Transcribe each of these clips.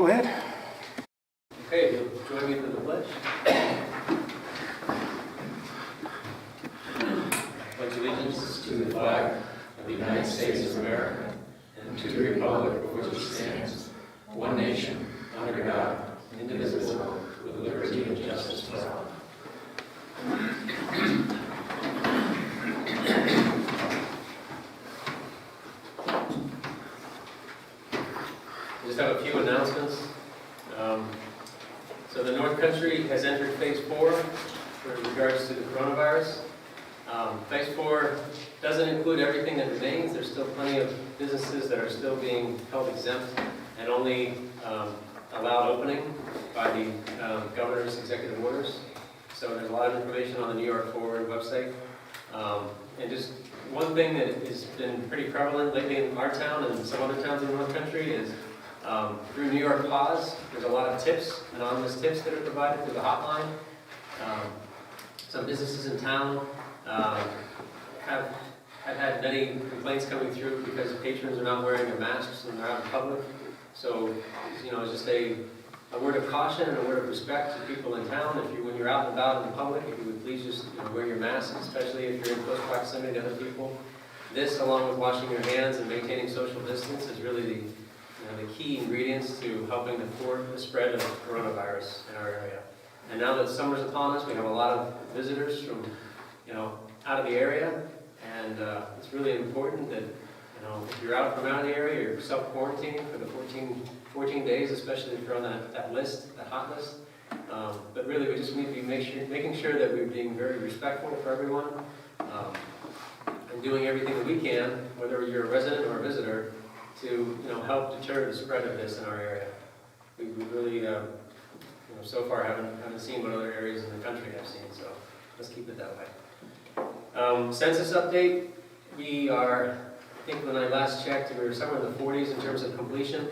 Go ahead. Okay, you'll join me for the pledge. Pledge allegiance to the flag of the United States of America and to the republic for which it stands, one nation, under God, indivisible, with liberty and justice for all. I just have a few announcements. So the North Country has entered Phase 4 with regards to the coronavirus. Phase 4 doesn't include everything that remains. There's still plenty of businesses that are still being held exempt and only allowed opening by the governor's executive orders. So there's a lot of information on the New York Forward website. And just one thing that has been pretty prevalent lately in our town and some other towns in the North Country is through New York Pause, there's a lot of tips, anonymous tips that are provided through the hotline. Some businesses in town have had many complaints coming through because patrons are not wearing their masks and they're out in public. So, just a word of caution and a word of respect to people in town. When you're out and about in the public, if you would please just wear your mask, especially if you're in close proximity to other people. This, along with washing your hands and maintaining social distance, is really the key ingredients to helping to thwart the spread of coronavirus in our area. And now that summer's upon us, we have a lot of visitors from, out of the area, and it's really important that, if you're out of the area, you're self-quarantining for the 14 days, especially if you're on that list, that hot list. But really, we just need to be making sure that we're being very respectful for everyone, and doing everything that we can, whether you're a resident or a visitor, to help deter the spread of this in our area. We really, so far haven't seen what other areas in the country have seen, so let's keep it that way. Census update. We are, I think when I last checked, we were somewhere in the 40s in terms of completion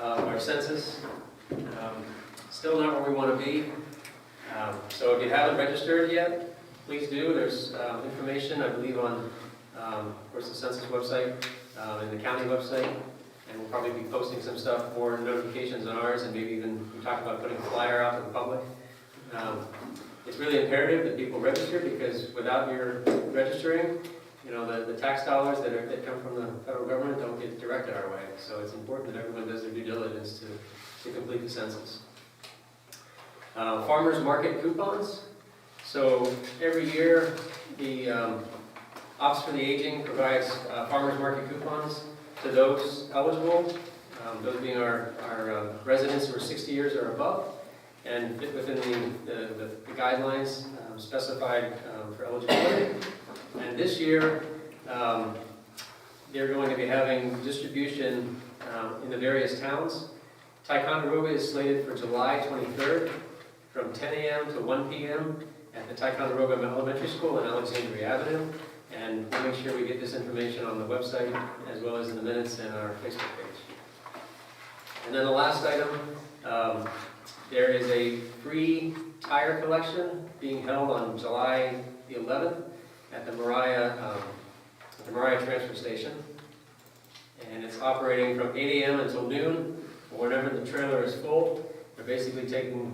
of our census. Still not where we want to be. So if you haven't registered yet, please do. There's information, I believe, on, of course, the census website, and the county website, and we'll probably be posting some stuff, more notifications on ours, and maybe even we talk about putting a flyer out to the public. It's really imperative that people register, because without your registering, the tax dollars that come from the federal government don't get directed our way. So it's important that everyone does their due diligence to complete the census. Farmers market coupons. So every year, the Office for the Aging provides farmers market coupons to those eligible, those being our residents who are 60 years or above, and fit within the guidelines specified for eligibility. And this year, they're going to be having distribution in the various towns. Ticonderoga is slated for July 23rd from 10 a.m. to 1 p.m. at the Ticonderoga Elementary School on Alexandria Avenue. And we'll make sure we get this information on the website as well as in the minutes and our Facebook page. And then the last item, there is a free tire collection being held on July the 11th at the Mariah transfer station. And it's operating from 8 a.m. until noon, or whenever the trailer is full. They're basically taking,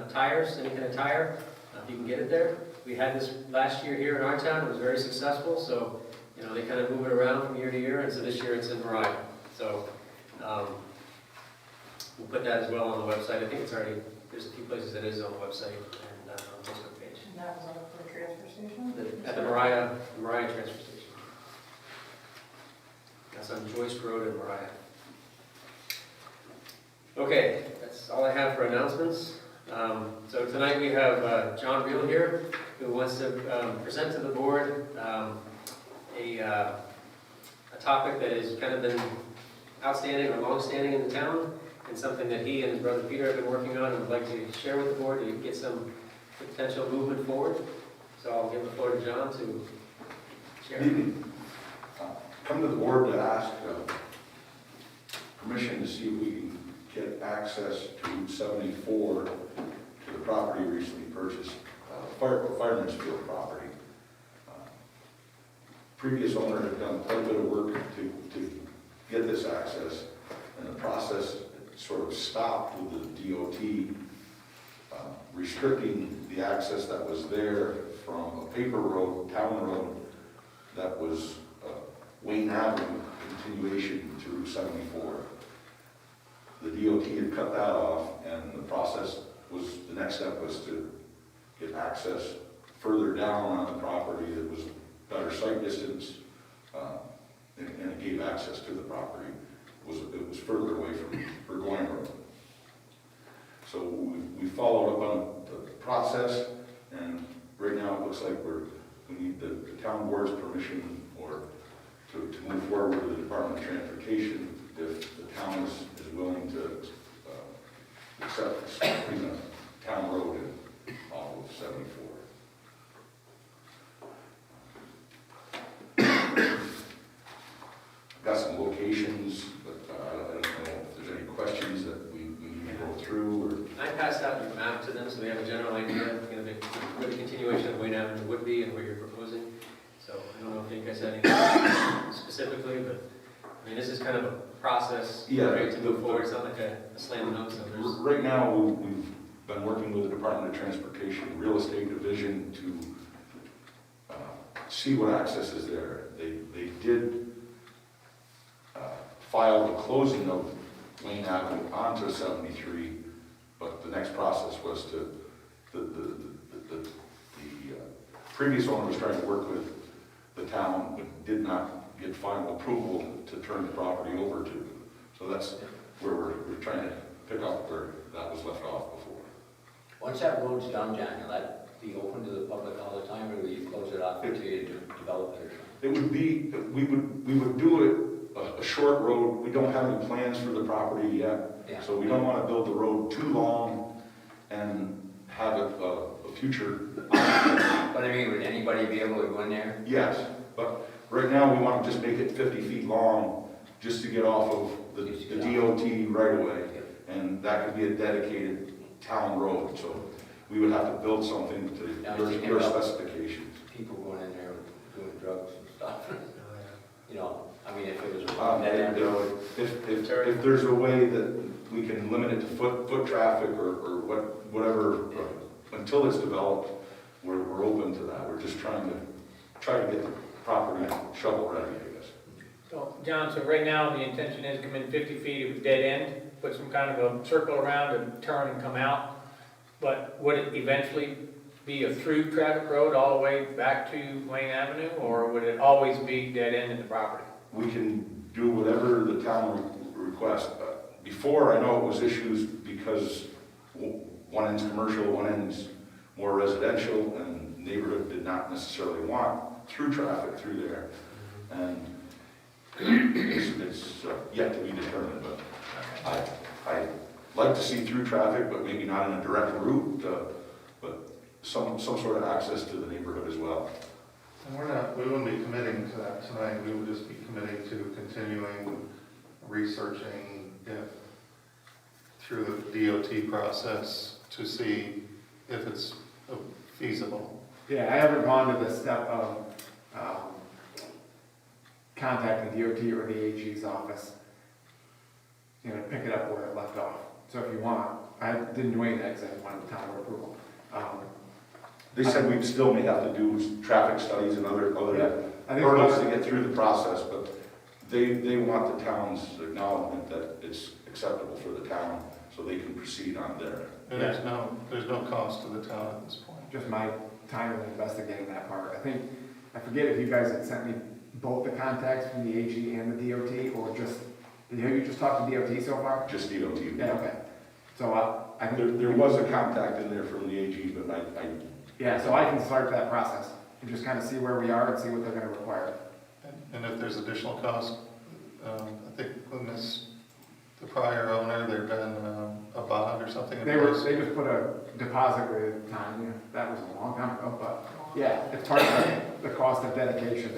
tires, any kind of tire, if you can get it there. We had this last year here in our town. It was very successful, so they kind of move it around from year to year, and so this year it's in Mariah. So we'll put that as well on the website. I think it's already, there's a few places that is on the website and on the Facebook page. And that was on the transfer station? At the Mariah transfer station. That's on Joyce Road in Mariah. Okay, that's all I have for announcements. So tonight we have John Reel here, who wants to present to the board a topic that has kind of been outstanding or long-standing in the town, and something that he and his brother Peter have been working on and would like to share with the board to get some potential movement forward. So I'll give the floor to John to share. Come to the board to ask permission to see if we can get access to 74 to the property recently purchased, Fireman's Field property. Previous owner had done quite a bit of work to get this access, and the process sort of stopped with the DOT restricting the access that was there from a paper road, town road, that was Wayne Avenue continuation to Route 74. The DOT had cut that off, and the process was, the next step was to get access further down on the property that was better sight distance, and it gave access to the property. It was further away from Burgoyne Road. So we followed up on the process, and right now it looks like we need the town board's permission or to move forward with the Department of Transportation if the town is willing to accept putting a town road in off of 74. I've got some locations, but I don't know if there's any questions that we need to go through, or I passed out your map to them, so they have a general idea, where the continuation of Wayne Avenue would be and what you're proposing. So I don't know if you guys have anything specifically, but, I mean, this is kind of a process, Yeah, right, to move forward. It's not like a slam dunk, so there's, right now, we've been working with the Department of Transportation Real Estate Division to see what access is there. They did file the closing of Wayne Avenue onto 73, but the next process was to, the previous owner was trying to work with the town, but did not get final approval to turn the property over to. So that's where we're trying to pick up where that was left off before. Once that road's done, John, will that be open to the public all the time, or will you close it off until you develop it or something? It would be, we would do it a short road. We don't have any plans for the property yet. Yeah. So we don't want to build the road too long and have it a future. But I mean, would anybody be able to go in there? Yes, but right now we want to just make it 50 feet long just to get off of the DOT right away. And that could be a dedicated town road. So we would have to build something to your specifications. People going in there doing drugs and stuff, you know, I mean, if it was. If there's a way that we can limit it to foot traffic or whatever, until it's developed, we're open to that. We're just trying to get the property shovel ready, I guess. So, John, so right now, the intention is come in 50 feet of a dead end, put some kind of a circle around and turn and come out. But would it eventually be a through traffic road all the way back to Wayne Avenue, or would it always be dead end in the property? We can do whatever the town requests. Before, I know it was issues because one end's commercial, one end's more residential, and the neighborhood did not necessarily want through traffic through there. And it's yet to be determined, but I like to see through traffic, but maybe not in a direct route, but some sort of access to the neighborhood as well. And we wouldn't be committing to that tonight, we would just be committing to continuing researching if, through the DOT process, to see if it's feasible. Yeah, I haven't gone to the step of contacting DOT or the AG's office, you know, pick it up where it left off. So if you want, I didn't do any of that because I didn't want the town approval. They said we still may have to do traffic studies and other I think hurdles to get through the process, but they want the town's acknowledgement that it's acceptable for the town, so they can proceed on there. And there's no cost to the town at this point. just my time in investigating that part. I forget if you guys had sent me both the contacts from the AG and the DOT, or just, have you just talked to DOT so far? Just DOT. Yeah, okay. So I can. There was a contact in there from the AG, but Yeah, so I can start that process and just kind of see where we are and see what they're gonna require. And if there's additional cost, I think when the prior owner, there'd been a bond or something in They place. just put a deposit with time, you know, that was a long time ago, but yeah, it's part of the cost of dedication.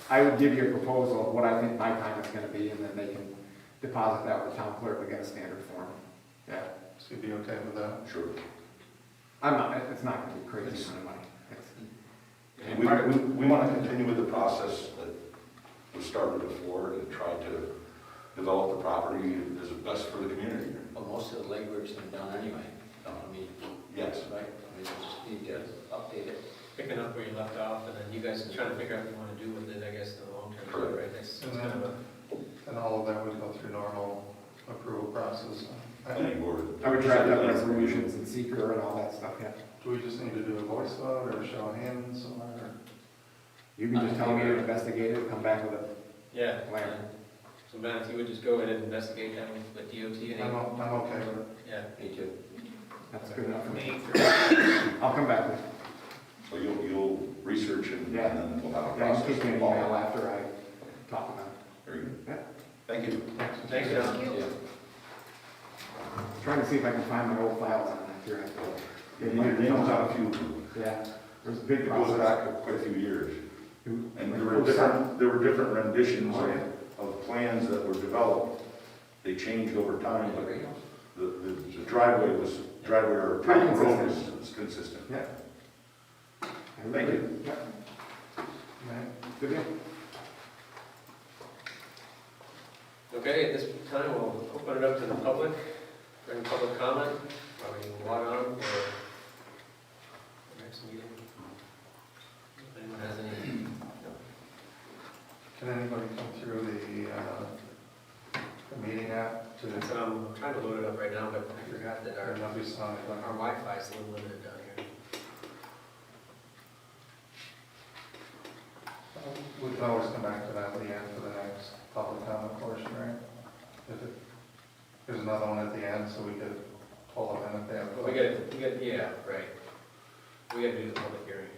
I would give you a proposal of what I think my time is gonna be, and then they can deposit that with the town clerk to get a standard form. Yeah, So you'd be okay with that? sure. it's not gonna be crazy amount of money. We want to continue with the process that was started before and try to develop the property as best for the community. Well, most of the legwork's been done anyway. I mean, Yes. right, I mean, we just need to update it. Picking up where you left off, and then you guys are trying to figure out what you want to do with it, I guess, in the long term, Correct. right? That's kind of a, And all of that would go through normal approval process. Planning board. I would draft up resolutions and seeker and all that stuff, yeah. Do we just need to do a voice vote or a show of hands or? You can just tell me to investigate it, come back with a yeah. plan. So Ben, if you would just go ahead and investigate that with DOT and, I'm okay with it. yeah. Me too. That's good enough for me. Me, I'll come back with, So you'll research and Yeah. then we'll have a yeah, I'll process. keep you an to follow. email after I talk about it. Very good. Yeah. Thank you. Thanks, John. Yeah. Trying to see if I can find my old files on that here. Your name's on a few. Yeah, there's a big It goes process. back quite a few years. And Like, there were different renditions Oh, yeah. of plans that were developed. They changed over time, but Right. the driveway or Pretty town road consistent. was consistent. Yeah. Thank you. Yeah, Right. good deal. Okay, at this time, we'll open it up to the public, for any public comment, or we can log on for the next meeting. If anyone has any, Can anybody come through the meeting app to, I'm trying to load it up right now, but I forgot that or our not be sounded like? Wi-Fi is a little limited down here. We can always come back to that at the end for the next public comment portion, right? There's another one at the end, so we could pull them in if they have. Well, yeah, right. We gotta do the public hearing.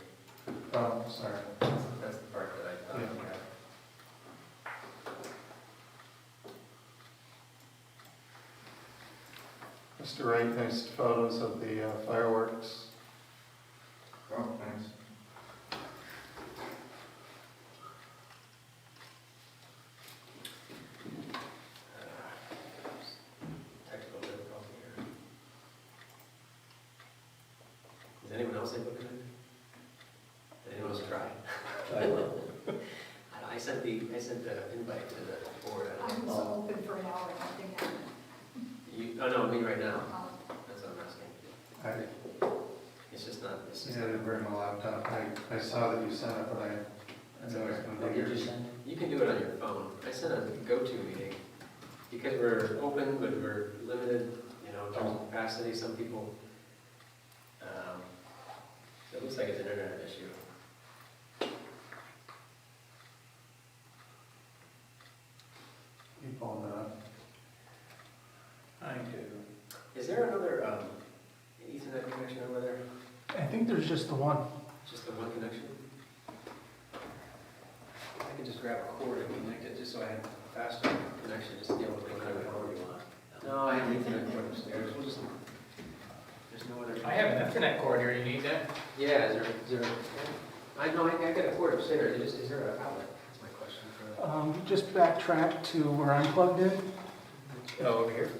Oh, sorry. That's the part that I thought, Yeah. yeah. Mr. Wright, nice photos of the fireworks. Oh, thanks. Technical difficulty here. Is anyone else able to connect? Did anyone else try? I will. I sent the invite to the board. I don't I'm know. so open for an hour, nothing happened. Oh, no, me right now. Um, That's what I'm asking. I, It's just not, it's just yeah, I didn't bring my laptop. I saw that you sent it, but I That's knew it was okay. gonna What be did you here. send? You can do it on your phone. I sent a go-to meeting, because we're open, but we're limited, in terms of capacity, some people, it looks like it's an internet issue. You pulled it up. I do. Is there another, Ethernet connection over there? I think there's just the one. Just the one connection? I could just grab a cord and connect it, just so I had faster connection, just to be able to connect it over. No, I have an Ethernet cord upstairs, we'll just, there's no other. I have an Ethernet cord here, you need that? Yeah, is there, I know, I got a cord upstairs, is there an outlet? That's my question for Just backtrack to where I'm plugged in. Oh, over here?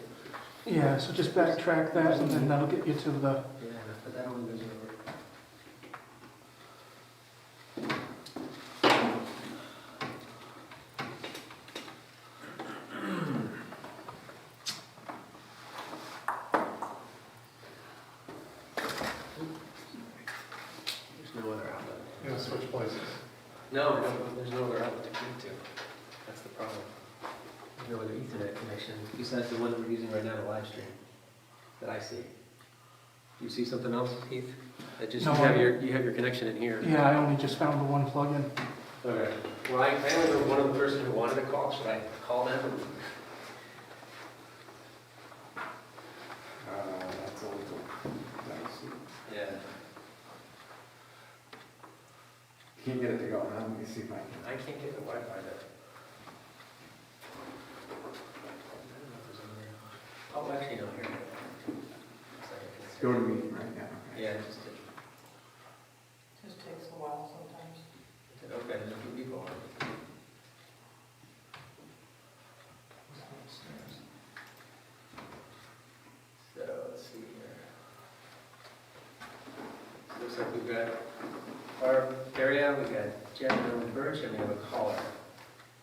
Yeah, so just backtrack that and then that'll get you to the, Yeah, but that only goes over. There's no other outlet. You know, switch places. No, there's no other outlet to connect to. That's the problem. There's no other Ethernet connection besides the one that we're using right now to live stream, that I see. You see something else, Keith? That just, No, you have your connection in here. yeah, I only just found the one plug-in. Okay. Well, I only know one other person who wanted to call. Should I call them? That's a little, nice. Yeah. Can't get it to go, now let me see if I can. I can't get the Wi-Fi there. Oh, actually, no, here. Go to meeting right now. okay. Yeah, it just did. Just takes a while sometimes. It did. Okay, there's a few people on. So, let's see here. Looks like we've got our area, we've got Jeff and Birch, and we have a caller.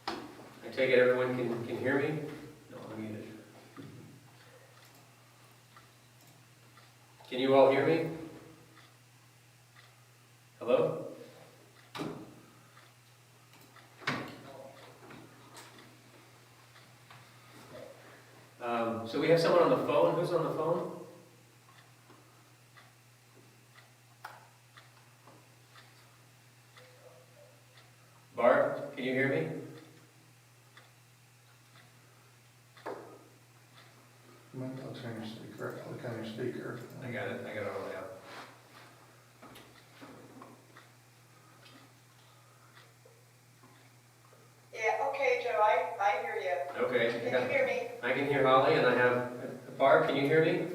I take it everyone can hear me? Can you all hear me? Hello? So we have someone on the phone. Who's on the phone? Barb, can you hear me? You might not turn your speaker, click on your speaker. I got it all the way up. Yeah, okay, Joe, I hear you. Okay. Can you hear me? I can hear Holly, and I have, Barb, can you hear me?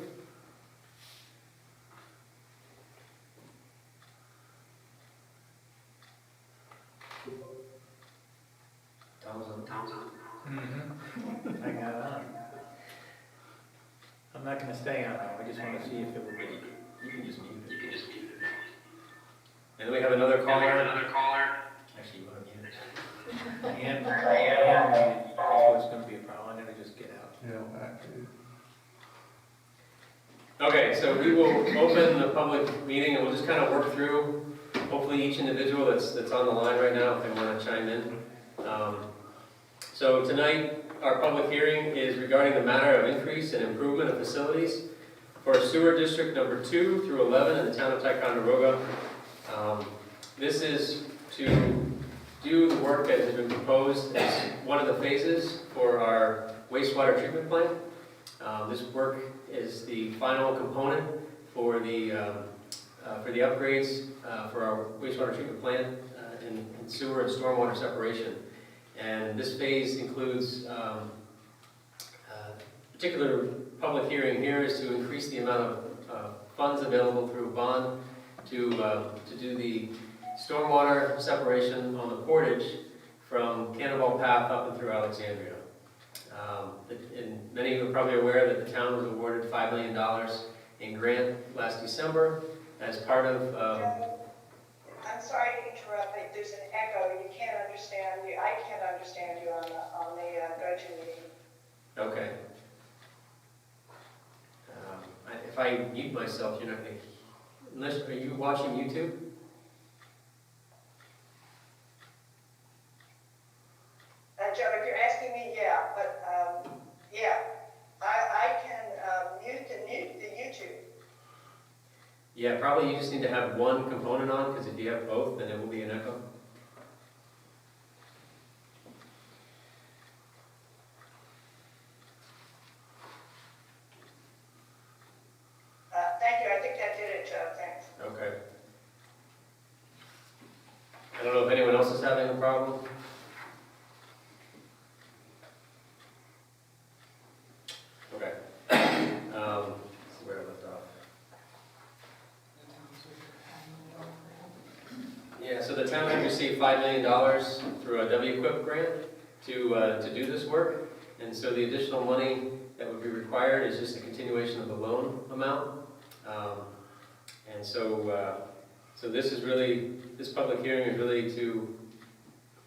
I got it on. I'm not gonna stay on though, I just wanna see if it would be, you can just mute it. And then we have another caller. Actually, you want to mute it? And, that's what's gonna be a problem, I'm gonna just get out. Yeah, back to you. Okay, so we will open the public meeting, and we'll just kind of work through, hopefully each individual that's on the line right now, if they want to chime in. So tonight, our public hearing is regarding the matter of increase and improvement of facilities for sewer district number 2 through 11 in the town of Ticonderoga. This is to do the work that has been proposed as one of the phases for our wastewater treatment plant. This work is the final component for the upgrades for our wastewater treatment plant in sewer and stormwater separation. And this phase includes particular public hearing here is to increase the amount of funds available through bond to do the stormwater separation on the portage from Cannonball Path up and through Alexandria. And many of you are probably aware that the town was awarded $5 million in grant last December as part of. I'm sorry to interrupt, but there's an echo, you can't understand you, I can't understand you on the go-to meeting. Okay. If I mute myself, you're not going to. Unless, are you watching YouTube? Joe, if you're asking me, yeah, but, yeah, I can mute the YouTube. Yeah, probably you just need to have one component on, because if you have both, then it will be an echo. Thank you, I think that did it, Joe, thanks. Okay. I don't know if anyone else is having a problem. Okay. Let's see where I left off. Yeah, so the town had received $5 million through a WQIP grant to do this work. And so the additional money that would be required is just a continuation of the loan amount. And so this is really, this public hearing is really to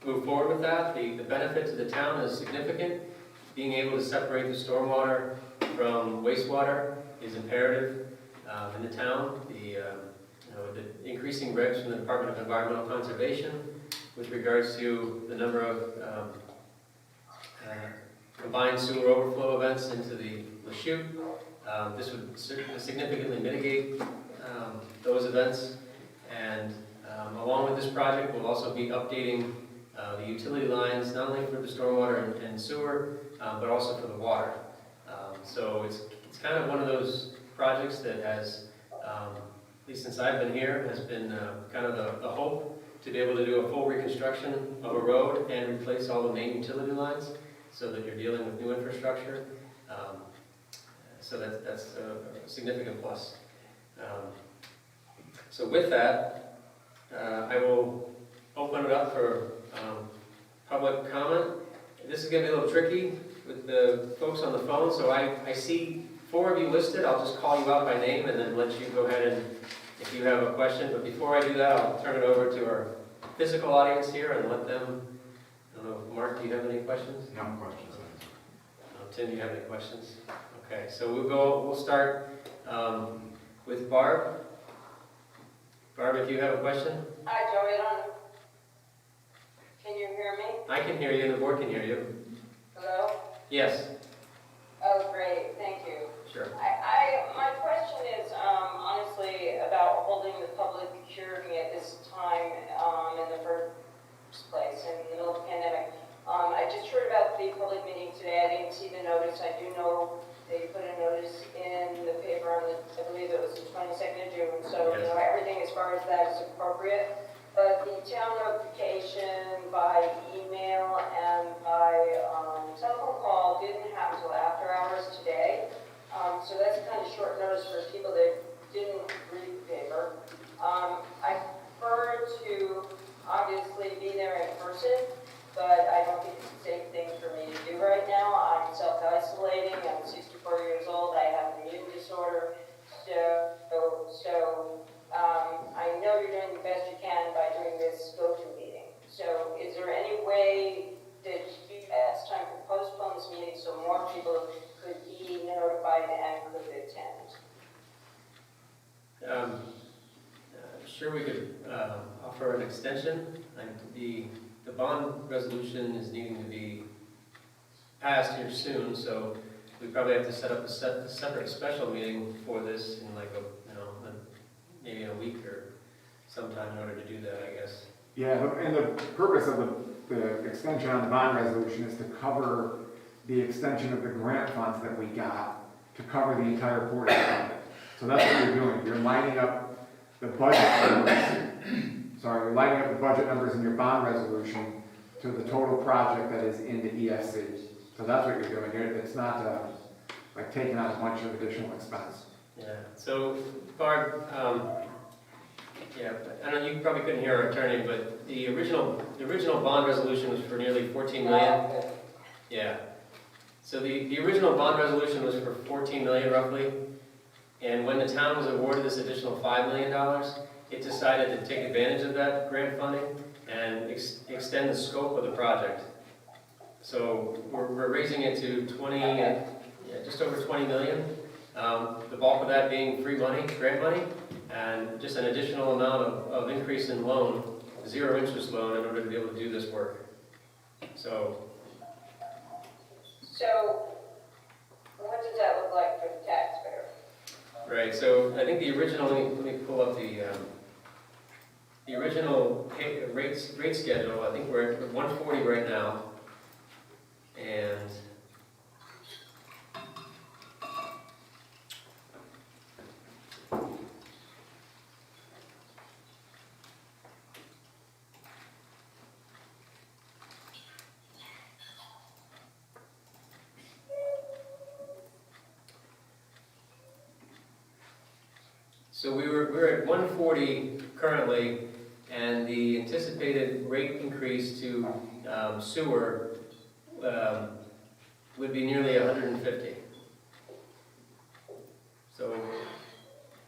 move forward with that. The benefit to the town is significant. Being able to separate the stormwater from wastewater is imperative in the town. The increasing regs from the Department of Environmental Conservation with regards to the number of combined sewer overflow events into the Lachute. This would significantly mitigate those events. And along with this project, we'll also be updating the utility lines, not only for the stormwater and sewer, but also for the water. So it's kind of one of those projects that has, at least since I've been here, has been kind of the hope to be able to do a full reconstruction of a road and replace all the main utility lines so that you're dealing with new infrastructure. So that's a significant plus. So with that, I will open it up for public comment. This is going to be a little tricky with the folks on the phone, so I see 4 of you listed. I'll just call you out by name and then let you go ahead and, if you have a question. But before I do that, I'll turn it over to our physical audience here and let them, I don't know, Mark, do you have any questions? No questions. Tim, do you have any questions? Okay, so we'll start with Barb. Barb, if you have a question? Hi, Joey. Can you hear me? I can hear you, and the board can hear you. Hello? Yes, Oh, great, thank you. sure. My question is, honestly, about holding the public hearing at this time, in the first place, in the middle of the pandemic. I just heard about the public meeting today. I didn't see the notice. I do know they put a notice in the paper on the, I believe it was the 22nd of June. So, you Yes. know, everything as far as that is appropriate. But the town notification by email and by telephone call didn't happen until after hours today. So that's kind of short notice for people that didn't read the paper. I prefer to obviously be there in person, but I don't think it's a safe thing for me to do right now. I'm self-isolating. I'm 64 years old. I have an immune disorder. I know you're doing the best you can by doing this go-to meeting. So is there any way that you ask time to postpone this meeting so more people could be notified and could attend? Sure, we could offer an extension. And the bond resolution is needing to be passed here soon, so we probably have to set up a separate special meeting for this in like maybe a week or sometime in order to do that, I guess. Yeah, and the purpose of the extension on the bond resolution is to cover the extension of the grant funds that we got to cover the entire portion of it. So that's what you're doing. You're lining up the budget numbers. You're lining up the budget numbers in your bond resolution to the total project that is in the ESC. So that's what you're doing here. It's not like taking on a bunch of additional expense. Yeah, so Barb, I know you probably couldn't hear our attorney, but the original bond resolution was for nearly 14 million. Yeah. So the original bond resolution was for 14 million roughly, and when the town was awarded this additional $5 million, it decided to take advantage of that grant funding and extend the scope of the project. So we're raising it to just over 20 million. The bulk of that being free money, grant money, and just an additional amount of increase in loan, zero interest loan, in order to be able to do this work. So What does that look like for the taxpayer? right, so I think the original, let me pull up the original rate schedule. I think we're at 140 right now, and so we're at 140 currently, and the anticipated rate increase to sewer would be nearly 150. So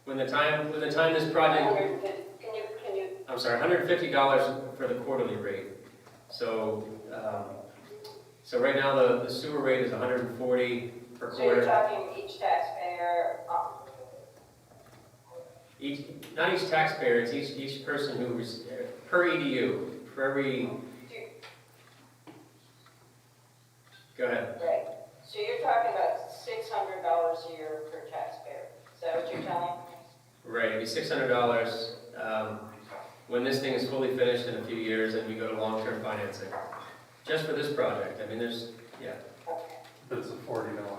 when the time this project, Can you, I'm sorry, $150 for the quarterly rate. So right now the sewer rate is 140 per so you're quarter. talking each taxpayer, Not each taxpayer, it's each person who, per EDU, for every, go ahead. right, so you're talking about $600 a year per taxpayer, is that what you're telling me? Right, it'd be $600 when this thing is fully finished in a few years and we go to long-term financing. Just for this project, I mean, there's, yeah, It's a $40 increase.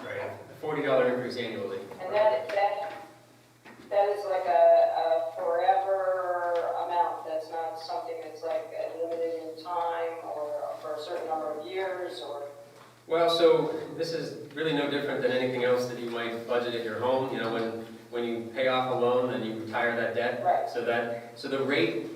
right, a $40 increase annually. And that is like a forever amount, that's not something that's like limited in time or for a certain number of years or? Well, so this is really no different than anything else that you might budget at your home. You know, when you pay off a loan and you retire that debt. Right. So the rate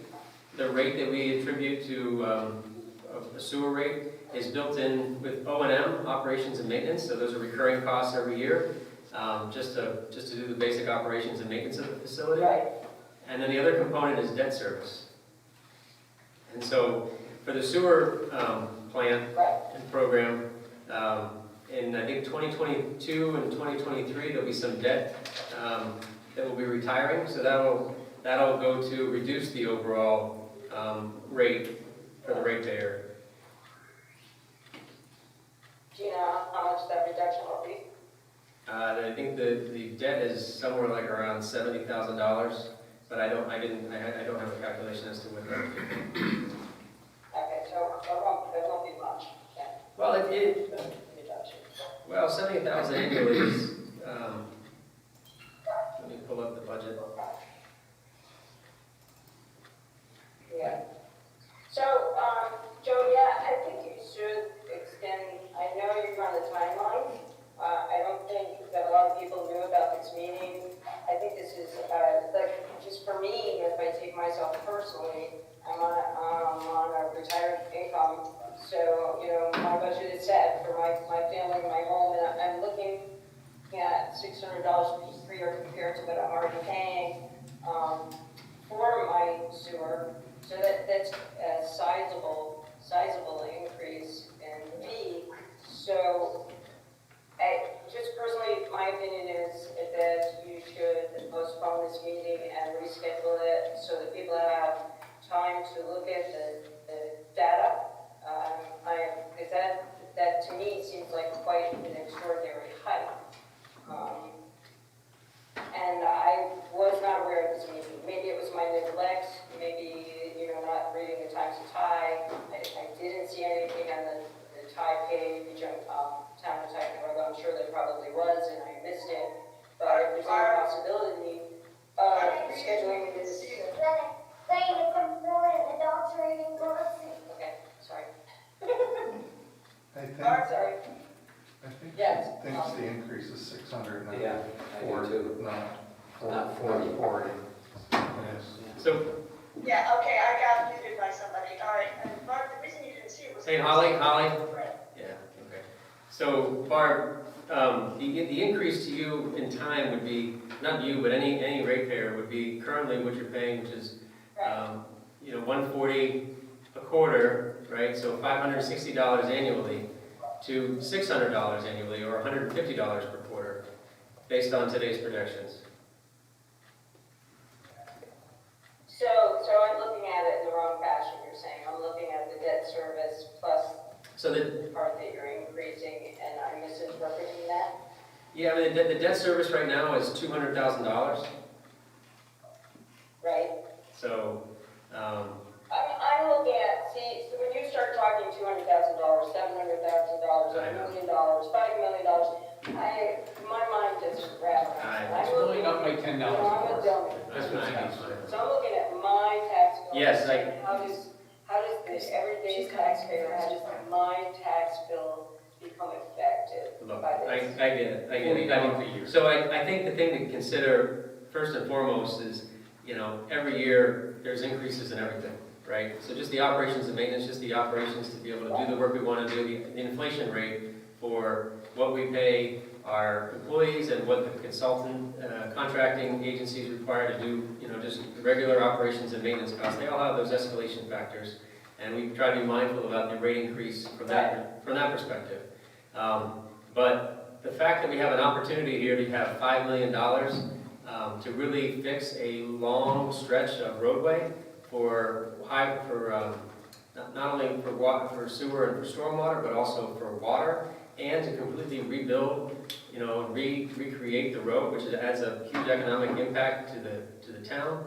that we attribute to a sewer rate is built in with O&M, operations and maintenance. So those are recurring costs every year, just to do the basic operations and maintenance of the facility. Right. And then the other component is debt service. And so for the sewer plant Right. and program, in in, I think, 2022 and 2023, there'll be some debt that will be retiring, so that'll go to reduce the overall rate for the ratepayer. Do you know how much that reduction will be? I think the debt is somewhere like around $70,000, but I don't have a calculation as to what that would be. Okay, so there won't be much then, Well, reduction. well, 70,000 annually is, let me pull up the budget. Yeah. So, Joe, yeah, I think you should extend, I know you're on the timeline. I don't think that a lot of people knew about this meeting. I think this is, like, just for me, if I take myself personally, I'm on a retired income. So, you know, my budget is set for my family, my home, and I'm looking at $600 per year compared to what I'm already paying for my sewer. So that's a sizable increase in fee. So, just personally, my opinion is that you should postpone this meeting and reschedule it so that people have time to look at the data. Because that to me seems like quite an extraordinary hike. And I was not aware of this meeting. Maybe it was my neglect, maybe, you know, not reading the Times of Thai. I didn't see anything on the Thai page, Town of Thai, although I'm sure there probably was and I missed it. But if there's any possibility of scheduling this. Okay, sorry. Sorry. I think Yes. she thinks the increase is 600, not Yeah, I do 40, too. not Not 40. 40. Yes. So, Yeah, okay, I got muted by somebody. All right, and Mark, the reason you didn't see it was. hey, Holly? Right. Yeah, okay. So, Barb, the increase to you in time would be, not you, but any ratepayer would be currently what you're paying, which is, you know, $140 a quarter, right? So $560 annually to $600 annually, or $150 per quarter, based on today's projections. So I'm looking at it in the wrong fashion, you're saying. I'm looking at the debt service plus So the part that you're increasing, and I'm misinterpreting that? yeah, I mean, the debt service right now is $200,000. Right? So, I'm looking at, see, so when you start talking $200,000, $700,000, I $1 know. million, $5 million, my mind doesn't wrap around. I- It's really not like $10 You know, I'm a more. dummy. that's what I mean. So I'm looking at my tax bill. Yes, How does the everyday taxpayer, how does my tax bill become effective Look, by I this? get it, I get it. $40 a year. So I think the thing to consider, first and foremost, is, you know, every year, there's increases in everything, right? So just the operations and maintenance, just the operations to be able to do the work we want to do, the inflation rate for what we pay our employees and what the consultant, contracting agencies require to do, you know, just regular operations and maintenance costs. They all have those escalation factors, and we try to be mindful about the rate increase from that perspective. But the fact that we have an opportunity here to have $5 million to really fix a long stretch of roadway for not only for sewer and for stormwater, but also for water, and to completely rebuild, you know, recreate the road, which adds a huge economic impact to the town.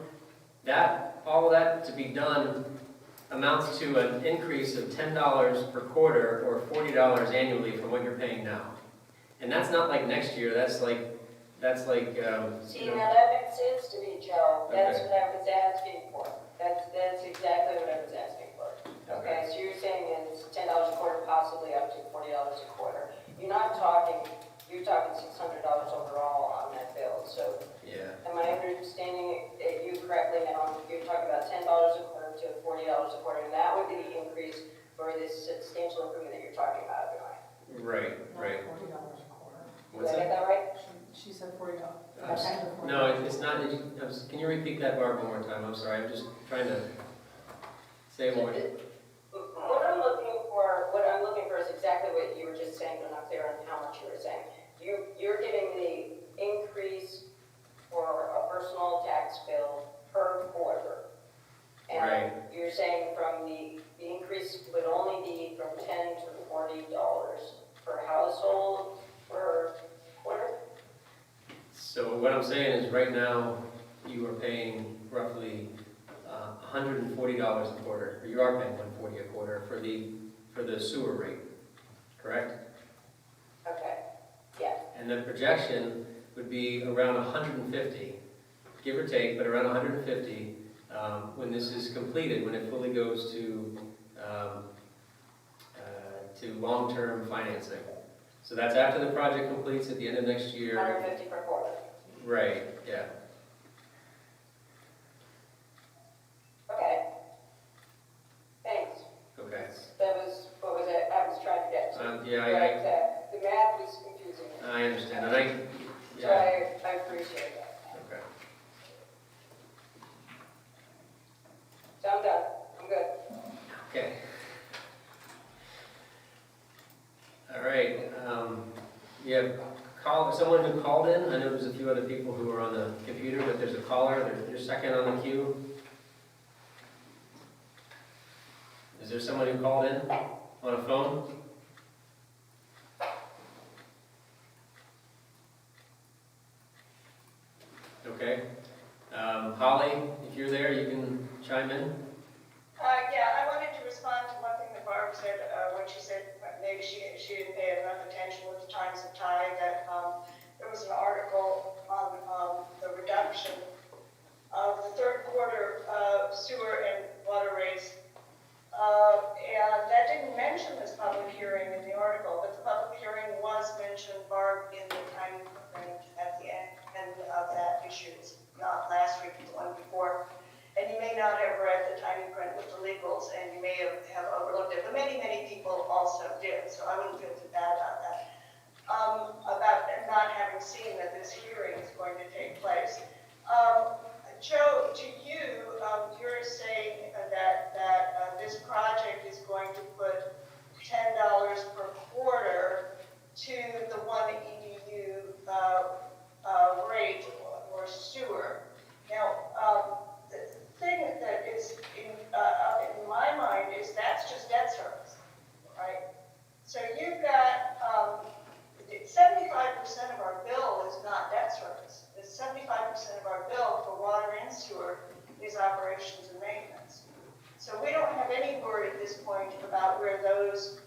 All of that to be done amounts to an increase of $10 per quarter or $40 annually from what you're paying now. And that's not like next year, that's like, See, you know, now that makes sense to me, Joe. That's Okay. what I was asking for. That's exactly what I was asking for. Okay, so you're saying it's $10 a quarter, possibly up to $40 a quarter. You're talking $600 overall on that bill. So yeah. am I understanding you correctly now? You're talking about $10 a quarter to $40 a quarter, and that would be the increase for this substantial improvement that you're talking about, am I? Right. $40 a quarter. What's Did I get that? that right? She said $40. No, it's not, can you repeat that, Barb, one more time? I'm sorry, I'm just trying to say more. What I'm looking for is exactly what you were just saying, but not clear on how much I'm saying is, right now, you are paying roughly $140 a quarter, or you are paying $140 a quarter for the sewer rate, correct? Okay, yes. And the projection would be around 150, give or take, but around 150 when this is completed, when it fully goes to long-term financing. So that's after the project completes at the end of next year. 150 per quarter. Right, yeah. Okay. Thanks. Okay. That was, what was it, I was trying to get to. Yeah, But the math was confusing me. I understand, and So yeah, I appreciate that. okay. So I'm done. I'm good. Okay. All right, yeah, someone who called in, I know there's a few other people who are on the computer, but there's a caller, there's second on the queue. Is there someone who called in on a phone? Okay. Holly, if you're there, you can chime in. Yeah, I wanted to respond to one thing that Barb said, when she said maybe she didn't pay enough attention with the Times of Tide, that there was an article on the reduction of the third quarter sewer and water rates. And that didn't mention this public hearing in the article, but the public hearing was mentioned, Barb, in the tiny print at the end of that issue. It's not last week, the one before. And you may not have read the tiny print with the legals, and you may have overlooked it, but many, many people also did, so I wouldn't feel too bad about that. About not having seen that this hearing is going to take place. Joe, to you, you're saying that this project is going to put $10 per quarter to the 1 EDU rate or sewer. Now, the thing that is in my mind is that's just debt service, right? So you've got 75% of our bill is not debt service. 75% of our bill for water and sewer is operations and maintenance. So we don't have any word at this point about where those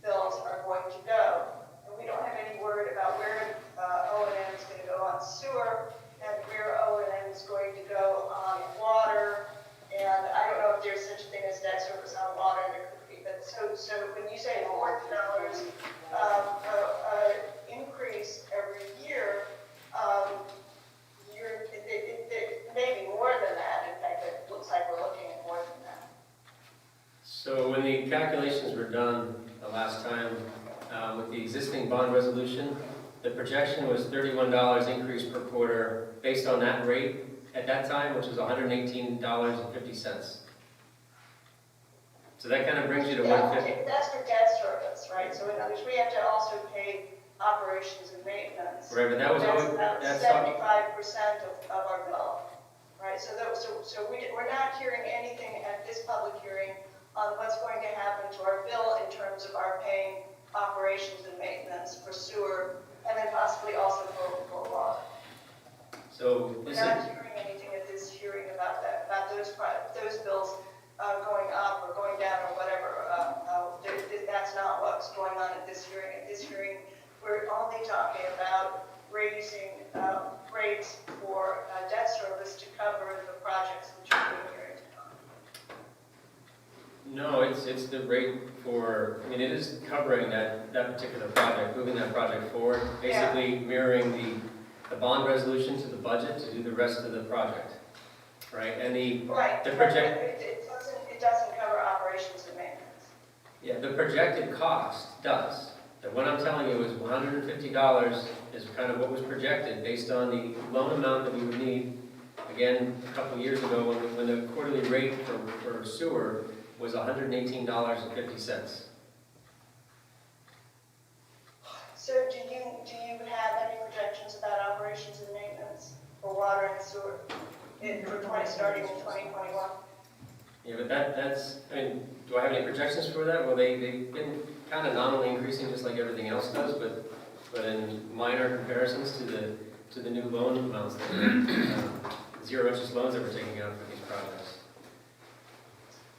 bills are going to go. And we don't have any word about where O&M is going to go on sewer and where O&M is going to go on water. And I don't know if there's such a thing as debt service on water, there could be. But so when you say $40 increase every year, it may be more than that. In fact, it looks like we're looking at more than that. So when the calculations were done the last time with the existing bond resolution, the projection was $31 increase per quarter based on that rate at that time, which was $118.50. So that kind of brings you to Yeah, 150. that's for debt service, right? So in other words, we have to also pay operations and maintenance. Right, but that was always, About that's 75% of our bill, right? So we're not hearing anything at this public hearing on what's going to happen to our bill in terms of our paying operations and maintenance for sewer, and then possibly also for water. so We're this not is, hearing anything at this hearing about that, about those bills going up or going down or whatever. That's not what's going on at this hearing. At this hearing, we're only talking about raising rates for debt service to cover the projects which are being carried on. no, it's the rate for, I mean, it is covering that particular project, moving that project forward, basically mirroring the bond resolution to the budget to do the rest of the project, right? And Right. the project, It doesn't cover operations and maintenance. yeah, the projected cost does. The one I'm telling you is $150 is kind of what was projected based on the loan amount that we would need, again, a couple of years ago when the quarterly rate for sewer was $118.50. So do you have any projections about operations and maintenance for water and sewer starting in 2021? Yeah, but that's, I mean, do I have any projections for that? Well, they've been kind of nominally increasing just like everything else does, but in minor comparisons to the to the new loan amounts that zero interest loans that we're taking out for these projects.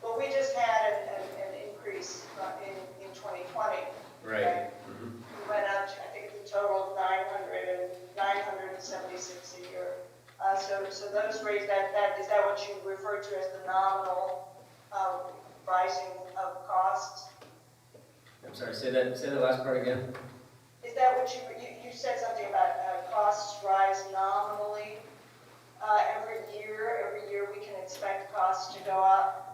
Well, we just had an increase in 2020. Right. We went up to, I think the total 976 a year. So those rates, is that what you refer to as the nominal rising of costs? I'm sorry, say the last part again? Is that what you said something about costs rise nominally every year? Every year we can expect costs to go up.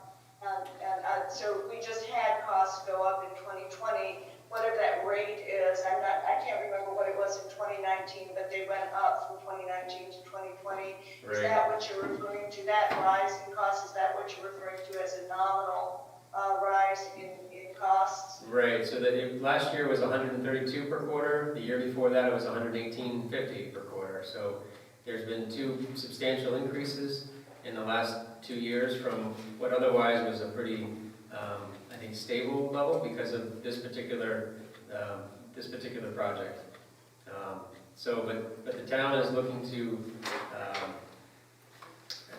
So we just had costs go up in 2020, whatever that rate is. I can't remember what it was in 2019, but they went up from 2019 to 2020. Is that what you're referring to? That rise in costs, is that what you're referring to as a nominal rise in costs? Right, so last year was 132 per quarter. The year before that, it was 118.50 per quarter. So there's been two substantial increases in the last 2 years from what otherwise was a pretty, I think, stable level because of this particular project. But the town is looking to,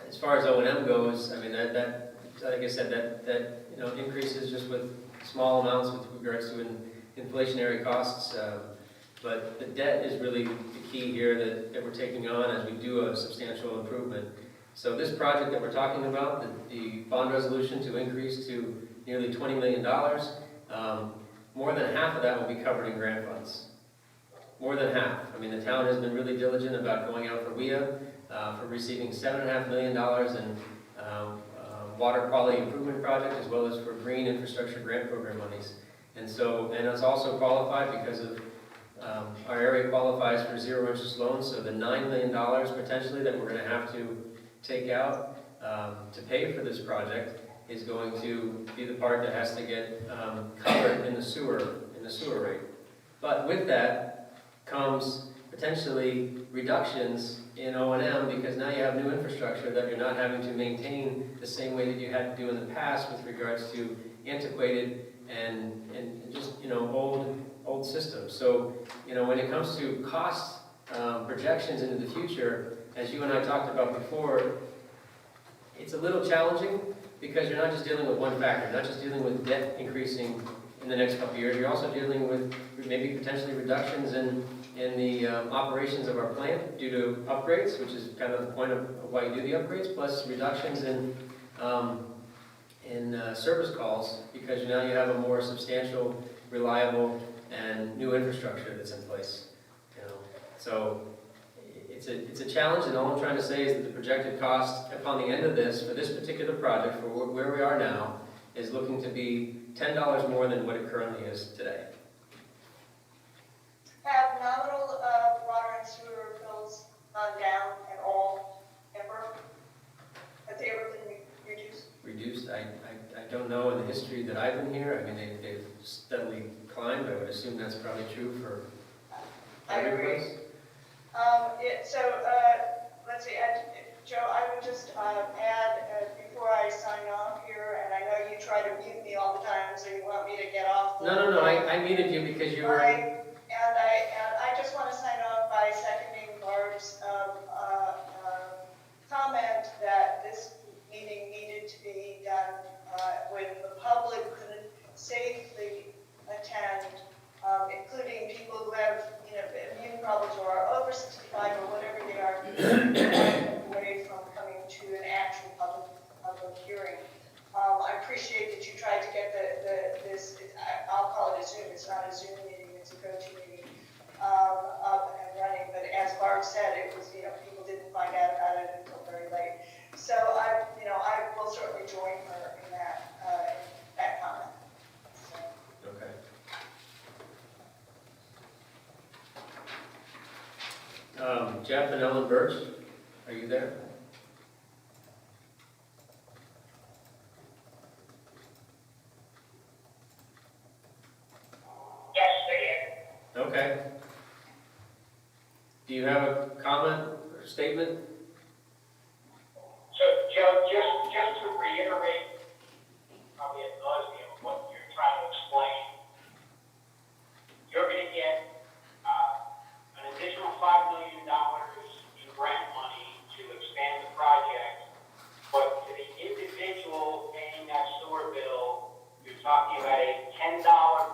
as far as O&M goes, I mean, that like I said, that increases just with small amounts with regards to inflationary costs. But the debt is really the key here that we're taking on as we do a substantial improvement. So this project that we're talking about, the bond resolution to increase to nearly $20 million, more than half of that will be covered in grant funds. More than half. I mean, the town has been really diligent about going out for WIA, for receiving $7.5 million in water quality improvement project, as well as for green infrastructure grant program monies. And it's also qualified because of our area qualifies for zero interest loans, so the $9 million potentially that we're going to have to take out to pay for this project is going to be the part that has to get covered in the sewer rate. But with that comes potentially reductions in O&M because now you have new infrastructure that you're not having to maintain the same way that you had to do in the past with regards to antiquated and just old systems. So when it comes to cost projections into the future, as you and I talked about before, it's a little challenging because you're not just dealing with one factor, you're not just dealing with debt increasing in the next couple of years, you're also dealing with maybe potentially reductions in the operations of our plant due to upgrades, which is kind of the point of why you do the upgrades, plus reductions in service calls because now you have a more substantial, reliable, and new infrastructure that's in place. So it's a challenge, and all I'm trying to say is that the projected cost upon the end of this, for this particular project, for where we are now, is looking to be $10 more than what it currently is today. Have nominal water and sewer bills gone down at all, ever? Have they ever been reduced? Reduced? I don't know in the history that I've been here. I mean, they've steadily climbed. I would assume that's probably true for every place. Let's see, Joe, I would just add, before I sign off here, and I know you try to mute me all the time, so you want me to get off. No, I muted you because you were... And I just want to sign off by seconding Barb's comment that this meeting needed to be done when the public could safely attend, including people who have, immune problems or are over 65 or whatever they are, away from coming to an actual public hearing. I appreciate that you tried to get this, I'll call it a Zoom, it's not a Zoom meeting, it's a GoToMeeting, up and running, but as Barb said, it was, people didn't find out about it until very late. So I will certainly join her in that comment. So. Okay. Jeff and Ellen Birch, are you there? Yes, they're here. Okay. Do you have a comment or statement? So, Joe, just to reiterate, probably ad nauseum, what you're trying to explain, you're going to get an additional $5 million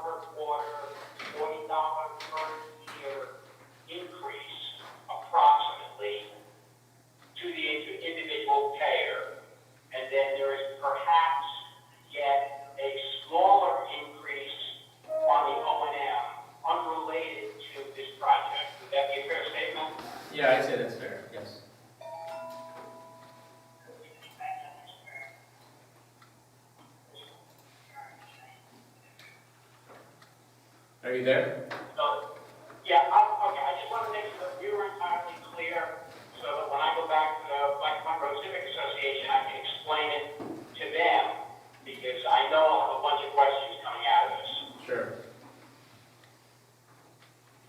per quarter, $40 per year increase approximately to the individual payer. And then there is perhaps yet a smaller increase on the O&M unrelated to this project. Would that be a fair statement? Yeah, I'd say that's fair, yes. Are you there? So, yeah, okay, I just want to make sure that we were entirely clear, so that when I go back to the Black Monroe Civic Association, I can explain it to them, because I know I'll have a bunch of questions coming out of this. Sure.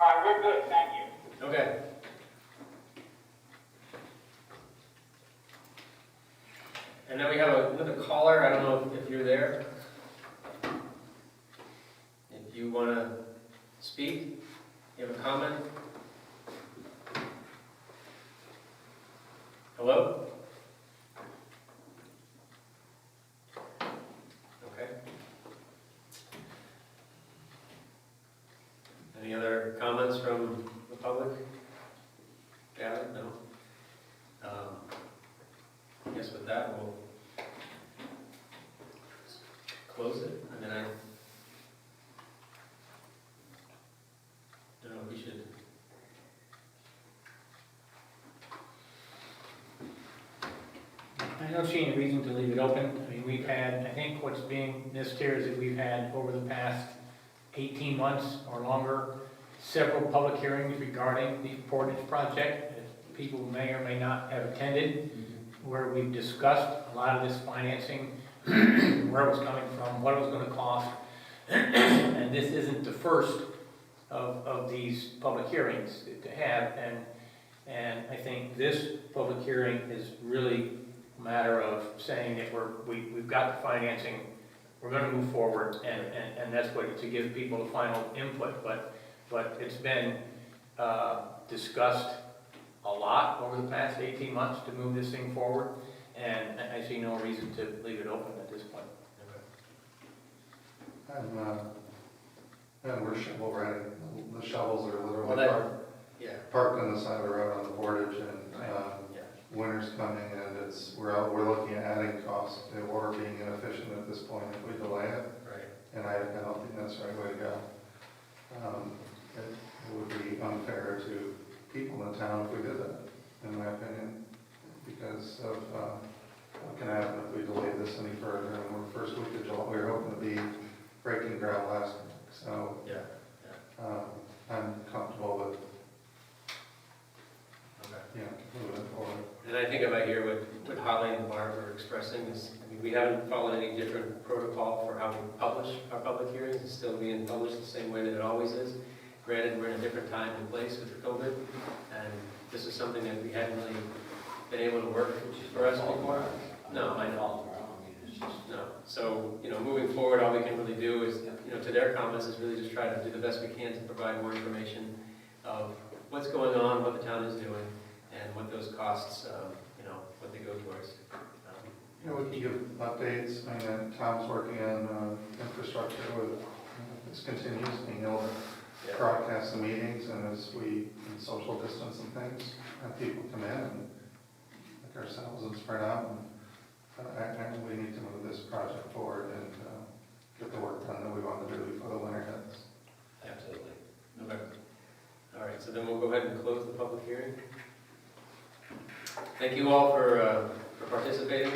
All right, we're good, thank you. Okay. And then we have another caller, I don't know if you're there. If you want to speak, you have a comment? Hello? Okay. Any other comments from the public? Gavin, no? I guess with that, we'll close it, and then I don't know if we should. I don't see any reason to leave it open. I mean, we've had, I think what's being missed here is that we've had, over the past 18 months or longer, several public hearings regarding the Portage project, that people may or may not have attended, where we've discussed a lot of this financing, where it was coming from, what it was going to cost. And this isn't the first of these public hearings to have, and I think this public hearing is really a matter of saying that we've got the financing, we're going to move forward, and that's what, to give people the final input, but it's been discussed a lot over the past 18 months to move this thing forward, and I see no reason to leave it open at this point. And we're shovel ready. The shovels are Well, literally that- parked, Yeah. parked on the side of the road on the Portage, and Yeah. winter's coming, and we're looking at adding costs or being inefficient at this point if we delay it. Right. And I don't think that's the right way to go. It would be unfair to people in town if we did that, in my opinion, because of what can happen if we delay this any further. And we're first week of July, we were hoping to be breaking ground last week, so Yeah. I'm comfortable with, Okay. moving forward. And I think if I hear what Holly and Barb are expressing is, I mean, we haven't followed any different protocol for how we publish our public hearings. It's still being published the same way that it always is. Granted, we're in a different time and place with COVID, and this is something that we hadn't really been able to work for us before. No, I know. No. So, moving forward, all we can really do is, to their comments, is really just try to do the best we can to provide more information of what's going on, what the town is doing, and what those costs, what they go towards. We can give updates. I mean, Tom's working on infrastructure with, this continues, being able to broadcast the meetings, and as we social distance and things, have people come in and like ourselves and spread out. And we need to move this project forward and get the work done that we want to do before the winter hits. Absolutely. Okay. All right, so then we'll go ahead and close the public hearing. Thank you all for participating.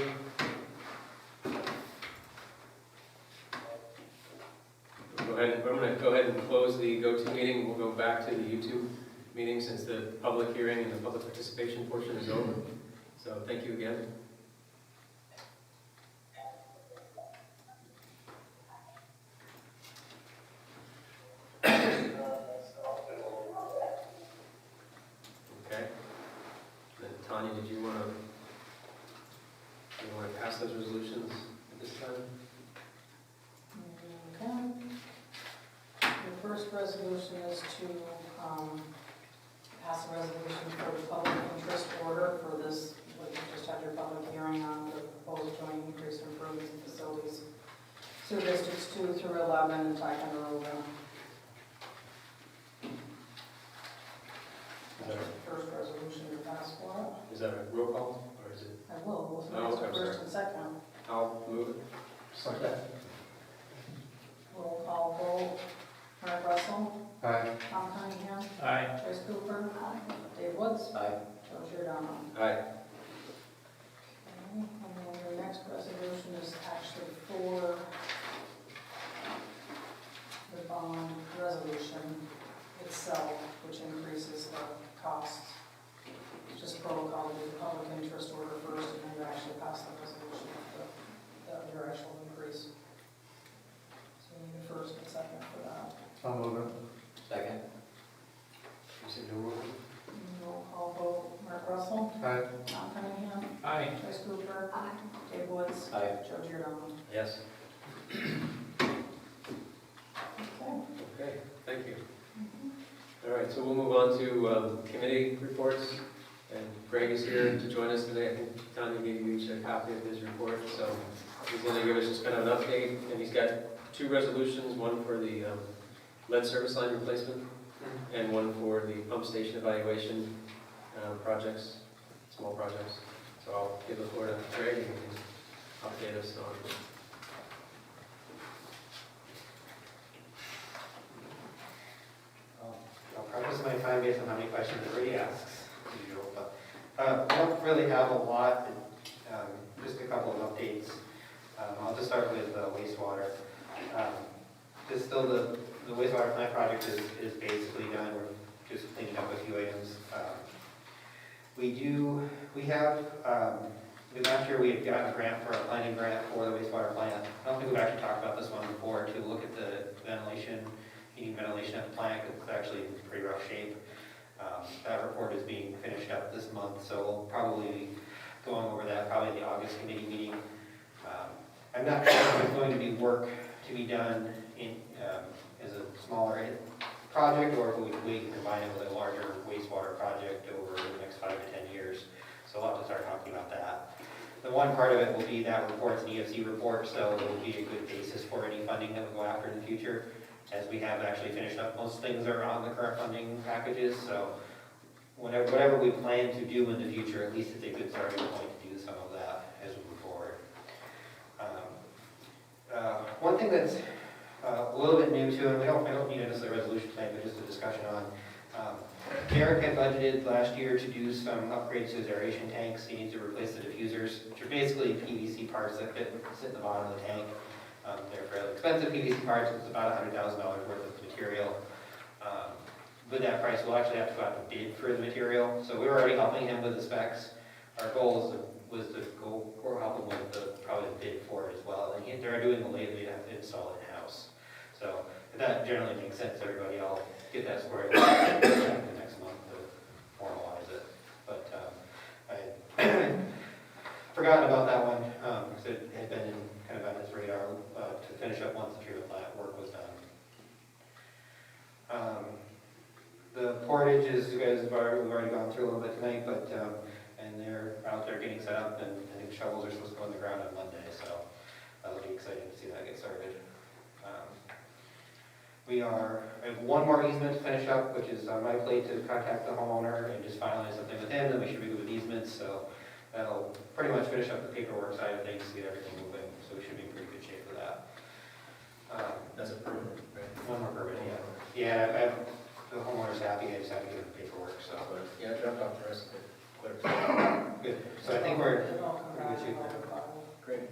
I'm going to go ahead and close the go-to meeting. We'll go back to the YouTube meeting since the public hearing and the public participation portion is over. So thank you again. Okay. Then Tanya, did you want to pass those resolutions at this time? Okay. The first resolution is to pass a resolution for the public interest order for this, what you just had your public hearing on, the proposed joint increase in improvements in facilities to districts 2 through 11 in Ticonderoga. First resolution to pass for it. Is that a roll call, or is it? I will, Oh, we'll I'm first sorry. and second. I'll move it. Second. Roll call vote. Mark Russell, Aye. Tom Cunningham, Aye. Joyce Cooper, Dave Woods, Aye. Joe Giordano. Aye. Okay, and then the next resolution is actually for the bond resolution itself, which increases the cost. It's just protocol to do the public interest order first, and then you actually pass the resolution of your actual increase. So you need a first and second for that. I'll move it. Second? You said no roll? Roll call vote, Mark Russell, Aye. Tom Cunningham, Aye. Joyce Cooper, Dave Woods, Aye. Joe Giordano. Yes. Okay. Okay, thank you. All right, so we'll move on to committee reports. And Greg is here to join us today. I think Tanya gave you each a copy of his report, so he's going to give us just kind of an update. And he's got 2 resolutions, one for the lead service line replacement and one for the pump station evaluation projects, small projects. So I'll give the floor to Greg and he can update us on. I'll preface my time based on how many questions everybody asks, as usual, but I don't really have a lot, just a couple of updates. I'll just start with wastewater. Just still the wastewater plant project is basically done, we're just cleaning up a few items. Last year we had gotten a grant for a planning grant for the wastewater plant. I don't think we've actually talked about this one before, to look at the ventilation, heating ventilation at the plant, 'cause it's actually in pretty rough shape. That report is being finished up this month, so we'll probably be going over that probably in the August committee meeting. I'm not sure if there's going to be work to be done in, as a smaller project, or if we can combine it with a larger wastewater project over the next 5 to 10 years. So we'll have to start talking about that. The one part of it will be that report's an EFC report, so it will be a good basis for any funding that we go after in the future, as we have actually finished up most things that are on the current funding packages. So whatever we plan to do in the future, at least it's a good starting point to do some of that as we move forward. One thing that's a little bit new too, and I don't need necessarily a resolution tonight, but just a discussion on, Derek had budgeted last year to do some upgrades to his aeration tanks. He needs to replace the diffusers, which are basically PVC parts that sit in the bottom of the tank. They're fairly expensive PVC parts, it's about $100,000 worth of material. With that price, we'll actually have to go out to bid for the material, so we were already helping him with the specs. Our goal was to go, or help him with probably the bid for it as well, and they're doing the labor, they have to install it in-house. So if that generally makes sense to everybody, I'll get that squared away the next month to formalize it. But I had forgotten about that one, because it had been kind of on his radar to finish up once the treatment plant work was done. The portages, you guys we've already gone through a little bit tonight, but and they're out there getting set up, and I think shovels are supposed to go in the ground on Monday, so that'll be exciting to see that get started. I have one more easement to finish up, which is on my plate to contact the homeowner and just finalize something with him, then we should be good with easements, so that'll pretty much finish up the paperwork side of things, get everything moving, so we should be in pretty good shape for that. That's a permit, right? One more permit, yeah. The homeowner's happy, I just have to give him the paperwork, so. Yeah, dropped off the rest of it. Clerk. Good, so I think we're It'll come pretty back good shape in there. October. Great.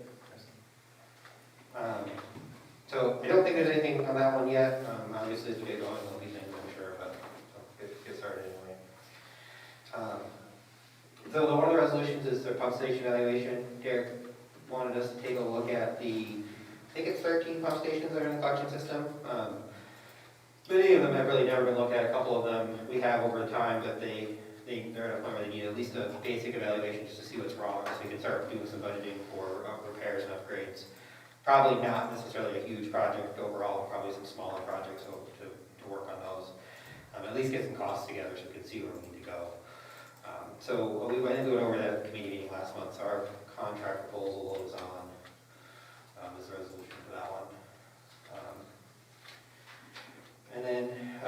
So I don't think there's anything on that one yet. Obviously, as we get going, there'll be things, I'm sure, but get started anyway. So one of the resolutions is the pump station evaluation. Derek wanted us to take a look at I think it's 13 pump stations that are in the collection system. Many of them have really never been looked at. A couple of them we have over time, but they're at a point where they need at least a basic evaluation just to see what's wrong, so we can start doing some budgeting for repairs and upgrades. Probably not necessarily a huge project overall, probably some smaller projects to work on those. At least get some costs together so we can see where we need to go. So I think we went over that at the committee meeting last month, so our contract proposal is on, is the resolution for that one.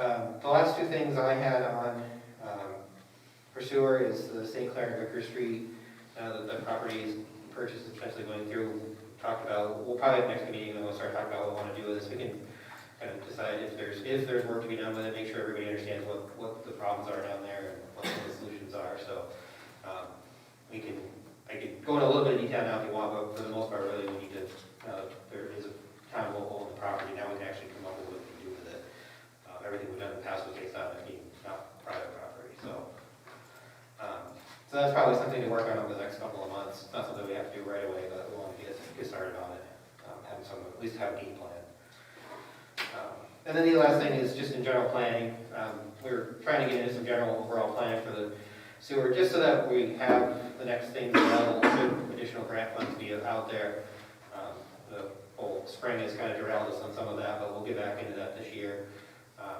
the last two things I had on for sewer is the St. Clair and Vicker Street, the properties purchase is potentially going through. Talked about, we'll probably at the next meeting, then we'll start talking about what we want to do with this. We can kind of decide if there's work to be done with it, make sure everybody understands what the problems are down there and what the solutions are. So I could go into a little bit of detail now if you want, but for the most part, really, we need to, there is a town local on the property, now we can actually come up with what we can do with it. Everything we've done in the past was based on it being not private property, so. So that's probably something to work on over the next couple of months. Not something we have to do right away, but we want to get started on it. At least have a game plan. And then the last thing is just in general planning. We're trying to get into some general overall plan for the sewer, just so that we have the next things available, should additional grant funds be out there. The whole spring has kind of derailed us on some of that, but we'll get back into that this year.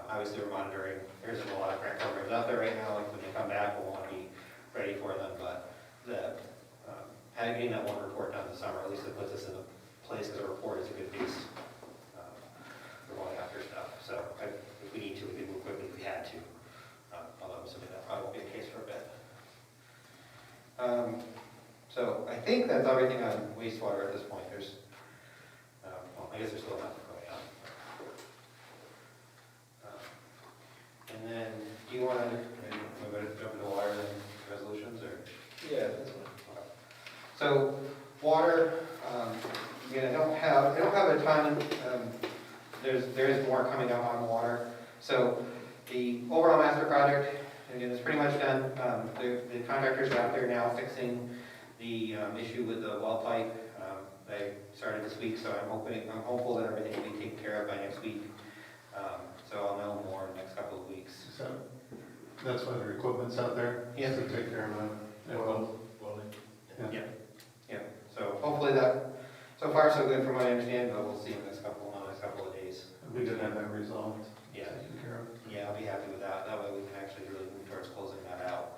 Obviously, we're monitoring. There's a lot of grant programs out there right now. Like when they come back, we'll want to be ready for them. But getting that one report done this summer, at least it puts us in a place, because a report is a good base for going after stuff. So if we need to, we can move quickly if we had to. Although I'm assuming that probably won't be the case for a bit. So I think that's everything on wastewater at this point. There's, well, I guess there's still nothing going on. And then, do you want to jump into water and resolutions, or? Yeah, that's fine. So, water, again, I don't have a ton, there is more coming out on water. So, the overall master project, again, is pretty much done. The contractors are out there now fixing the issue with the well pipe. They started this week, so I'm hopeful that everything will be taken care of by next week. So I'll know more in the next couple of weeks. So that's why their equipment's out there? Yes. To take care of them. Yeah. So hopefully that, so far so good from what I understand, but we'll see in the next couple of days. We did have that resolved. Yeah. Taken care of. Yeah, I'll be happy with that. That way we can actually really move towards closing that out.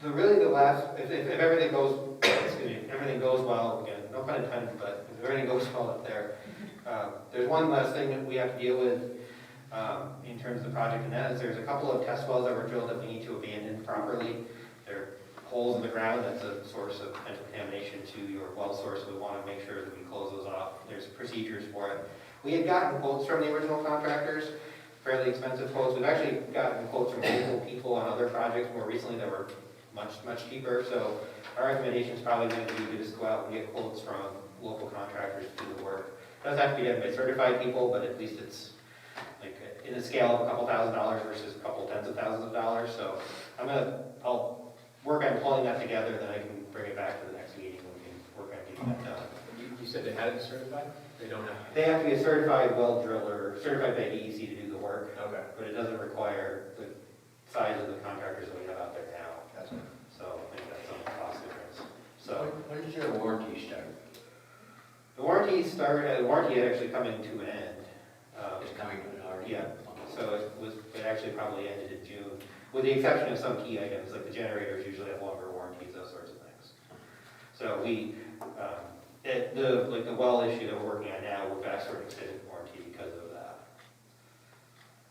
If everything goes, excuse me, everything goes well, again, no pun intended, but if everything goes well up there, there's one last thing that we have to deal with in terms of the project, and that is there's a couple of test wells that were drilled that we need to abandon properly. They're holes in the ground, that's a source of potential contamination to your well source. We want to make sure that we close those off. There's procedures for it. We had gotten quotes from the original contractors, fairly expensive quotes. We've actually gotten quotes from local people on other projects more recently that were much cheaper. So our recommendation is probably going to be to just go out and get quotes from local contractors to do the work. It doesn't have to be done by certified people, but at least it's like in a scale of a couple $1,000s versus a couple tens of thousands of dollars. So I'll work on pulling that together, then I can bring it back to the next meeting and we can work on getting that done. You said they had it certified? They don't have? They have to be a certified well driller, certified by DEC to do the work, Okay. but it doesn't require the size of the contractors that we have out there now. So I think that's some cost difference. So When does your warranty start? the warranty had actually coming to an end. It's coming to an already? Yeah, so it actually probably ended in June, with the exception of some key items, like the generators usually have longer warranties, those sorts of things. So the well issue that we're working on now, we've asked for an extended warranty because of that.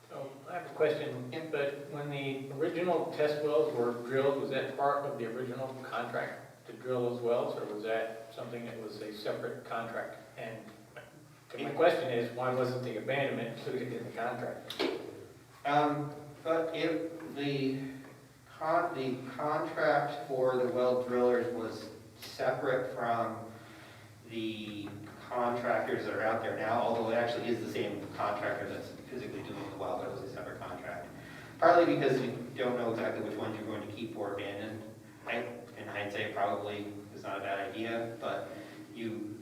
So I have a question, but when the original test wells were drilled, was that part of the original contract to drill those wells, or was that something that was a separate contract? And my question is, why wasn't the abandonment included in the contract? But if the contract for the well drillers was separate from the contractors that are out there now, although it actually is the same contractor that's physically doing the well, but it was a separate contract. Partly because we don't know exactly which ones you're going to keep or abandon. In hindsight, probably is not a bad idea, but you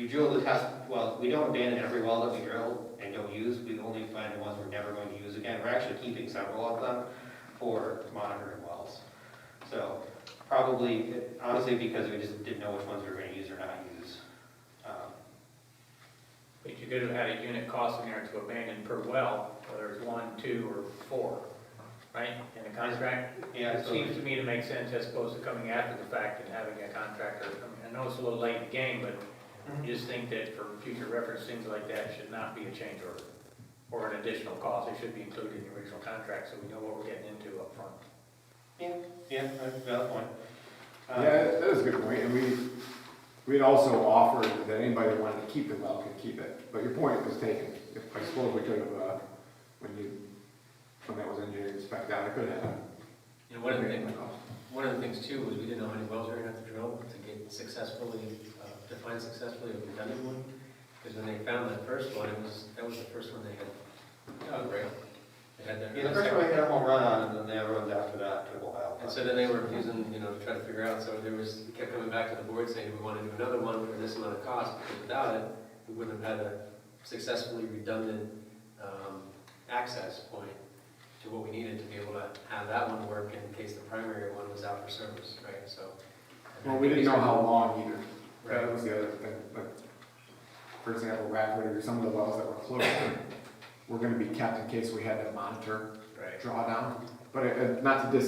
drill the test wells. We don't abandon every well that we drill and don't use. We only find the ones we're never going to use again. We're actually keeping several of them for monitoring wells. So probably, honestly, because we just didn't know which ones we were going to use or not use. But you could have had a unit cost in there to abandon per well, whether it's 1, 2, or 4, right, in the contract? Yeah, It seems to me to make sense as opposed to coming after the fact and having a contractor. I know it's a little late in the game, but you just think that for future reference, things like that should not be a change order. or an additional cost, it should be included in the original contract, so we know what we're getting into up front. Yeah, valid point. Yeah, that is a good point, and we'd also offered that anybody that wanted to keep the well could keep it, but your point was taken. I suppose we could have, when that was engineered and spec'd out, I could have. You know, one of the things too was we didn't know how many wells we were gonna have to drill to get successfully, to find successfully a redundant one. Because when they found that first one, that was the first one they had dug, right? They had their. Yeah, the first one we hit a home run on, and then the other ones after that took a while. And so then they were using, to try to figure out, so we kept coming back to the board saying, we want to do another one for this amount of cost, because without it, we wouldn't have had a successfully redundant, access point to what we needed to be able to have that one work in case the primary one was out for service, right, so. Well, we didn't know how long either. Right. That was the other thing, like, for example, Rafford or some of the wells that were closer were gonna be kept in case we had to monitor Right. drawdown. But not to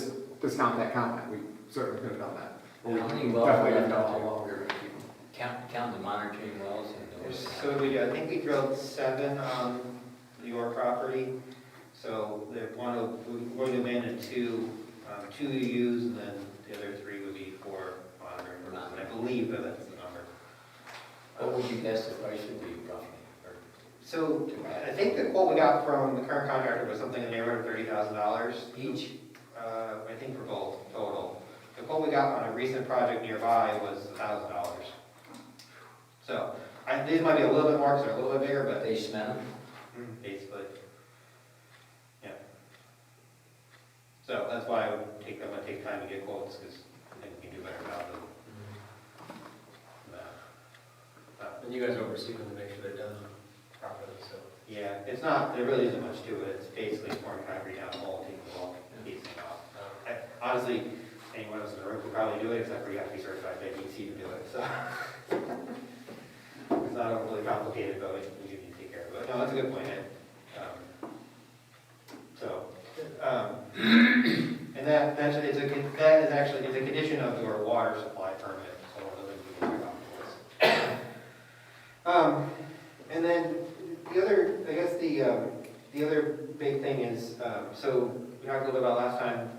discount that comment, we certainly could have done that. But we How many wells definitely were didn't know left how out there? long we were gonna keep them. Count the monitoring wells and those. So I think we drilled 7 on your property. So we're going to abandon 2, 2 you use, and then the other 3 would be for monitoring purposes. And I believe that that's the number. What would you guess the price would be roughly? Or So I think the quote we got from the current contractor was something in the neighborhood of $30,000. each? I think for both total. The quote we got on a recent project nearby was $1,000. So these might be a little bit more because they're a little bit bigger, but They smell them? basically, yeah. So that's why I'm gonna take time to get quotes, because I think we can do a better job than that. And you guys oversee them to make sure they're done properly, so. Yeah, there really isn't much to it. It's basically pouring concrete down the hole, taking the wall, piecing it off. Honestly, anyone else in the room could probably do it, except for you have to be certified by DEC to do it, so. It's not overly complicated, but we need to take care of it. No, that's a good point, Ed. And that is actually a condition of your water supply permit, so one of the things we can talk about. And then the other, I guess the other big thing is, so we talked a little bit about last time,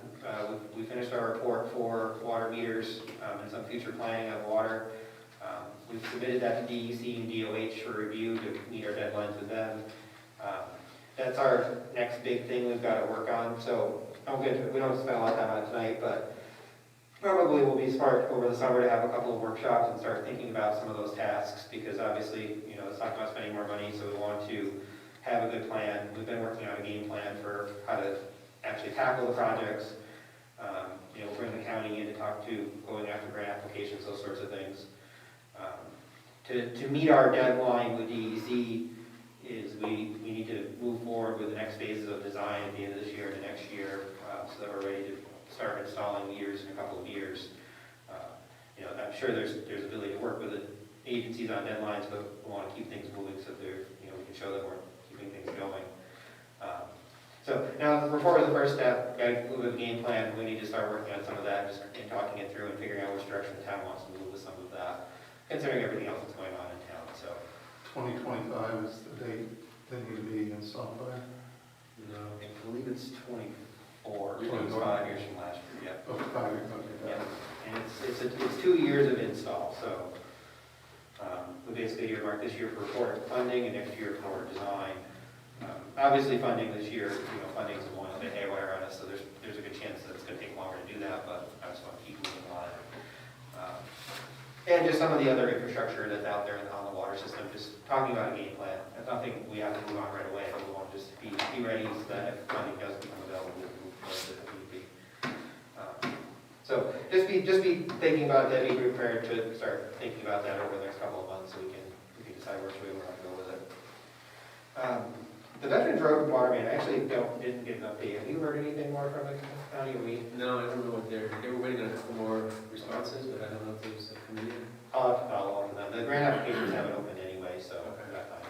we finished our report for water meters and some future planning of water. We've submitted that to DEC and DOH for review to meet our deadlines with them. That's our next big thing we've got to work on. So we don't spend a lot of time on it tonight, but probably will be smart over the summer to have a couple of workshops and start thinking about some of those tasks, because obviously, it's not about spending more money, so we want to have a good plan. We've been working on a game plan for how to actually tackle the projects. Bring the county in to talk to going after grant applications, those sorts of things. To meet our deadline with DEC is we need to move forward with the next phases of design at the end of this year and the next year, so that we're ready to start installing meters in a couple of years. I'm sure there's ability to work with the agencies on deadlines, but we want to keep things moving so that we can show that we're keeping things going. So now the report is the first step. Got to move with the game plan. We need to start working on some of that, just in talking it through and figuring out which direction the town wants to move with some of that, considering everything else that's going on in town. So 2025 is the date they need to be installed by. no, I believe it's 24. It's 5 years from last year. Yeah. Oh, 5 years, okay. Yeah, and it's 2 years of install, so we basically earmarked this year for report funding and next year for design. Obviously, funding this year, funding is going a bit haywire on us, so there's a good chance that it's going to take longer to do that, but I just want to keep moving on. And just some of the other infrastructure that's out there on the water system, just talking about a game plan. It's nothing we have to move on right away, but we want to just be ready so that if funding does become available, we'll move forward if need be. So just be thinking about that, be prepared to start thinking about that over the next couple of months so we can decide which way we want to go with it. The Veterans Road water main, I actually didn't get an update. Have you heard anything more from the county? No, I don't know what they were waiting on a couple more responses, but I don't know if there's a committee. I'll have to follow up with them. The grant applications haven't opened anyway, so Okay. we've got time.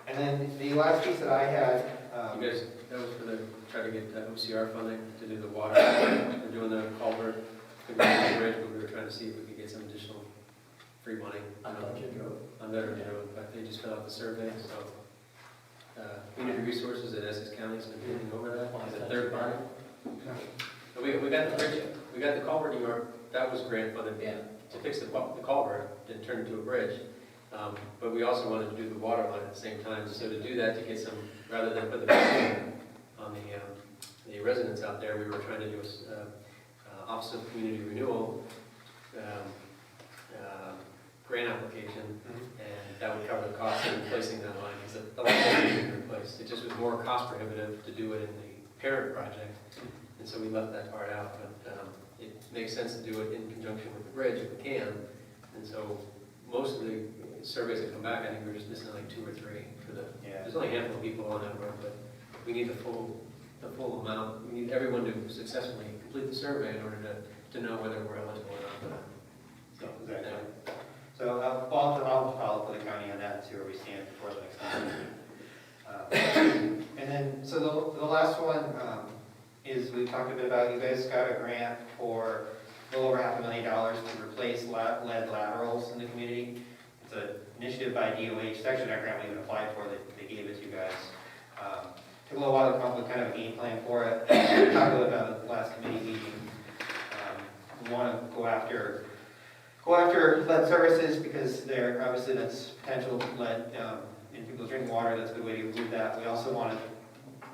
And then the last piece that I had, You guys, that was for try to get OCR funding to do the water. We're doing the culvert, the bridge, but we were trying to see if we could get some additional free money. On Veterans Road? On Veterans Road, but they just filled out the survey, so. We introduced Resources at Essex County's been taking over that, as a third party. But we got the bridge, we got the culvert in New York, that was grant funded, Yeah. to fix the culvert, then turn it into a bridge. But we also wanted to do the water line at the same time, so to do that, to get some, rather than put the burden on the residents out there, we were trying to do a Office of Community Renewal grant application, and that would cover the cost of replacing that line, because the line wasn't being replaced. It just was more cost prohibitive to do it in the parent project, and so we left that part out, but it makes sense to do it in conjunction with the bridge if we can, and so most of the surveys that come back, I think we're just missing like 2 or 3 for the, there's only a handful of people on that road, but we need the full amount, we need everyone to successfully complete the survey in order to know whether we're eligible or not for that. So, Exactly. So I'll follow up with the county on that and see where we stand before the next time. And then, so the last one is, we talked a bit about, you guys got a grant for a little over $500,000 to replace lead laterals in the community. It's an initiative by DOH. It's actually not a grant we even applied for, they gave it to you guys. Took a little while to come up with kind of a game plan for it. We talked a little about it at the last committee meeting. We want to go after lead services because there, obviously that's potential lead in people's drinking water. That's a good way to remove that. We also want to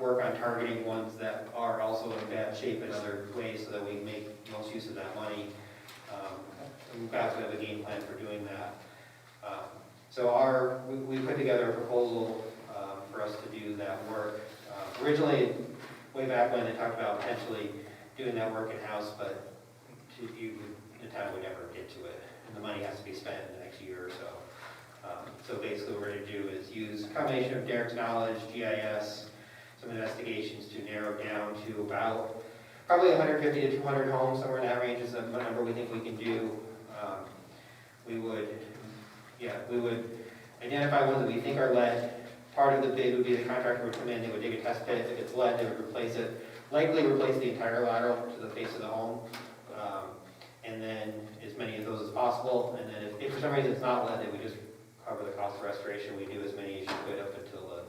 work on targeting ones that are also in bad shape in other ways so that we make most use of that money. We've got to have a game plan for doing that. So we put together a proposal for us to do that work. Originally, way back when, they talked about potentially doing that work in-house, but the town would never get to it, and the money has to be spent in the next year or so. So basically what we're going to do is use a combination of Derek's knowledge, GIS, some investigations to narrow down to about probably 150 to 200 homes, somewhere in that range is the number we think we can do. We would identify ones that we think are lead. Part of the bid would be the contractor would come in, they would dig a test pit. If it's lead, they would replace it. Likely replace the entire lateral to the face of the home. And then as many of those as possible. And then if for some reason it's not lead, then we just cover the cost of restoration. We do as many as you could up until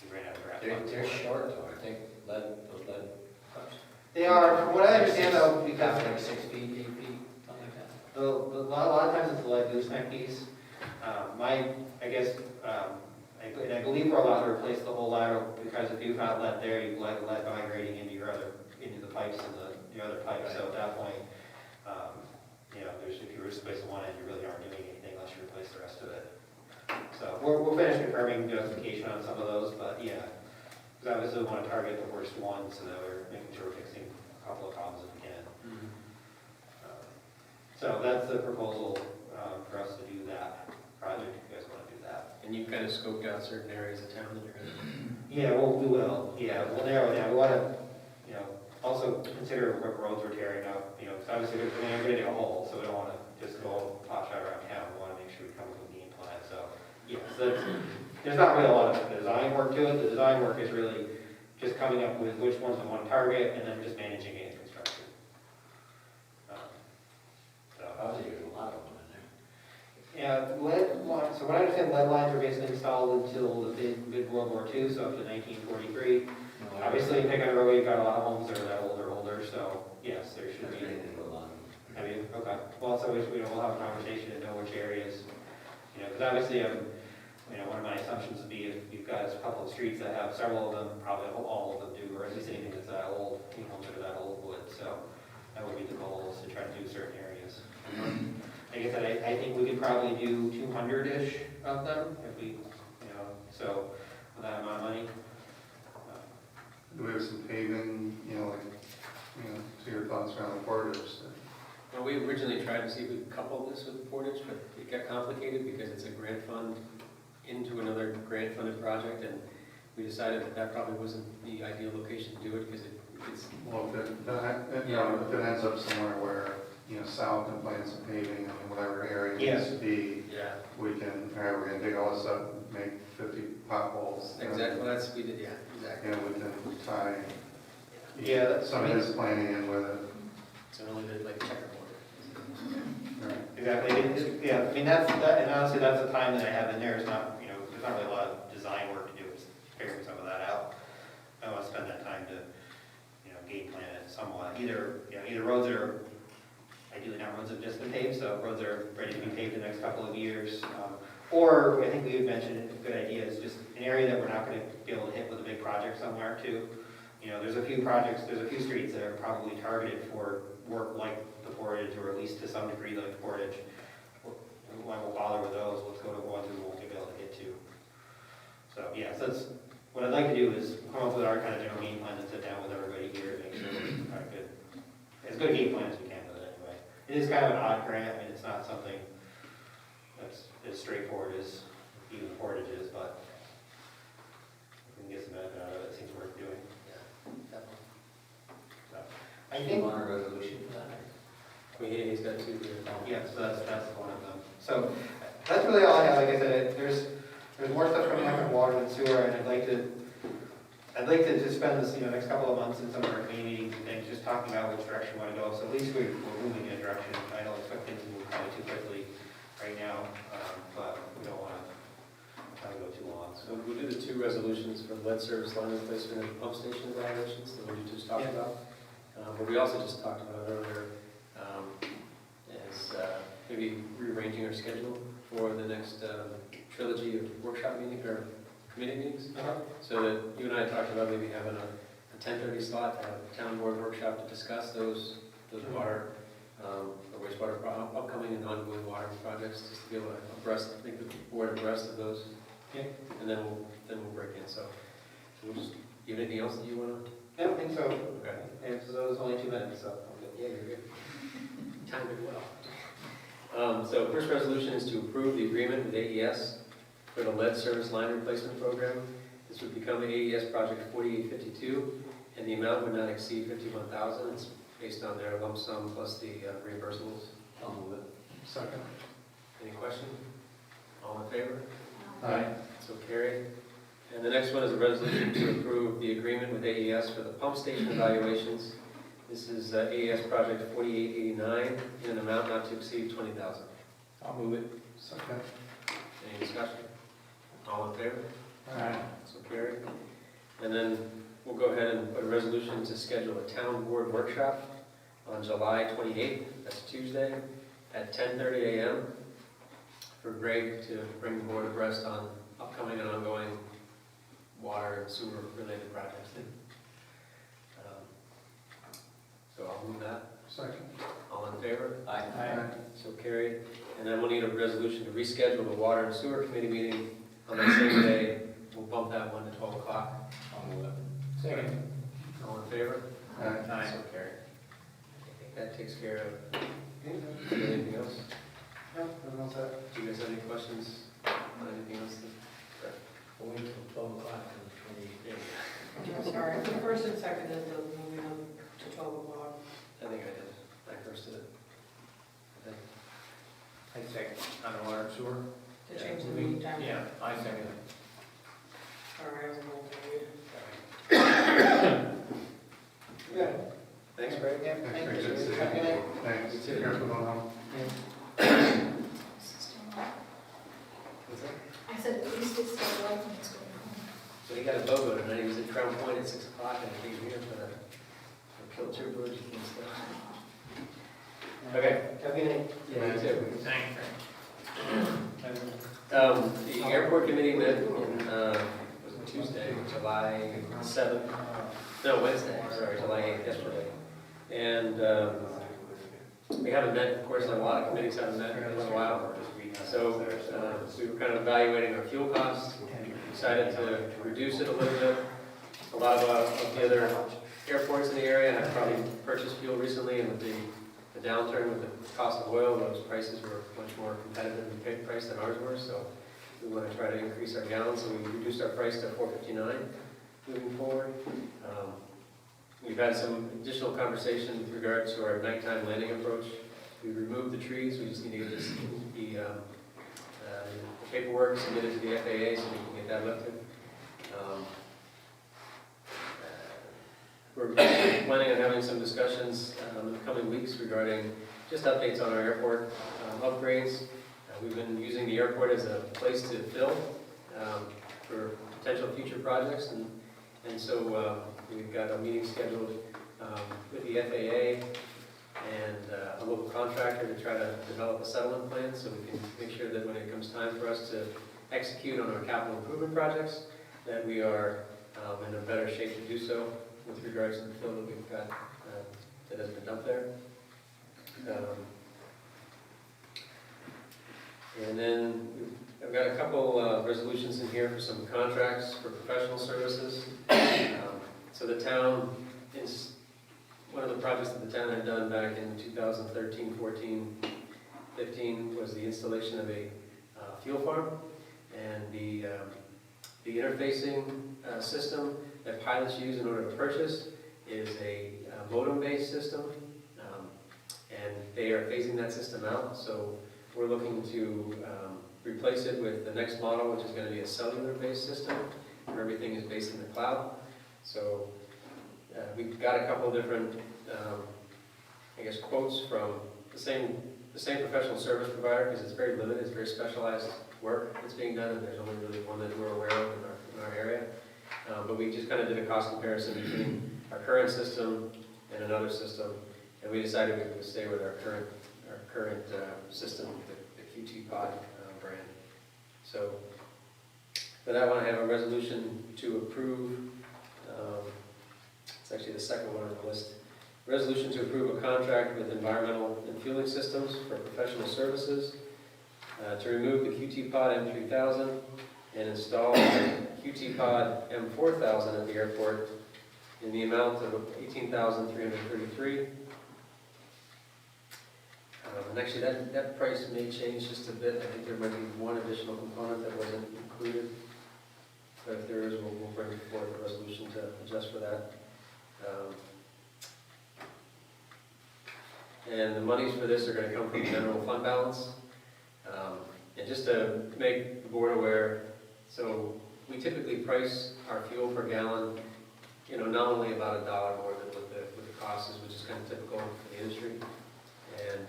we ran out of grant. They're short though, I think, those lead pipes. They are, from what I understand though, because Like 6 feet, 8 feet, something like that. a lot of times it's a lead gooseneck piece. I believe we're allowed to replace the whole lateral because if you've not lead there, you've lead migrating into the pipes and the other pipes. So at that point, if you replace the one end, you really aren't doing anything unless you replace the rest of it. So we'll finish confirming justification on some of those, but yeah, because obviously we want to target the worst ones so that we're making sure we're fixing a couple of problems if we can. So that's the proposal for us to do that project, if you guys want to do that. And you've kind of scoped out certain areas of town that you're going to. Yeah, we will, we'll narrow it down. We want to, also consider what roads we're tearing up, because obviously we're going to dig a hole, so we don't want to just go pot shot around town. We want to make sure we come with a game plan, so, there's not really a lot of design work to it. The design work is really just coming up with which ones we want to target and then just managing it in construction. Obviously, there's a lot of them in there. Yeah, so what I understand, lead lines were basically installed until the mid-World War II, so up to 1943. Obviously, you pick on a road, you've got a lot of homes that are that old or older, so yes, there should be. Okay. Well, so we'll have a conversation and know which areas, because obviously, one of my assumptions would be if you've got a couple of streets that have several of them, probably all of them do, or at least anything that's that old, homes that are that old would. So that would be the goal, is to try to do certain areas. Like I said, I think we could probably do 200-ish of them if we, so with that amount of money. Do we have some paving, to your thoughts around the corridors? Well, we originally tried to see if we could couple this with Portage, but it got complicated because it's a grant fund into another grant funded project, and we decided that probably wasn't the ideal location to do it because it's. Well, if it ends up somewhere where, Sal can plan some paving in whatever area needs to be, we can, we're gonna dig all this up, make 50 potholes. Exactly, well, we did, exactly. And we can tie some of that's his planning in with it. So we only did like checkerboard. Exactly. And honestly, that's the time that I have in there. It's not, there's not really a lot of design work to do. It's figuring some of that out. somewhat. Either roads are, ideally not roads that have just been paved, so roads are ready to be paved in the next couple of years. Or, I think we had mentioned, a good idea is just an area that we're not gonna be able to hit with a big project somewhere too. There's a few projects, there's a few streets that are probably targeted for work like the Portage, or at least to some degree like the Portage. Why we'll bother with those, let's go to ones we won't be able to get to. So, yeah, so that's, what I'd like to do is come up with our kind of general game plan and sit down with everybody here and make sure we've got as good a game plan as we can with it anyway. It is kind of an odd grant, I mean, it's not something that's as straightforward as even the Portage is, but we can get some benefit out of it, it seems worth doing. So, I Do you think, want a resolution for that? He's got two here. yeah, so that's one of them. So that's really all I have. Like I said, there's more stuff coming up in water and sewer, and I'd like to just spend this, next couple of months in some of our community meetings and things, just talking about which direction we want to go. So at least we're moving in a direction. I don't expect things to move probably too quickly right now, but we don't want to go too long. So we'll do the two resolutions for lead service line replacement and pump station evaluations that we just talked about. But we also just talked about earlier, is maybe rearranging our schedule for the next trilogy of workshop meetings or committee meetings. So that you and I talked about maybe having a 10:30 slot, to have a town board workshop to discuss those water, or wastewater, upcoming and ongoing water projects, just to be able to make the board abreast of those. Okay. And then we'll break in. So we'll just, you have anything else that you want to? I don't think so. Okay. And so those only 2 minutes, so. Yeah, you're good. Timed it well. So first resolution is to approve the agreement with AES for the lead service line replacement program. This would become AES Project 4852, and the amount would not exceed $51,000. It's based on their lump sum plus the reimbursables. I'll move it. Second. Any question? All in favor? Aye. So carried. And the next one is a resolution to approve the agreement with AES for the pump station evaluations. This is AES Project 4889 in an amount not to exceed $20,000. I'll move it. Second. Any discussion? All in favor? Aye. So carried. And then we'll go ahead and put a resolution to schedule a town board workshop on July 28th, that's Tuesday, at 10:30 a.m. for Greg to bring the board abreast on upcoming and ongoing water and sewer related projects. So I'll move that. Second. All in favor? Aye. So carried. And then we'll need a resolution to reschedule the water and sewer committee meeting on that same day. We'll bump that one to 12 o'clock. I'll move it. Second. All in favor? Aye. So carried. I think that takes care of anything else. No, nothing else. Do you guys have any questions on anything else? We'll wait till 12 o'clock on the 28th. I'm sorry, the first and second is the moving on to 12 o'clock. I think I did. I first did it. I think. I second. On the water and sewer? To change the meeting time. Yeah, I second it. Sorry, I was a little confused. Yeah. Thanks, Greg. Yeah, Thanks, thank Greg. you. Good to see you. Have a good night. Thanks. You too. Be careful going home. What's that? I said, at least it's still away from what's going on. So he got a BOGO tonight. He was at Crown Point at 6 o'clock and he came here for the kill two birds and stuff. Okay. Have a good night. Yeah, you too. Thanks. The airport committee met in, was it Tuesday, July 7th? No, Wednesday, sorry, July 8th, yesterday. And we haven't met, of course, a lot of committees haven't met in a while. So we were kind of evaluating our fuel costs, decided to reduce it a little bit. A lot of the other airports in the area have probably purchased fuel recently, and with the downturn with the cost of oil, those prices were much more competitive in price than ours were, so we want to try to increase our gallons, so we reduced our price to $4.59 moving forward. We've had some additional conversation with regard to our nighttime landing approach. We removed the trees, we just need to get the paperwork submitted to the FAA so we can get that lifted. We're planning on having some discussions in the coming weeks regarding just updates on our airport upgrades. We've been using the airport as a place to fill for potential future projects, and so we've got a meeting scheduled with the FAA and a local contractor to try to develop a settlement plan so we can make sure that when it comes time for us to execute on our capital improvement projects, that we are in a better shape to do so with regards to the fill that we've got that has been dumped there. And then I've got a couple resolutions in here for some contracts for professional services. So the town is, one of the projects that the town had done back in 2013, 14, 15 was the installation of a fuel farm. And the interfacing system that pilots use in order to purchase is a modem-based system. And they are phasing that system out. So we're looking to replace it with the next model, which is going to be a cellular-based system, where everything is based in the cloud. So we've got a couple of different, I guess, quotes from the same professional service provider, because it's very limited, it's very specialized work that's being done, and there's only really one that we're aware of in our area. But we just kind of did a cost comparison between our current system and another system, and we decided we would stay with our current system, the QT Pod brand. So for that one, I have a resolution to approve. It's actually the second one on the list. Resolution to approve a contract with Environmental and Fueling Systems for professional services to remove the QT Pod M3000 and install QT Pod M4000 at the airport in the amount of $18,333. And actually, that price may change just a bit. I think there might be one additional component that wasn't included. But if there is, we'll bring forward a resolution to adjust for that. And the monies for this are going to come from the general fund balance. And just to make the board aware, so we typically price our fuel per gallon, nominally about $1 more than what the cost is, which is kind of typical for the industry. And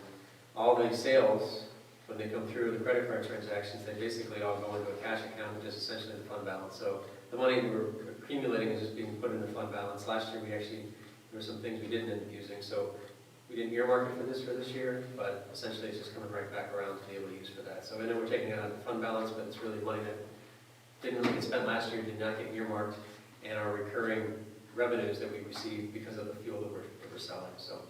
all the sales, when they come through the credit card transactions, they basically all go into a cash account, which is essentially the fund balance. So the money we're accumulating is just being put in the fund balance. Last year, there were some things we didn't end up using, so we didn't earmark it for this year, but essentially it's just coming right back around to be able to use for that. So I know we're taking it out of the fund balance, but it's really money that didn't really get spent last year, did not get earmarked, and our recurring revenues that we receive because of the fuel that we're selling. So.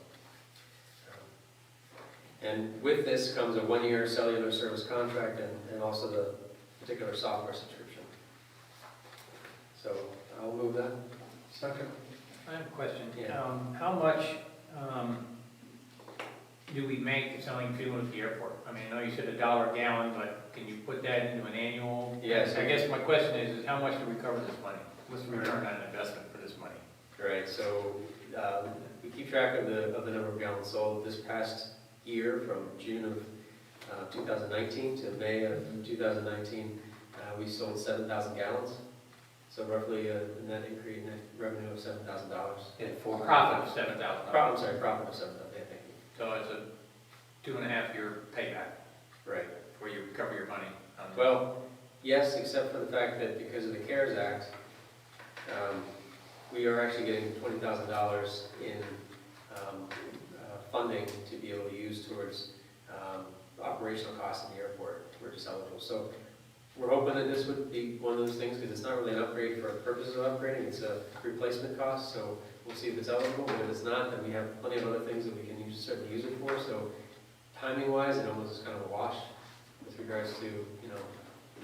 And with this comes a 1-year cellular service contract and also the particular software subscription. So I'll move that. Second. I have a question. Yeah. How much do we make selling fuel at the airport? I mean, I know you said $1 a gallon, but can you put that into an annual? Yes. I guess my question is how much to recover this money? What's the return on investment for this money? Right. So we keep track of the number of gallons sold. This past year, from June of 2019 to May of 2019, we sold 7,000 gallons. So roughly a net increase, net revenue of $7,000. And for profit of $7,000. I'm sorry, profit of $7,000. Yeah, thank you. So it's a 2.5-year payback Right. where you recover your money. Well, yes, except for the fact that because of the CARES Act, we are actually getting $20,000 in funding to be able to use towards operational costs in the airport. We're just eligible. So we're hoping that this would be one of those things, because it's not really an upgrade for purposes of upgrading, it's a replacement cost. So we'll see if it's eligible, but if it's not, then we have plenty of other things that we can certainly use it for. So timing-wise, it almost is kind of a wash with regards to,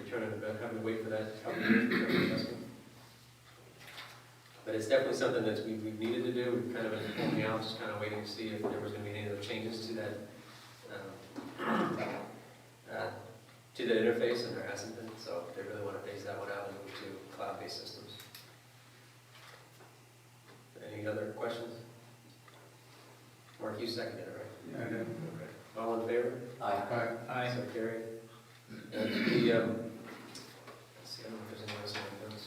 return on investment, having to wait for that couple of years for that investment. But it's definitely something that we've needed to do. We've kind of been holding out, just kind of waiting to see if there was going to be any other changes to that interface, and there hasn't been. So they really want to phase that one out and move to cloud-based systems. Any other questions? Mark, you seconded it, right? Yeah, I did. Okay. All in favor? Aye. Aye. So carried. And let's see, I don't know if there's any else on those.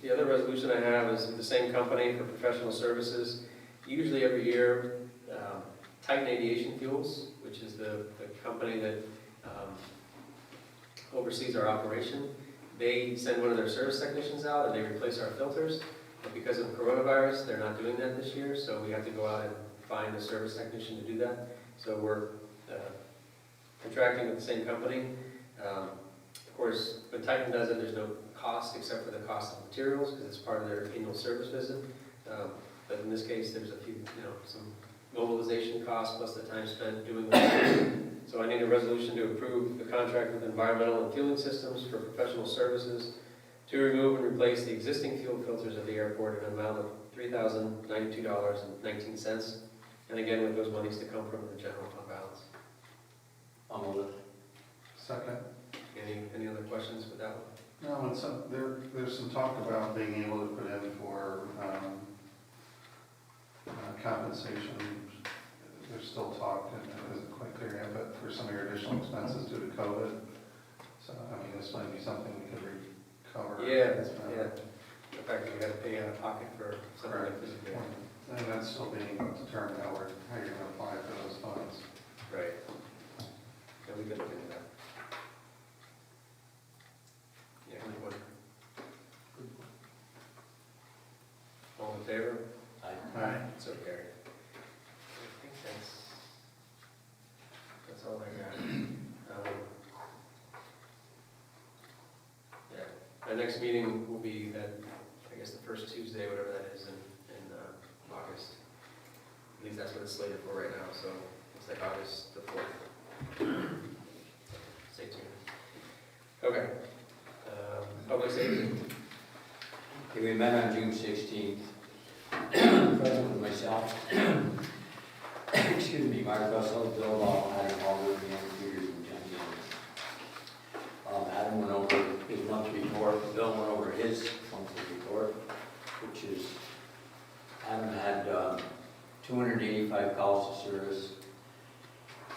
The other resolution I have is the same company for professional services. Usually every year, Titan Aviation Fuels, which is the company that oversees our operation, They send one of their service technicians out and they replace our filters. But because of coronavirus, they're not doing that this year, so we have to go out and find a service technician to do that. So we're contracting with the same company. Of course, when Titan does it, there's no cost except for the cost of materials, because it's part of their annual service visit. But in this case, there's a few, some mobilization costs plus the time spent doing the So I need a resolution to approve the contract with Environmental and Fueling Systems for professional services to remove and replace the existing fuel filters at the airport in an amount of $3,092.19. And again, with those monies to come from the general fund balance. I'll move it. Second. Any other questions with that one? No, it's, there's some talk about being able to put in for compensation. There's still talk, and it isn't quite clear yet, but for some of your additional expenses due to COVID. So, I mean, this might be something we could recover. Yeah. The fact that we had to pay out of pocket for something like this. And that's still being determined how you're going to apply for those funds. Right. Yeah, we could look into that. Yeah, good one. All in favor? Aye. So carried. I think that's all I got. Yeah, our next meeting will be that, I guess, the first Tuesday, whatever that is, in August. At least that's what it's slated for right now, so it's like August the 4th. Stay tuned. Okay. Public safety. Okay, we met on June 16th. Present with myself. Excuse me, Mark Russell, Bill Law, Adam Halder, and Peters, and John Young. Adam went over his monthly report, Bill went over his monthly report, which is, Adam had 285 calls to service,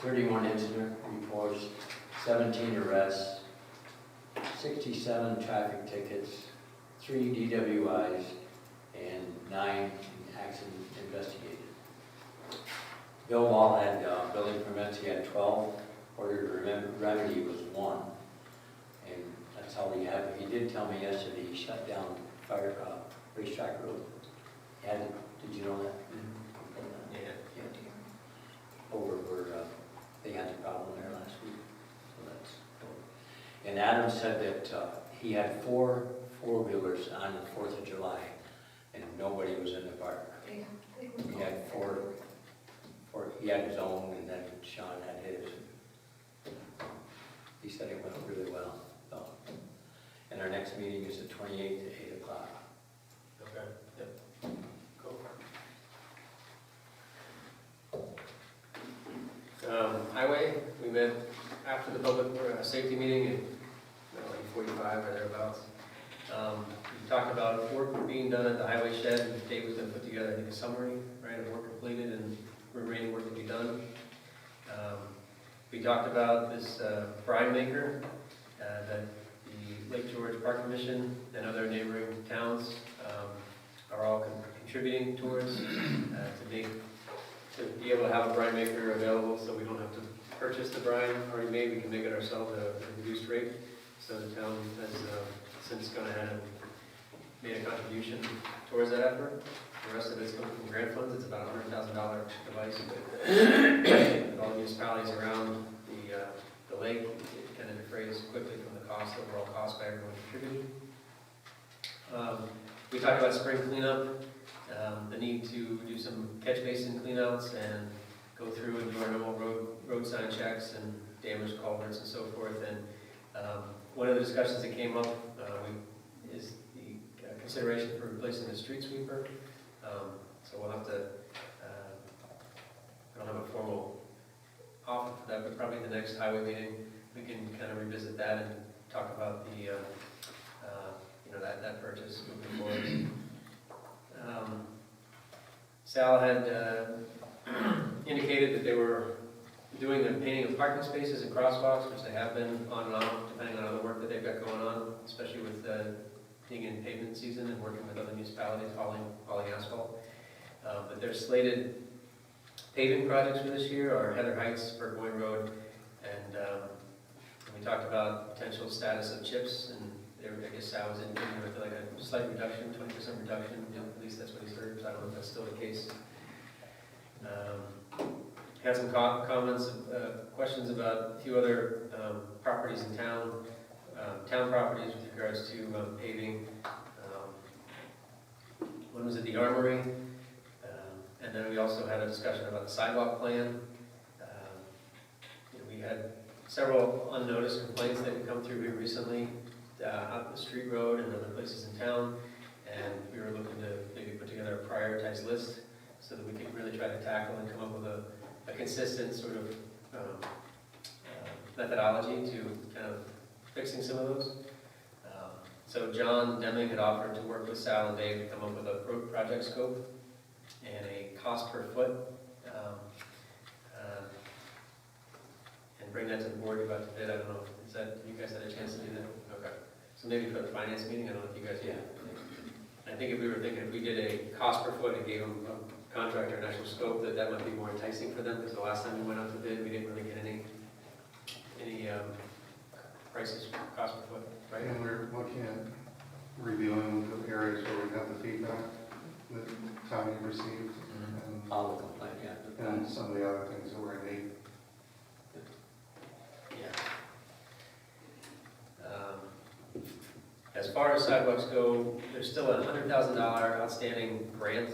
31 incident reports, 17 arrests, 67 traffic tickets, 3 DWIs, and 9 accidents investigated. Bill Wall had building permits, he had 12, ordered remedy was 1, and that's all he had. He did tell me yesterday he shut down Racetrack Road. Did you know that? Yeah. Over where they had the problem there last week. So that's cool. And Adam said that he had 4 four-wheelers on the 4th of July, and nobody was in the park. He had 4, he had his own, and then Sean had his. He said it went really well. So. And our next meeting is the 28th at 8 o'clock. Okay. Yep. Cool. Highway, we met after the public safety meeting at 8:45 or thereabouts. We talked about work being done at the highway shed, and Dave was going to put together, I think, a summary, right, of work completed and remaining work to be done. We talked about this brine maker that the Lake George Park Commission and other neighboring towns are all contributing towards to be able to have a brine maker available, so we don't have to purchase the brine already made. We can make it ourselves at a reduced rate. So the town has since gone ahead and made a contribution towards that effort. The rest of it's coming from grant funds. It's about a $100,000 device. With all the municipalities around the lake, it kind of defrays quickly from the overall cost by everyone contributing. We talked about spring cleanup, the need to do some catch basin cleanouts and go through and do our normal road sign checks and damaged culverts and so forth. And one of the discussions that came up is the consideration for replacing the street sweeper. So we'll have to, I don't have a formal offer for that, but probably the next highway meeting, we can kind of revisit that and talk about the, that purchase moving forward. Sal had indicated that they were doing the painting of parking spaces and crosswalks, which they have been on and off, depending on other work that they've got going on, especially with being in pavement season and working with other municipalities hauling asphalt. But their slated paving projects for this year are Heather Heights, Burgoyne Road, and we talked about potential status of CHIPS I guess Sal was in with like a slight reduction, 20% reduction, at least that's what he's heard, so I don't know if that's still the case. Had some comments, questions about a few other properties in town, town properties with regards to paving. One was at the Armory, and then we also had a discussion about the sidewalk plan. We had several unnoticed complaints that had come through here recently, out the street road and other places in town, and we were looking to maybe put together a prioritized list so that we could really try to tackle and come up with a consistent sort of methodology to kind of fixing some of those. So John Deming had offered to work with Sal and Dave to come up with a project scope and a cost per foot, and bring that to the board about to bid. I don't know, is that, you guys had a chance to do that? Okay. So maybe for the finance meeting, I don't know if you guys, I think if we were thinking, if we did a cost per foot and gave them a contractor an actual scope, that might be more enticing for them, because the last time we went out to bid, we didn't really get any prices, cost per foot, right? And we're looking at reviewing the areas where we got the feedback that Tommy received, All the complaint, yeah. and some of the other things that were in need. As far as sidewalks go, there's still a $100,000 outstanding grant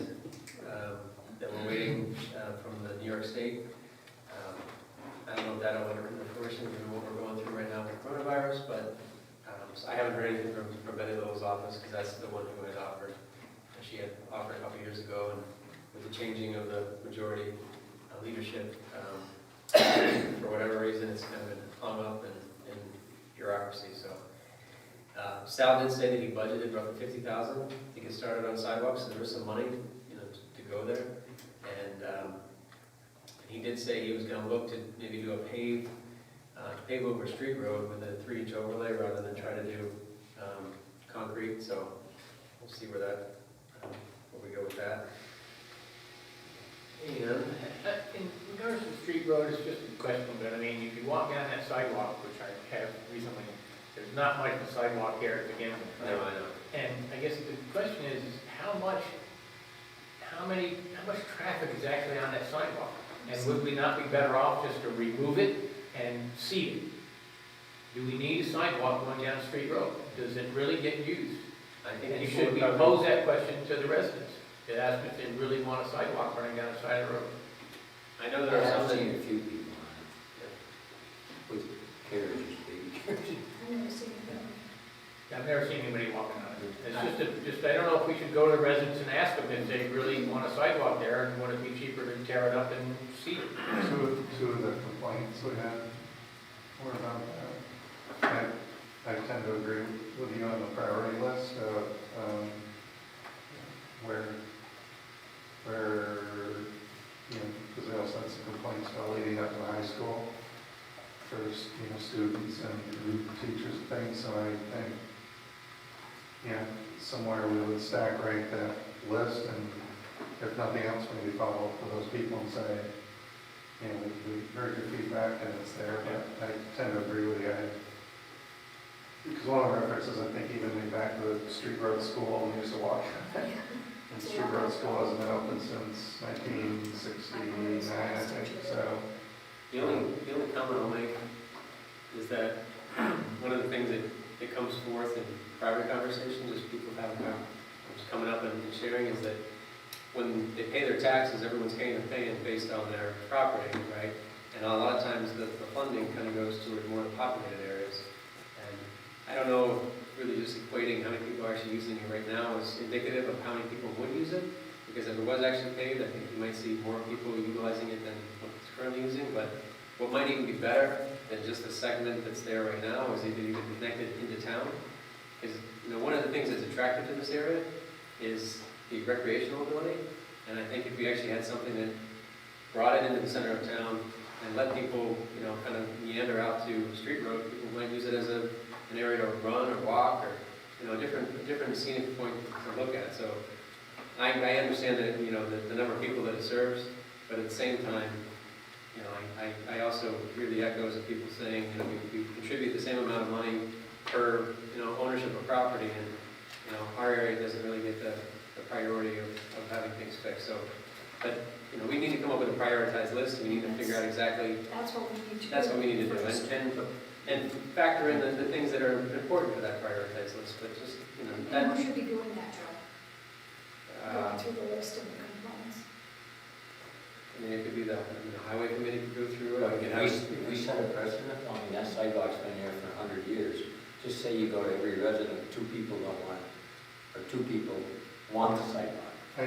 that we're waiting from the New York State. I don't know if that'll ever come to fruition, given what we're going through right now with coronavirus, but so I haven't heard anything from Betty Little's office, because that's the one who had offered. She had offered a couple years ago, and with the changing of the majority leadership, for whatever reason, it's kind of been hung up in bureaucracy, so. Sal did say that he budgeted roughly $50,000 to get started on sidewalks, so there was some money, to go there. And he did say he was gonna look to maybe do a pave over Street Road with a 3-inch overlay rather than try to do concrete, so we'll see where we go with that. And In regards to the street road, it's just a question, but I mean, if you walk down that sidewalk, which I have recently, there's not much of a sidewalk there to begin with. no, I know. And I guess the question is how much traffic is actually on that sidewalk? And would we not be better off just to remove it and seed it? Do we need a sidewalk going down Street Road? Does it really get used? I think And people should would we probably- pose that question to the residents? To ask if they really want a sidewalk running down the side of the road? I know there are some I've that, seen a few people on it, with carriages, baby carriages. I've never seen it. I've never seen anybody walking on it. It's just, I don't know if we should go to the residents and ask them if they really want a sidewalk there, and would it be cheaper to tear it up and seed it? Two of the complaints we had were about that. I tend to agree with you on the priority list of where, because we also had some complaints about leading up to the high school for, students and teachers and things, so I think, somewhere we would stack rank that list, and if nothing else, maybe follow up with those people and say, we heard your feedback and it's there, but I tend to agree with you. Because one of the references, I think, even way back to the Street Road School, we used to walk. And Street Road School hasn't been open since 1969, I think, so. the only comment I'll make is that one of the things that comes forth in private conversations is people having coming up and sharing is that when they pay their taxes, everyone's paying based on their property, right? And a lot of times the funding kind of goes toward more populated areas. And I don't know if really just equating how many people are actually using it right now is indicative of how many people would use it. Because if it was actually paved, I think you might see more people utilizing it than what it's currently using. But what might even be better than just the segment that's there right now is either you can connect it into town. Because one of the things that's attractive to this area is the recreational ability. And I think if we actually had something that brought it into the center of town and let people, kind of meander out to Street Road, people might use it as an area to run or walk or, a different scenic point to look at. So I understand that, the number of people that it serves, but at the same time, I also hear the echoes of people saying, we contribute the same amount of money per, ownership of property, and, our area doesn't really get the priority of having things fixed, so, but, we need to come up with a prioritized list, we need to figure out exactly, That's what we need to do. that's what we need to do, first. and factor in the things that are important for that prioritized list, but just, And that, who should be doing that job? uh, Going through the list and the complaints. it could be the highway committee could go through it, we could have. If we set a precedent, I mean, that sidewalk's been there for 100 years. Just say you go to every resident, 2 people don't want it, or 2 people want the sidewalk. I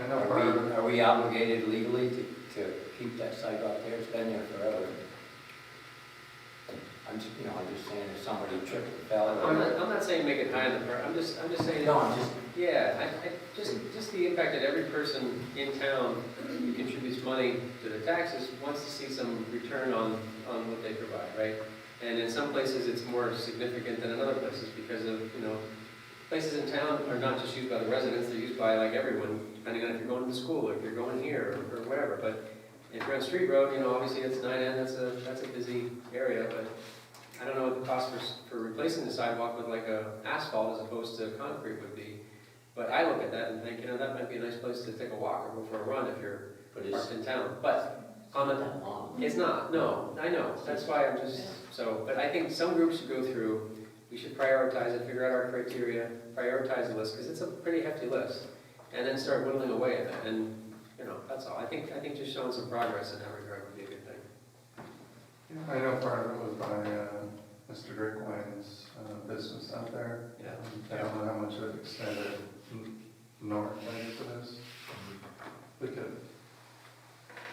know part of it. Are we obligated legally to keep that sidewalk there? It's been there forever. I'm just saying if somebody tripped and fell. I'm not saying make it high in the, I'm just saying. No, I'm just, Yeah, just the impact that every person in town who contributes money to the taxes wants to see some return on what they provide, right? And in some places, it's more significant than in other places because of, places in town are not just used by the residents, they're used by like everyone, depending on if you're going to school, or if you're going here, or whatever. But if you're on Street Road, obviously it's 9N, that's a busy area, but I don't know what the cost for replacing the sidewalk with like a asphalt as opposed to concrete would be. But I look at that and think, that might be a nice place to take a walk or go for a run if you're but it's parked in town. But on not the, that long. it's not, no, I know, that's why I'm just, but I think some groups should go through, we should prioritize it, figure out our criteria, prioritize the list, because it's a pretty hefty list, and then start whittling away at it, and, that's all. I think just showing some progress in that regard would be a good thing. I know part of it was by Mr. Drickwine's business out there. Yeah. I don't know how much of it extended north into this.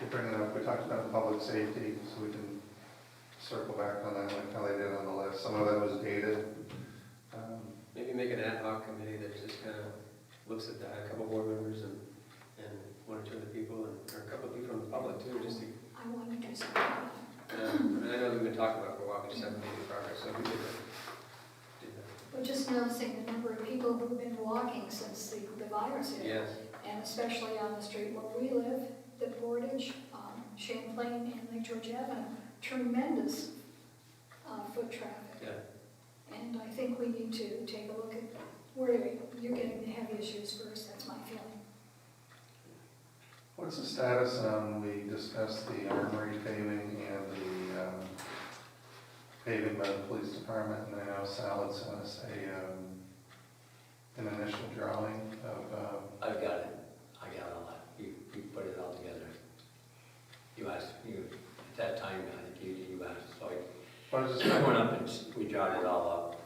We'll bring it up, we talked about public safety, so we can circle back on that, like how they did on the list. Some of that was dated. Maybe make an ad hoc committee that just kind of looks at that, a couple board members and 1 or 2 other people, or a couple of people from the public too, just to, I want to do something about it. and I know we've been talking about it for a while, we just haven't made any progress, so we could do that. We're just noticing the number of people who've been walking since the virus hit. Yes, And especially on the street where we live, the Portage, Champlain, and Lake George Avenue, tremendous foot traffic. yeah. And I think we need to take a look at where you're getting the heavy issues first, that's my feeling. What's the status on, we discussed the armory paving and the paving by the police department, and I know Sal had sent us an initial drawing of, I've got it. I got all that. You put it all together. You asked, at that time, I think you asked, so what is I this? went up and we jotted it all up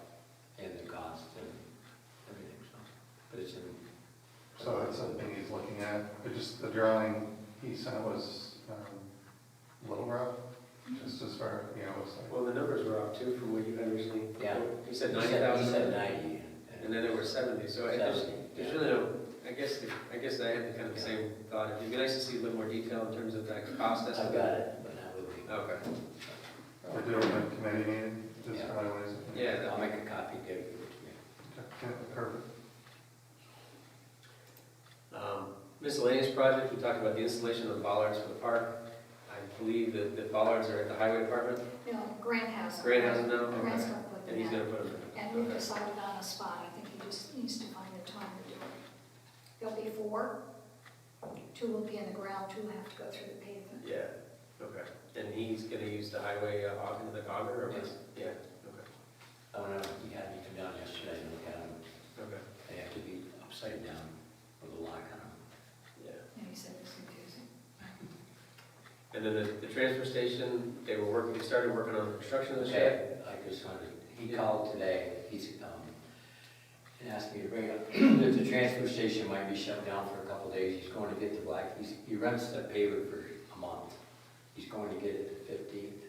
and the cost and everything, so. But it's in. So that's something he's looking at, but just the drawing he sent was a little rough, just as far, it's like, Well, the numbers were off too from what you had originally. Yeah. You said He 90,000. said 90. And then there were 70, so there's really no, I guess I had kind of the same thought. It'd be nice to see a little more detail in terms of that cost I've estimate. got it, but that would be. Okay. we're doing a committee meeting, just Yeah. probably ways. Yeah, I'll make a copy, give it to you. Okay, perfect. Miscellaneous project, we talked about the installation of the bollards for the park. I believe that the bollards are at the highway department. Grant has them. Grant has them now? Grant's Okay. gonna put And them he's in. gonna put them in. And we've Okay. decided on a spot, I think he just needs to find the time to do it. There'll be 4, 2 will be in the ground, 2 will have to go through the pavement. Yeah, okay. And he's gonna use the highway, into the auger, or what's? Yeah, okay, I went out, he had me come down yesterday and look at them. okay, They have to be upside down with a lock on them. yeah. And he said it's confusing. And then the transfer station, they started working on the construction of the shed? Okay, I just wanted, he called today, and asked me to bring up that the transfer station might be shut down for a couple days. He's going to get the he rents the paver for a month. He's going to get it the 15th,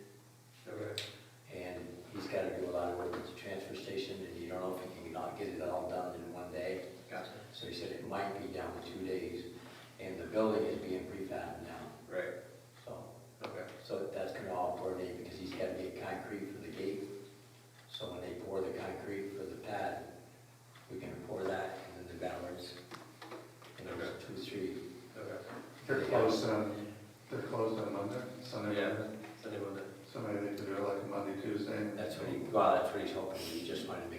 Okay. and he's got to do a lot of work at the transfer station, and you don't know if he can not get it all done in one day. Gotcha. So he said it might be down to 2 days, and the building is being prefabbed now, Right, so. okay. So that's gonna all coordinate because he's gotta get concrete for the gate. So when they pour the concrete for the pad, we can pour that and then the ballards. And there's 2, 3. Okay. They're closed on Monday, Sunday, Yeah. Monday. Sunday, Monday. So maybe they could do it like Monday, Tuesday. That's what he's hoping. He just wanted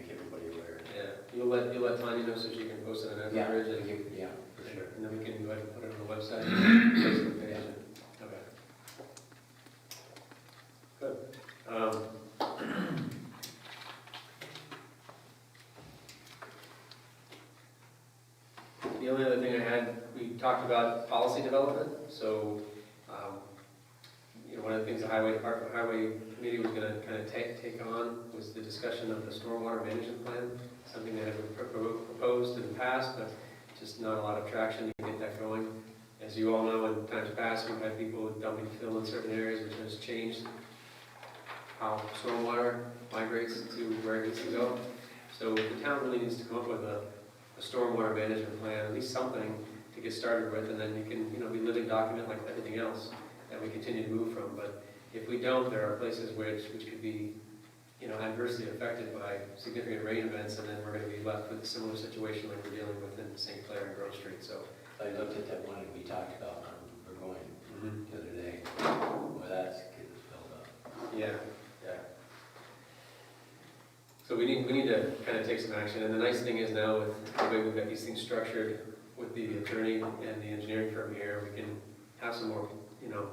you'll let Tanya know so she can post it on Yeah, Everbridge? And yeah, for sure. And then we can go ahead and put it on the website, Facebook page. Okay. Good. The only other thing I had, we talked about policy development, so, one of the things the highway committee was gonna kind of take on was the discussion of the stormwater management plan, something that had been proposed in the past, but just not a lot of traction to get that going. As you all know, in times past, we've had people dumping fill in certain areas, which has changed how stormwater migrates to where it needs to go. So the town really needs to come up with a stormwater management plan, at least something to get started with, and then you can, be a living document like everything else that we continue to move from. But if we don't, there are places which could be, adversely affected by significant rain events, and then we're going to be left with a similar situation like we're dealing with in St. Clair and Grove Street. So I looked at that one that we talked about on Burgoyne the other day, where that's getting filled up. yeah. So we need to kind of take some action. And the nice thing is now with the way we've got these things structured with the attorney and the engineering firm here, we can have some more,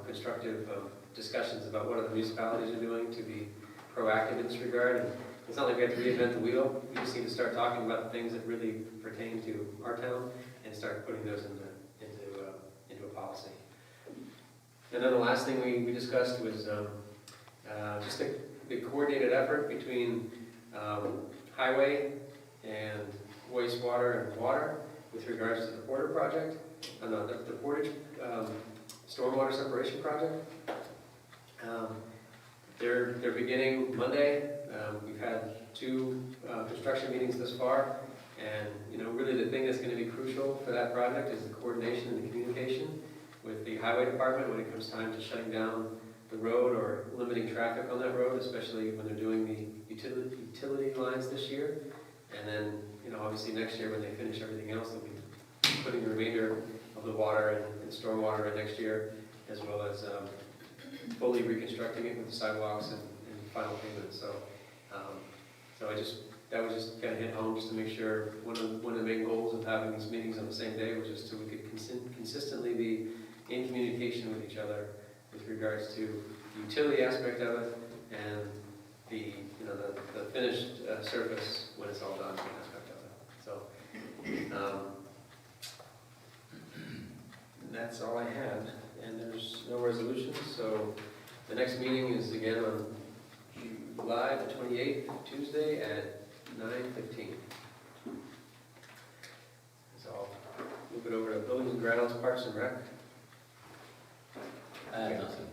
constructive discussions about what other municipalities are doing to be proactive in this regard. And it's not like we have to reinvent the wheel. We just need to start talking about things that really pertain to our town and start putting those into a policy. And then the last thing we discussed was just the coordinated effort between highway and wastewater and water with regards to the Porter project, the Portage stormwater separation project. They're beginning Monday. We've had 2 construction meetings thus far, and really the thing that's going to be crucial for that project is the coordination and the communication with the highway department when it comes time to shutting down the road or limiting traffic on that road, especially when they're doing the utility lines this year. And then, obviously next year when they finish everything else, they'll be putting the remainder of the water and stormwater in next year, as well as fully reconstructing it with the sidewalks and final pavement. So, that was just kind of hit home just to make sure one of the main goals of having these meetings on the same day was just so we could consistently be in communication with each other with regards to the utility aspect of it and the finished surface when it's all done aspect of it. So that's all I had, and there's no resolutions. So the next meeting is again on July the 28th, Tuesday at 9:15. So I'll move it over to Buildings and Grounds, Parks and Rec. I have nothing.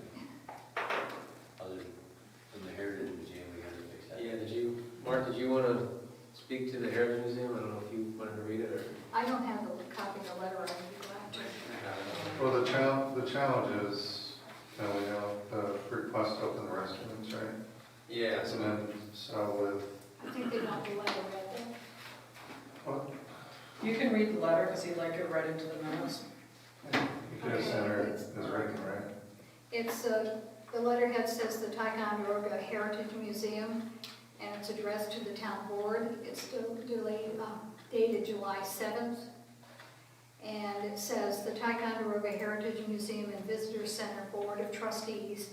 Other than the Heritage Museum, we gotta fix that. Yeah, Mark, did you want to speak to the Heritage Museum? I don't know if you wanted to read it or. I don't have the copy of the letter, I'd be glad to. Well, the challenge is, we have the request to open the restrooms, right? Yeah, And then, so I think they want the letter read what? You can read the letter, because he'd like it read into the minutes. Care Center is written, right? It's, the letterhead says the Ticonderoga Heritage Museum, and it's addressed to the town board. It's still dated July 7th. And it says, the Ticonderoga Heritage Museum and Visitor Center Board of Trustees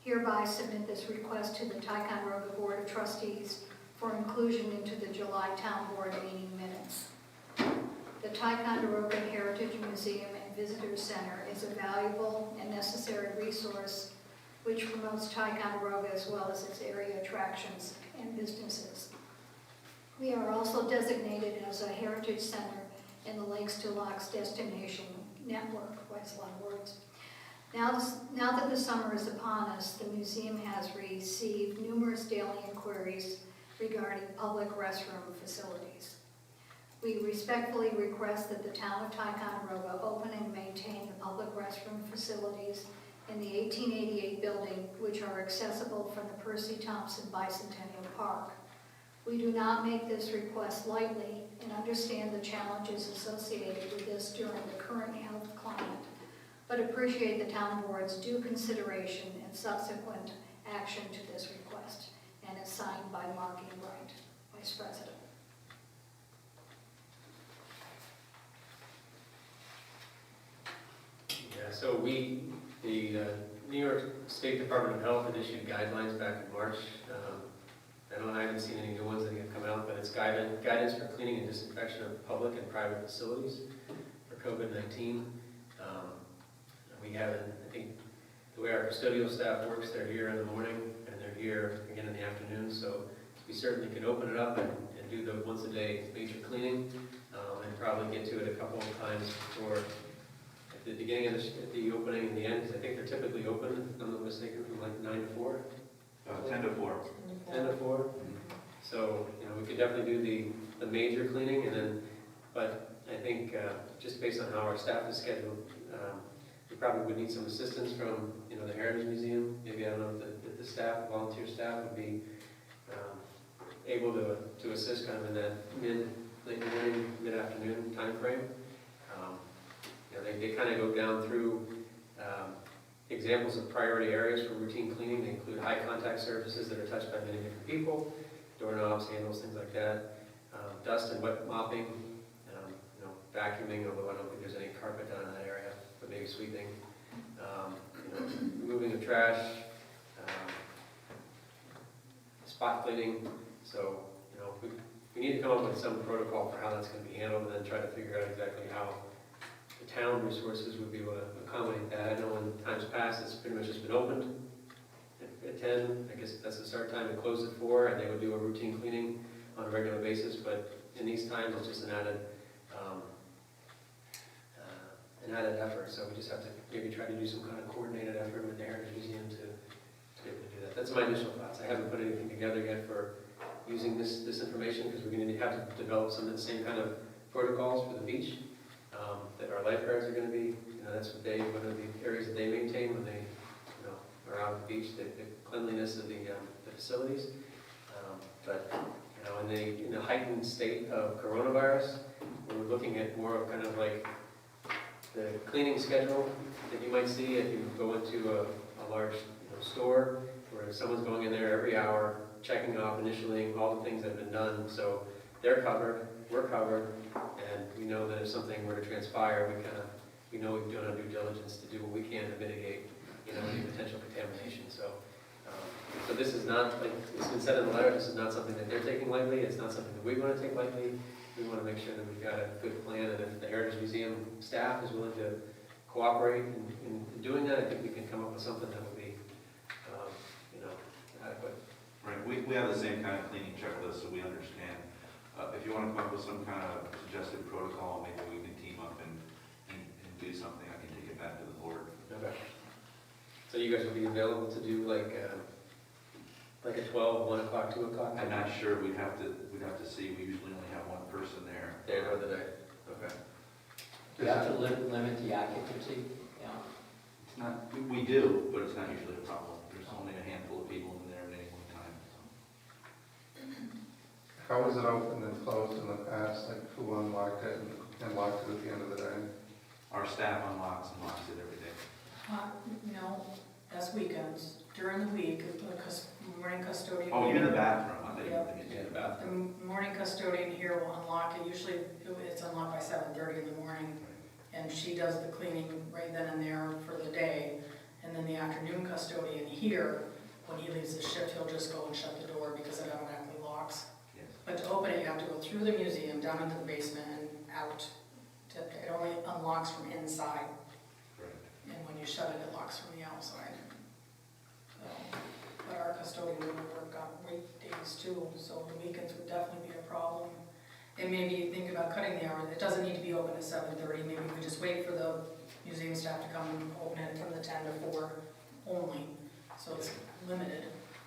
hereby submit this request to the Ticonderoga Board of Trustees for inclusion into the July town board meeting minutes. The Ticonderoga Heritage Museum and Visitor Center is a valuable and necessary resource which promotes Ticonderoga as well as its area attractions and businesses. We are also designated as a heritage center in the Lakes to Locks Destination Network. That's a lot of words. Now that the summer is upon us, the museum has received numerous daily inquiries regarding public restroom facilities. We respectfully request that the town of Ticonderoga open and maintain the public restroom facilities in the 1888 building, which are accessible from the Percy Thompson Bicentennial Park. We do not make this request lightly and understand the challenges associated with this during the current health climate, but appreciate the town board's due consideration and subsequent action to this request, and is signed by Mark E. Wright, Vice President. so the New York State Department of Health had issued guidelines back in March. I haven't seen any new ones that have come out, but it's guidance for cleaning and disinfection of public and private facilities for COVID-19. We haven't, I think, the way our custodial staff works, they're here in the morning and they're here again in the afternoon, so we certainly can open it up and do the once a day major cleaning, and probably get to it a couple of times before, at the beginning of the opening and the end, because I think they're typically open, if I'm not mistaken, from like 9 to 4. 10 to 4. 10 to 4. So, we could definitely do the major cleaning, and then, but I think just based on how our staff is scheduled, we probably would need some assistance from, the Heritage Museum. Maybe, I don't know, if the staff, volunteer staff would be able to assist kind of in that late morning, mid-afternoon timeframe. They kind of go down through examples of priority areas for routine cleaning. They include high contact surfaces that are touched by many different people, doorknobs, handles, things like that, dust and wet mopping, vacuuming, although I don't think there's any carpet down in that area, but maybe sweeping, removing of trash, spot cleaning. So, we need to come up with some protocol for how that's going to be handled, and then try to figure out exactly how the town resources would be able to accommodate that. I know in times past, it's pretty much just been opened at 10. I guess that's the start time, and closed at 4, and they would do a routine cleaning on a regular basis. But in these times, it's just an added effort. So we just have to maybe try to do some kind of coordinated effort with the Heritage Museum to be able to do that. That's my initial thoughts. I haven't put anything together yet for using this information, because we're going to have to develop some of the same kind of protocols for the beach that our lifeguards are going to be. That's what one of the areas that they maintain when they are out at the beach, the cleanliness of the facilities. But in the heightened state of coronavirus, we're looking at more of kind of like the cleaning schedule that you might see if you go into a large store, where someone's going in there every hour, checking off, initialing all the things that have been done. So they're covered, we're covered, and we know that if something were to transpire, we know we've done our due diligence to do what we can to mitigate any potential contamination. So this is not, like it's been said in the letter, this is not something that they're taking lightly. It's not something that we want to take lightly. We want to make sure that we've got a good plan, and if the Heritage Museum staff is willing to cooperate in doing that, I think we can come up with something that will be, adequate. Right, we have the same kind of cleaning checklist, so we understand. If you want to come up with some kind of suggested protocol, maybe we can team up and do something. I can take it back to the board. Okay. So you guys will be available to do like a 12, 1 o'clock, 2 o'clock? I'm not sure. We'd have to see. We usually only have one person there. Day or the day. Okay. You have to limit the occupancy? Yeah. It's not. We do, but it's not usually a problem. There's only a handful of people in there at any one time. How was it opened and closed in the past? Like who unlocked it and locked it at the end of the day? Our staff unlocks and locks it every day. No, that's weekends. During the week, the morning custodian. Oh, you're in the bathroom. I thought you Yep. were thinking in the bathroom. The morning custodian here will unlock it. Usually it's unlocked by 7:30 in the morning. And she does the cleaning right then and there for the day. And then the afternoon custodian here, when he leaves the shift, he'll just go and shut the door because it automatically locks. Yes. But to open it, you have to go through the museum, down into the basement and out. It only unlocks from inside. Right. And when you shut it, it locks from the outside. So, but our custodian would work on weekdays too, so the weekends would definitely be a problem. And maybe think about cutting the hours. It doesn't need to be open at 7:30. Maybe we just wait for the museum staff to come and open it from the 10 to 4 only. So it's limited.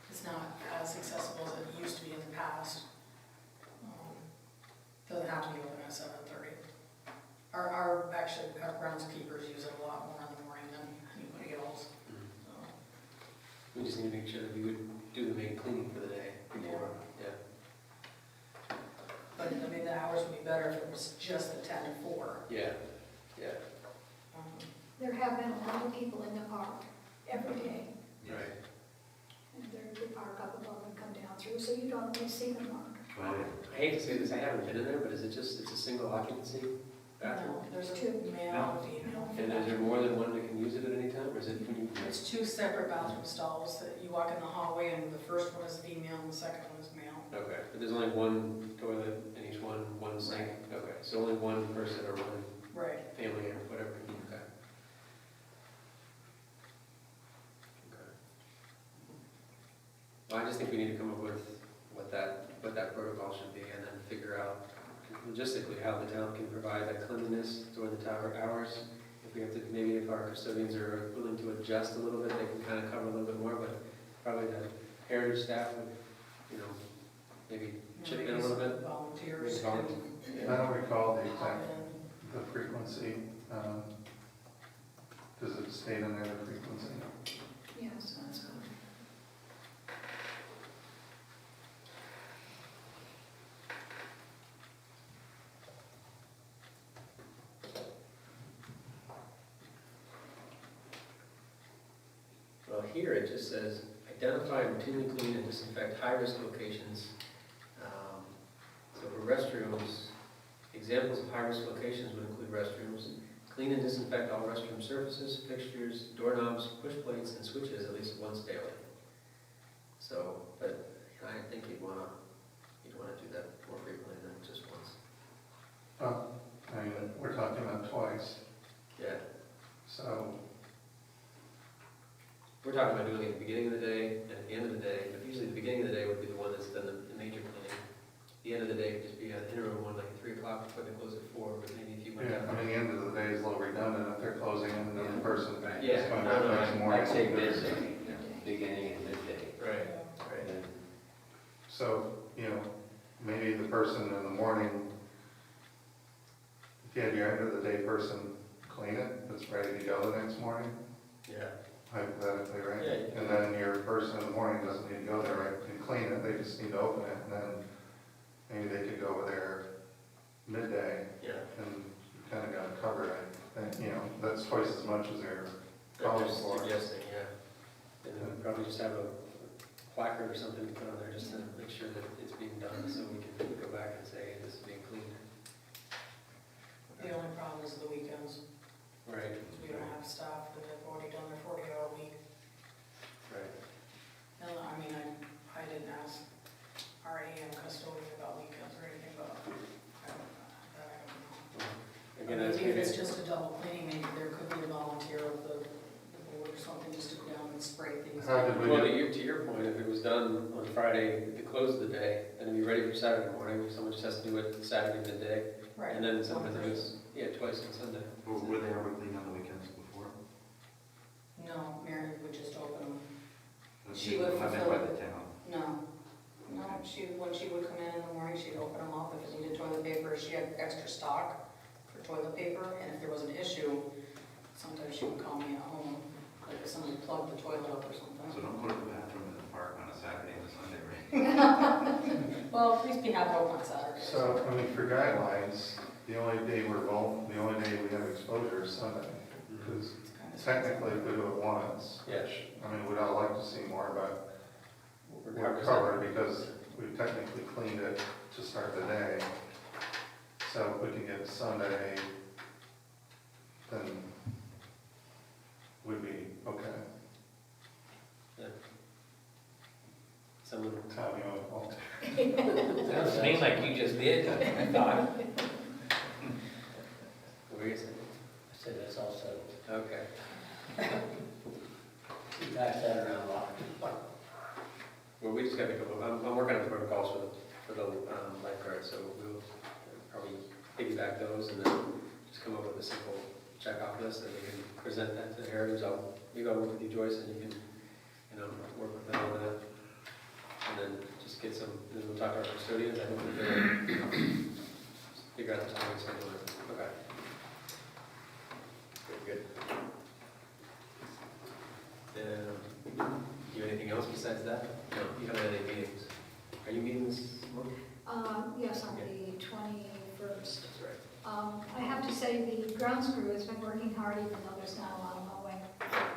It's not as accessible as it used to be in the past. Doesn't have to be open at 7:30. Our groundskeepers use it a lot more in the morning than anybody else. So, We just need to make sure that we would do the main cleaning for the day before. Yeah. but I mean, the hours would be better if it was just the 10 to 4. Yeah. Yeah. There have been a lot of people in the park every day, Right. and they park up above and come down through, so you don't really see them, Mark. Well, I hate to say this, I haven't been in there, but it's a single occupancy? bathroom? No, there's Two. a male and female. And is there more than one that can use it at any time, or is it when you? It's two separate bathroom stalls that you walk in the hallway and the first one is female and the second one is male. Okay, but there's only one toilet in each one sink? Okay, so only one person or one Right. family or whatever, okay. Okay. Well, I just think we need to come up with what that protocol should be, and then figure out logistically how the town can provide that cleanliness during the tower hours. If we have to, maybe if our custodians are willing to adjust a little bit, they can kind of cover a little bit more, but probably the heritage staff would, maybe chip in a little bit. Volunteers. Maybe I don't recall the exact, And the frequency. Does it state in there the frequency? Yes, that's good. Well, here it just says, identify and routinely clean and disinfect high-risk locations. So for restrooms, examples of high-risk locations would include restrooms. Clean and disinfect all restroom surfaces, fixtures, doorknobs, push plates, and switches at least once daily. So, but I think you'd wanna do that more frequently than just once. I mean, we're talking about twice, Yeah, so, we're talking about doing it at the beginning of the day and at the end of the day, but usually the beginning of the day would be the one that's done the major cleaning. The end of the day would just be an interim one, like at 3 o'clock, before they close at 4, but maybe if you went yeah, down. I mean, the end of the day is a little redundant if they're closing in another person. Yeah, It's going no, back no, next morning. I'd say midday, beginning and midday. Right, And right. then So, maybe the person in the morning, if you had your end of the day person clean it, that's ready to go the next morning, Yeah, hypothetically, right? Yeah. And then your person in the morning doesn't need to go there, right, and clean it, they just need to open it, and then maybe they could go over there midday, yeah. and you kind of got it covered, I think, that's twice as much as they're They're calling just for. suggesting, yeah. And then we'd probably just have a placard or something to put on there just to make sure that it's being done, so we can go back and say, this is being cleaned. the only problem is the weekends, Right, because we don't have staff that have already done their 40-hour week. right. And I mean, I didn't ask our AM custodian about weekends or anything, but I don't know. Again, that's Maybe if maybe, it's just a double cleaning, maybe there could be a volunteer of the board or something, just to go down and spray things. How did we well, get, to your point, if it was done on Friday, at the close of the day, then it'd be ready for Saturday morning, someone just has to do it Saturday midday, Right. and then sometimes it was, twice on Sunday. Were they ever clean on the weekends before? No, Mary would just open them. That's She would I meant fulfill by it. the town. No, when she would come in the morning, she'd open them up. If it needed toilet paper, she had extra stock for toilet paper, and if there was an issue, sometimes she would call me at home, like if somebody plugged the toilet up or So something. don't put the bathroom in the park on a Saturday and a Sunday, right? Well, at least we have it open on Saturdays. so, I mean, for guidelines, the only day we have exposure is Sunday, because It's kind of- technically, if we do it once, Yeah. I mean, we'd all like to see more, but We're we're covered because we technically cleaned it to start the day. So if we can get Sunday, then we'd be okay. Someone, Tom, you want to volunteer? Sounds to me like you just did, I thought. what were you saying? I said that's all settled. Okay. You guys sat around a lot. Well, we just got to go, I'm working on the protocols for the lifeguards, so we'll probably piggyback those and then just come up with a simple check-off list and we can present that to Heritage. Maybe I'll work with you, Joyce, and you can, work with them on that. And then just get some, and then we'll talk to our custodians, I think we'll figure out the time and schedule it. Okay. Good. Do you have anything else besides that? No, you haven't had any meetings. Are you meeting this month? Yes, on the 21st. That's right. I have to say, the grounds crew has been working hard, even though there's not a lot of mowing.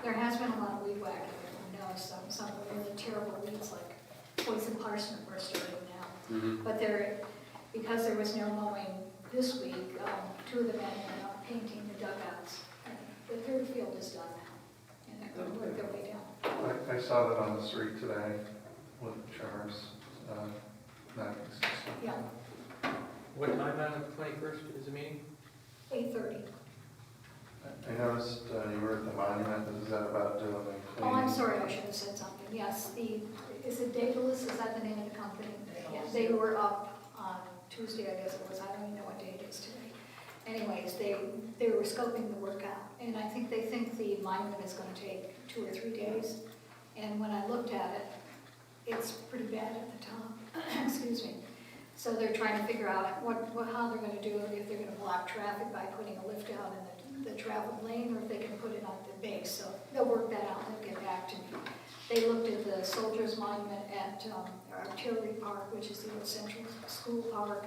There has been a lot of weed whacking, everyone knows, some of the really terrible weeds like poison parsnip are starting now. Mm-hmm. But because there was no mowing this week, two of the men went out painting the dugouts. And the third field is done now, and they're going to work their way down. I saw that on the street today with trimmers, knives. Yeah, What time on the 21st is the meeting? 8:30. I noticed you were at the monument, is that about doing the Oh, I'm cleaning? sorry, I should have said something. Yes, is it Daedalus, is that the name of the company? Yeah, they were up on Tuesday, I guess it was, I don't even know what day it is today. Anyways, they were scoping the work out, and I think they think the monument is gonna take 2 or 3 days. And when I looked at it, it's pretty bad at the top, excuse me. So they're trying to figure out how they're gonna do it, if they're gonna block traffic by putting a lift out in the travel lane, or if they can put it on the base. So they'll work that out and they'll get back to me. They looked at the Soldiers Monument at Artillery Park, which is the old Central School Park,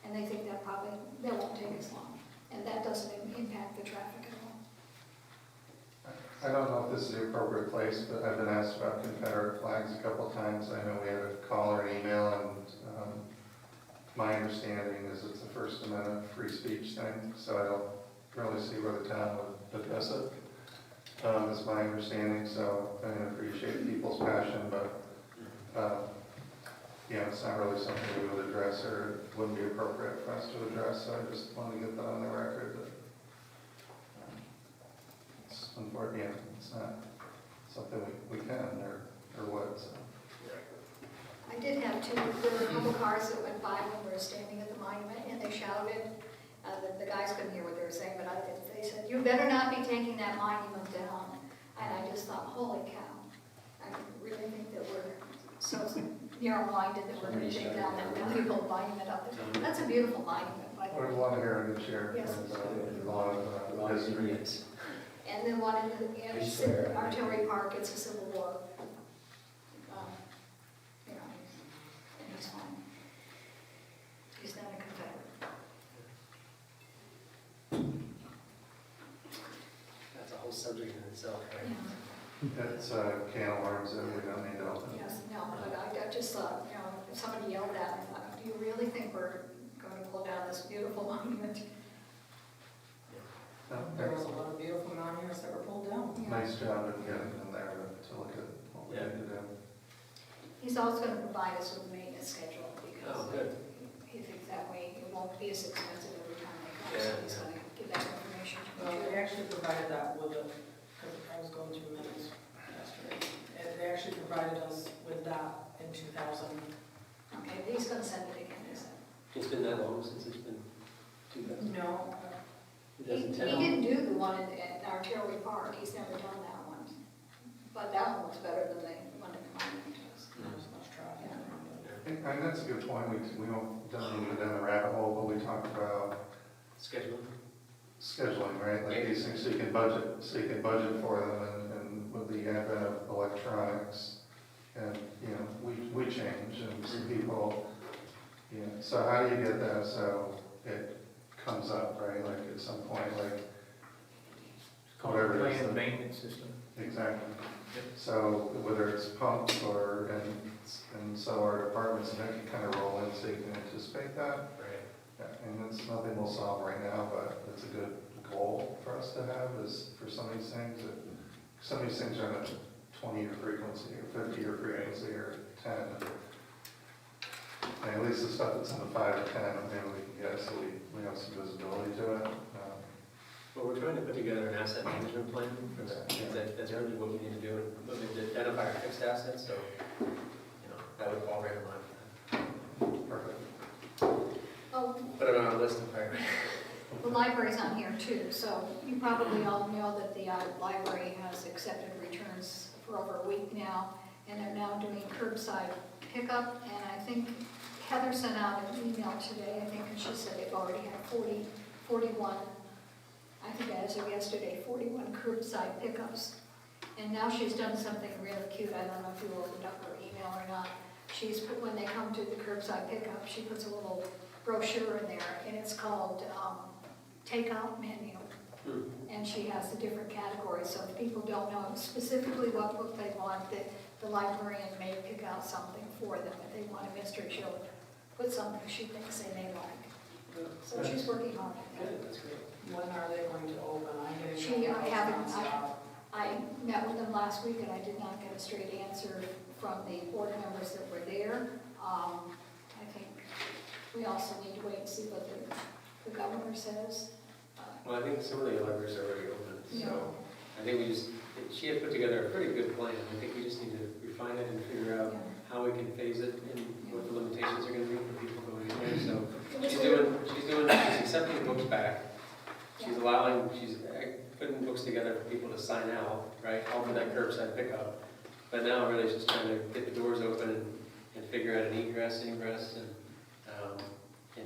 and they think that won't take as long. And that doesn't impact the traffic at all. I don't know if this is the appropriate place, but I've been asked about Confederate flags a couple of times. I know we had a call or an email, and my understanding is it's a First Amendment free speech thing, so I don't really see where the town would address it. Is my understanding, so I appreciate people's passion, but it's not really something we would address, or it wouldn't be appropriate for us to address, so I just wanted to get that on the record. That, it's unfortunate, it's not something we can or would, so. I did have there were a couple cars that went by when we were standing at the monument, and they shouted. The guys couldn't hear what they were saying, but I did. They said, "You better not be taking that monument down." And I just thought, holy cow. I really think that we're so narrow-minded that we're going to take down that valuable monument up there. That's a beautiful monument, by the There's way. a lot of heritage here. Yes. There's a lot of history. And then one in Artillery Park, it's a Civil War. And he's fine. He's not a Confederate. That's a whole subject in itself, right? Yeah. It's a can of worms that we don't need to open. Yes, no, but I just thought, if somebody yelled at me, I thought, do you really think we're going to pull down this beautiful monument? No, There was a lot of beautiful monuments that were pulled down. Nice job in getting in there to look at what we need to do. He's also going to provide us with a maintenance schedule, because Oh, good. he thinks that way it won't be as expensive every time they come. Yeah, So he's going to give that information to Well, me. they actually provided that with because I was going through minutes yesterday. And they actually provided us with that in 2000. Okay, but he's going to send it again, is it? It's been that long since it's been 2000. No, He 2010. didn't do the one in Artillery Park, he's never done that one. But that one looks better than the one at the monument does. not as much traffic. And that's a good point. We don't need to go down the rabbit hole, but we talked about Schedule. scheduling, right? Like these things, so you can budget for them, and with the advent of electronics, and, we change, and some people, so how do you get that so it comes up, right? Like at some point, like, Called a whatever it is. planned maintenance system. Exactly. So whether it's pumps and so our departments, and that can kind of roll in so you can anticipate that. Right. And it's nothing we'll solve right now, but it's a good goal for us to have, is for some of these things, some of these things are on a 20-year frequency, or 50-year frequency, or 10. And at least the stuff that's in the 5 to 10, maybe we can get, so we have some visibility to it. Well, we're trying to put together an asset management plan for that. That's really what we need to do, and we need to identify our fixed assets, so, that would fall right in line with Perfect. Oh, that. Put it on our list of priorities. the library's on here too, so you probably all know that the library has accepted returns for over a week now, and they're now doing curbside pickup, and I think Heather sent out an email today, I think, and she said they've already had 41, I think as of yesterday, 41 curbside pickups. And now she's done something really cute, I don't know if you opened up her email or not. She's put, when they come to the curbside pickup, she puts a little brochure in there, and it's called Takeout Menu. And she has the different categories, so if people don't know specifically what book they want, the librarian may pick out something for them. If they want a mystery, she'll put something she thinks they may like. So she's working on it. Good, that's great. When are they going to open? I'm getting. She, I haven't- nonstop. I met with them last week and I did not get a straight answer from the board members that were there. I think we also need to wait and see what the governor says. Well, I think some of the libraries are already open, Yeah. so I think she had put together a pretty good plan. I think we just need to refine it and figure out Yeah. how we can phase it and what the limitations are gonna be for people going in there, so. It was She's accepting books back. She's putting books together for people to sign out, right, all for that curbside pickup. But now really she's trying to get the doors open and figure out an egress, ingress, and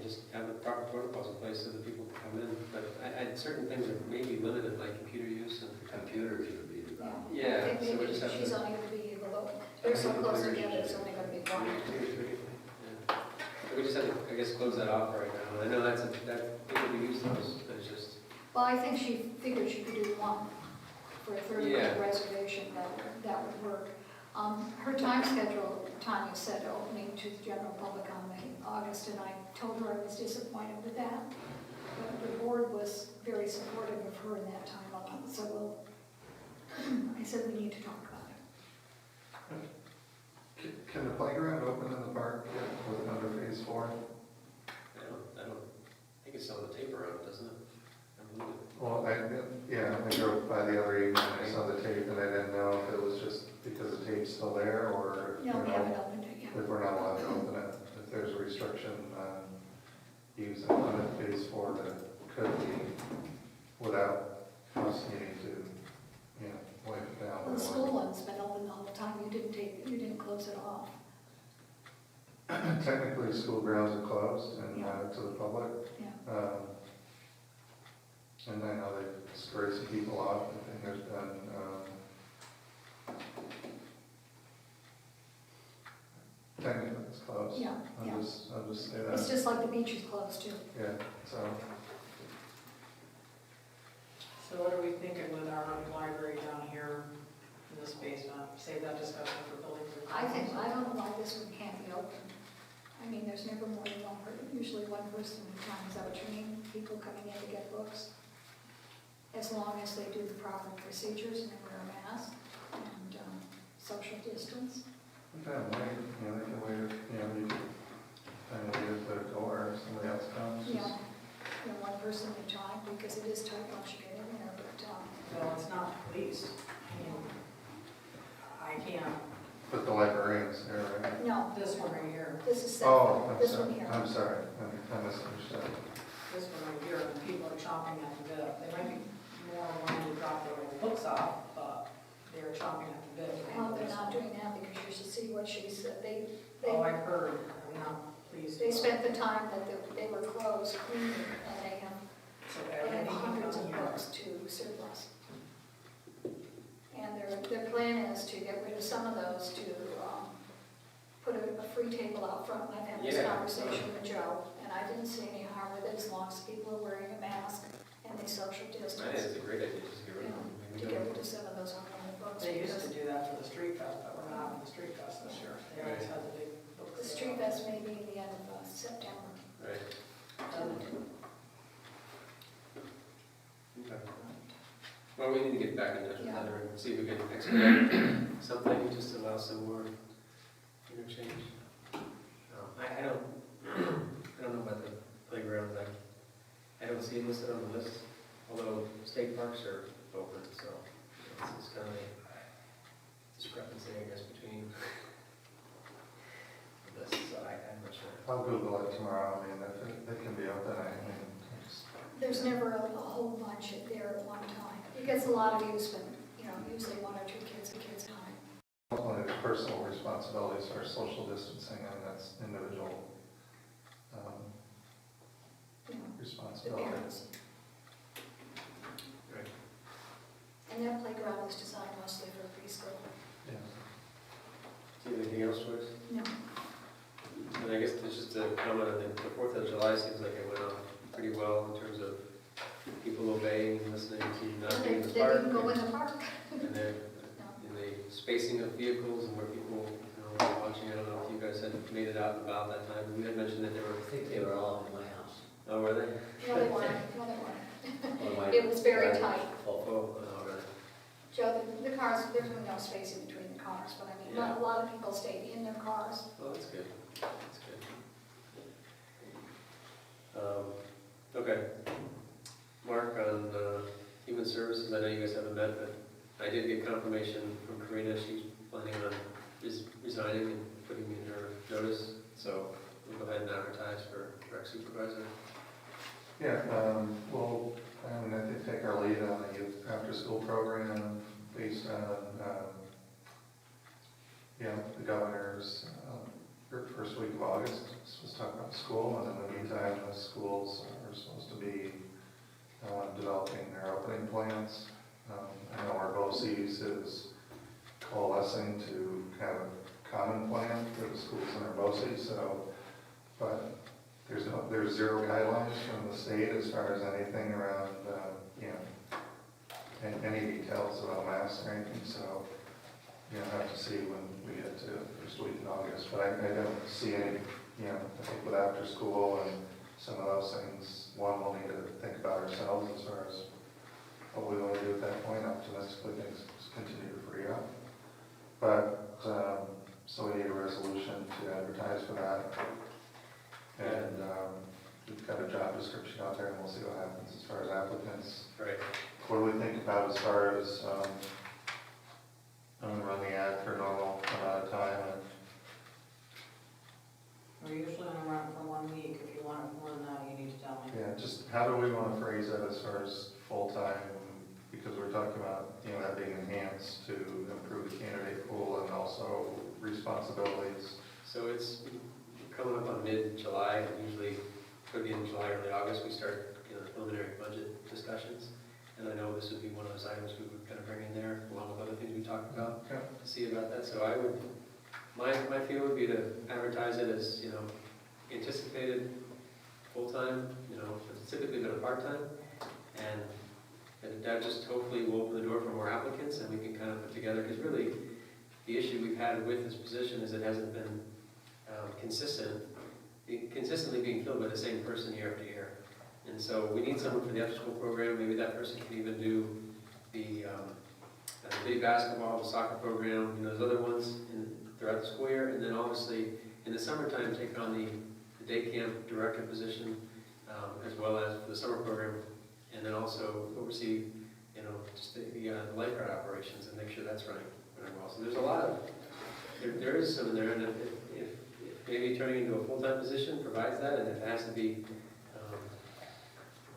just have the proper protocols in place so that people can come in. But certain things are maybe limited, like computer use and. Computers would be the problem. Yeah, I think so we maybe just have she's to. only going to be able to, they're so close together, it's only going to be one. Yeah. So we just have to, I guess, close that off right now. I know that people do use those, but it's just. Well, I think she figured she could do one for a 30-minute Yeah. reservation, that would work. Her time schedule, Tanya said, opening to the general public on August, and I told her I was disappointed with that. But the board was very supportive of her in that timeline, so I said we need to talk about it. Can the playground open in the park yet with under phase 4? I think it's on the tape around, doesn't it? I believe it. Well, I drove by the other evening, I saw the tape, and I didn't know if it was just because the tape's still there, or No, we haven't opened it yet. if we're not allowed to open it, if there's a restriction on using under phase 4 that could be without us needing to, wipe it down. Well, the school one's been open the whole time, you didn't close it off. Technically, school grounds are closed and Yeah. to the public. Yeah. And I know they've scurried some people off, and there's been, technically it's closed. Yeah, yeah. I'll just say It's that, just like the beach is closed too. yeah, so, So what are we thinking with our library down here in this basement? Save that discussion for buildings and I don't know why this one can't be open. I mean, there's never more than one person, usually one person at a time. Is that what you mean? People coming in to get books? As long as they do the proper procedures and they wear a mask and social distance. they can wait, they can wait, you can kind of wait at the door, if somebody else comes. Yeah, one person at a time, because it is tight once you get in there, but, Well, it's not policed. I can't, But the librarian's there, right? no, this one right here, this is Oh, separate, I'm this sorry, one here. I'm sorry, I misunderstood. this one right here, and people are chomping at the bit. They might be more willing to drop their old books off, but they're chomping at the bit. to Well, handle they're this not one. doing that because you should see what she said. Oh, I heard, I'm not pleased. They spent the time that they were closed cleaning, and they have So They have everything hundreds of down here. books to surplus. And their plan is to get rid of some of those to put a free table out front. I've had this Yeah. conversation with Joe, and I didn't see any harm with it as long as people are wearing a mask and they social I think distance. it's a great idea, just get rid of them. To get rid of some of those unwanted books. They used because to do that for the street fest, but we're not having the street fest this year. They always had the big book The sale. street fest may be the end of September. Right. Okay. Well, we need to get back in touch with Yeah. Heather and see if we can expedite something, just to allow some more interchange. I don't know about the playgrounds, I don't see it listed on the list, although state parks are open, so it's kind of a discrepancy, I guess, between this, so I'm not sure. I'll Google it tomorrow, I mean, if it can be open, just, There's never a whole bunch there at one time. It gets a lot of use, but, usually one or two kids at a time. one of the personal responsibilities are social distancing, and that's individual You know, the responsibility. parents. Right. And that playground is designed mostly for preschool. Yeah. Do you have anything else for us? No. And I guess there's just a comment, I think the 4th of July seems like it went off pretty well in terms of people obeying and listening to not They being in the they park. didn't go in the park. And then, in the spacing of vehicles and where people, were watching, I don't know if you guys had made it out and about that time, you had mentioned that there were. I think they were all in my house. Oh, cars, but I mean, not a lot of people stayed in their cars. Well, that's good. That's good. Okay. Mark, on Human Services, I know you guys haven't met, but I did get confirmation from Karina. She's planning on resigning and putting in her notice. So we'll go ahead and advertise for rec supervisor. Yeah, well, I think take our lead on the youth after-school program based on, the governor's first week of August, was talking about school, and in the meantime, the schools are supposed to be developing their opening plans. I know our BOCES is coalescing to have a common plan for the schools in our BOCES, so, but there's zero guidelines from the state as far as anything around, any details about masks or anything, so you'll have to see when we get to first week in August. But I don't see any, I think with after school and some of those things, one, we'll need to think about ourselves as far as what we want to do at that point. Optimistically, things continue to free up. But, so we need a resolution to advertise for that. And we've got a job description out there, and we'll see what happens as far as applicants. Right. What do we think about as far as, I'm gonna run the ad for a normal amount of time, and We're usually gonna run it for 1 week. If you want it more than that, you need to tell me. yeah, just how do we want to phrase it as far as full-time? Because we're talking about, that being enhanced to improve the candidate pool and also responsibilities. So it's coming up on mid-July, usually could be in July, early August, we start, preliminary budget discussions. And I know this would be one of those items we would kind of bring in there, along with other things we talked about, Yeah. to see about that. So I would, my feel would be to advertise it as, anticipated full-time, it's typically been a part-time. And that just hopefully will open the door for more applicants, and we can kind of put together, because really, the issue we've had with this position is it hasn't been consistently being filled by the same person year after year. And so we need someone for the after-school program. Maybe that person can even do the big basketball, the soccer program, those other ones throughout the school year. And then obviously, in the summertime, take on the day camp director position, as well as for the summer program. And then also oversee, just the lifeguard operations and make sure that's running well. So there's a lot of, there is some in there, and if maybe turning into a full-time position provides that, and if it has to be,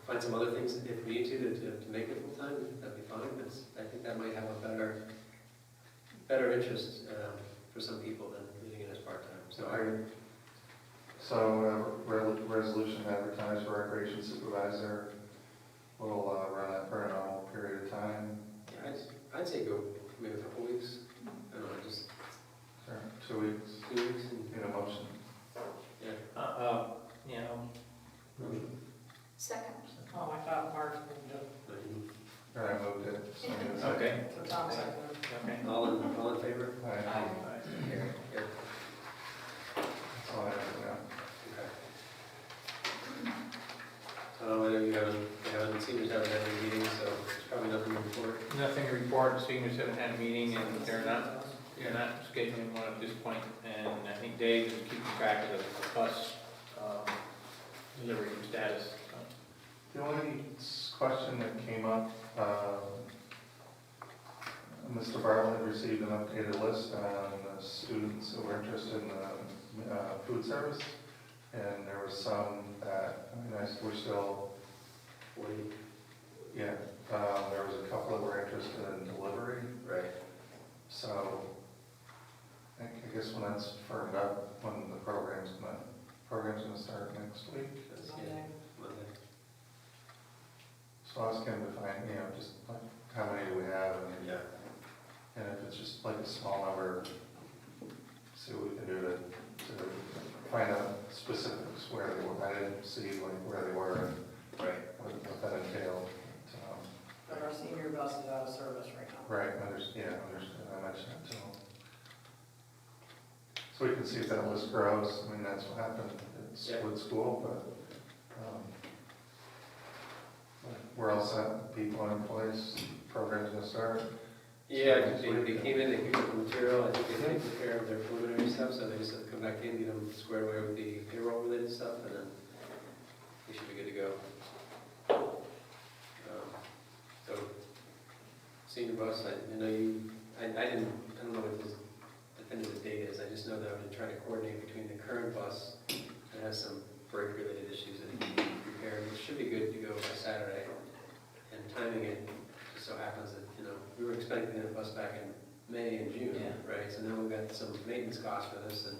find some other things if we need to make it full-time, that'd be fine, but I think that might have a better interest for some people than leaving it as part-time. So, resolution to advertise for recreation supervisor, we'll run that for a normal period of time. Yeah, I'd say go maybe a couple weeks. I don't know, just Sure, 2 weeks. 2 weeks. And, Need a motion. yeah. Second. Oh, I thought Mark moved it. All right, moved it. So need a second. Okay. So Tom seconded. Okay. All in favor? All right, Here. that's all I have for now. I know seniors haven't had any meetings, so there's probably nothing to report. Nothing to report, seniors haven't had a meeting, and they're not scheduling one at this point. And I think Dave is keeping track of the bus delivery status. The only question that came up, Mr. Bartlett received an updated list on the students who were interested in food service, and there was some that, we're still, 40. yeah, there was a couple that were interested in delivery, Right. so I guess when that's firmed up, when the program's gonna start next week. That's, Monday. Monday. So I was going to find, just like how many do we have, and Yeah. and if it's just like a small number, see what we can do to find out specifics where they were. I didn't see like where they were and Right. what that entailed. But our senior bus is out of service right now. Right, understood, I mentioned that too. So we can see if that list grows. That's what happened with school, but we're all set, people are in place, program's gonna start. Yeah, they came in, they picked up the material, I think they taken care of their preliminary stuff, so they just have to come back in, get them squared away with the payroll related stuff, and then we should be good to go. So, senior bus, I know you, I don't know what this definitive date is, I just know that I've been trying to coordinate between the current bus that has some brake related issues that need to be repaired, which should be good to go by Saturday, and timing it just so happens that, we were expecting a bus back in May and June, Yeah. right? So now we've got some maintenance costs for this and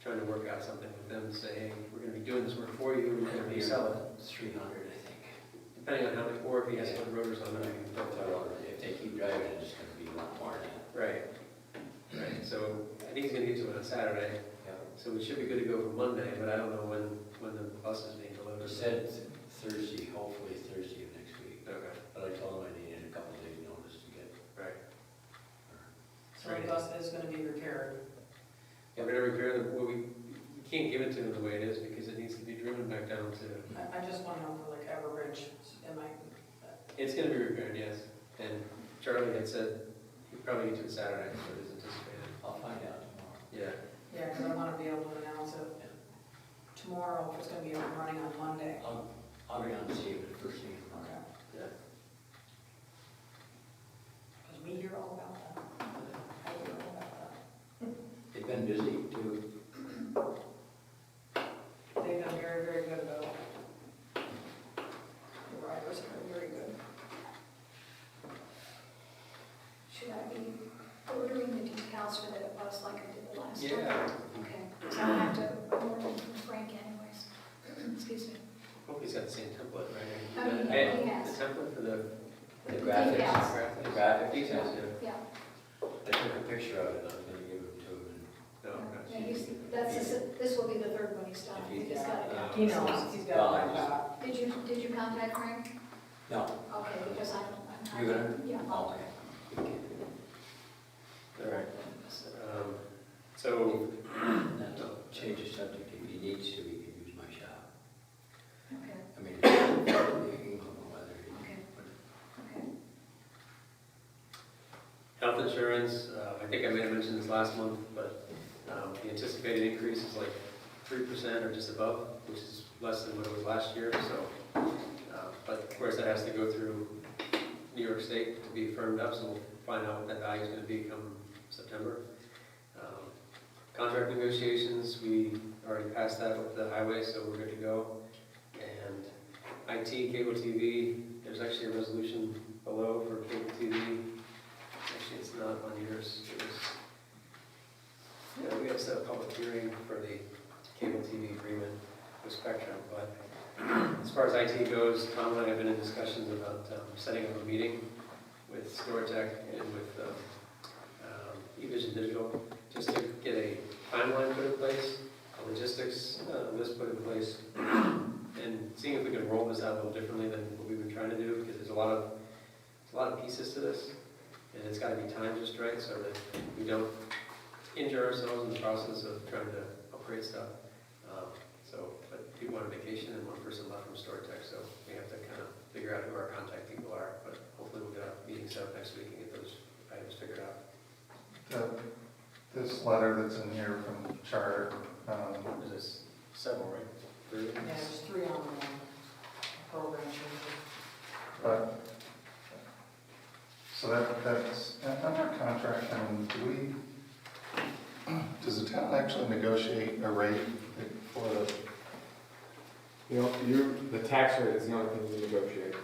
trying to work out something with them to say, hey, we're gonna be doing this work for you, we're gonna resell it. 300, I think. Depending on how much, or if he has to put rotors on it. If they keep driving, it's gonna be a lot more than that. Right, right. So I think he's gonna get to it on Saturday, so we should be good to go for Monday, but I don't know when the bus is being delivered. They said Thursday, hopefully Thursday of next week. Okay, But I told them I needed a couple days' notice to get. right. So the bus is gonna be repaired. Yeah, we're gonna repair the, well, we can't give it to them the way it is because it needs to be driven back down to, I just want to know for like Everbridge, am I, it's gonna be repaired, yes. And Charlie had said he'd probably get to it Saturday, so it is anticipated. I'll find out tomorrow. Yeah, yeah, because I want to be able to announce it tomorrow, if it's gonna be up and running on Monday. I'll be on to see it the first thing tomorrow. Okay. yeah. Because we hear all about that. I hear all about that. They've been busy too. They've been very, very good about it. The riders have been very good. Should I be ordering the decals for that bus like I did the last time? Yeah. Okay, so I have to order them from Frank anyways. Excuse me. Hope he's got the same template, right? I mean, Hey, he has. the template for the The graphics, Decals. the graphics, details, yeah. Yeah. I took a picture of it, I was gonna give it to him. no, Yeah, this will be the third one he's done. I think he's got it down. He knows, he's got it like that. Did you contact Frank? No. Okay, because I'm You gonna? Yeah. Okay. all right. So, Now, change the subject, if he needs to, he can use my shop. Okay, I mean, you can go whether he. okay, okay. health insurance, I think I may have mentioned this last month, but the anticipated increase is like 3% or just above, which is less than what it was last year, so. But of course, that has to go through New York State to be firmed up, so we'll find out what that value is going to be come September. Contract negotiations, we already passed that with the highway, so we're good to go. And IT, cable TV, there's actually a resolution below for cable TV. Actually, it's not on yours. It was, yeah, we have set a public hearing for the cable TV agreement with Spectrum, but as far as IT goes, Tom and I have been in discussions about setting up a meeting with StoraTech and with eVision Digital, just to get a timeline put in place, a logistics list put in place, and seeing if we can roll this out a little differently than what we've been trying to do, because there's a lot of pieces to this, and it's got to be timed just right so that we don't injure ourselves in the process of trying to upgrade stuff. But people are on vacation and one person left from StoraTech, so we have to kind of figure out who our contact people are, but hopefully we'll get a meeting set up next week and get those items figured out. This letter that's in here from Charter, There's several, right? 3? Yeah, there's 3 on the program changes. but, so that's, under contract, does the town actually negotiate a rate for the, The tax rate is the only thing you negotiate.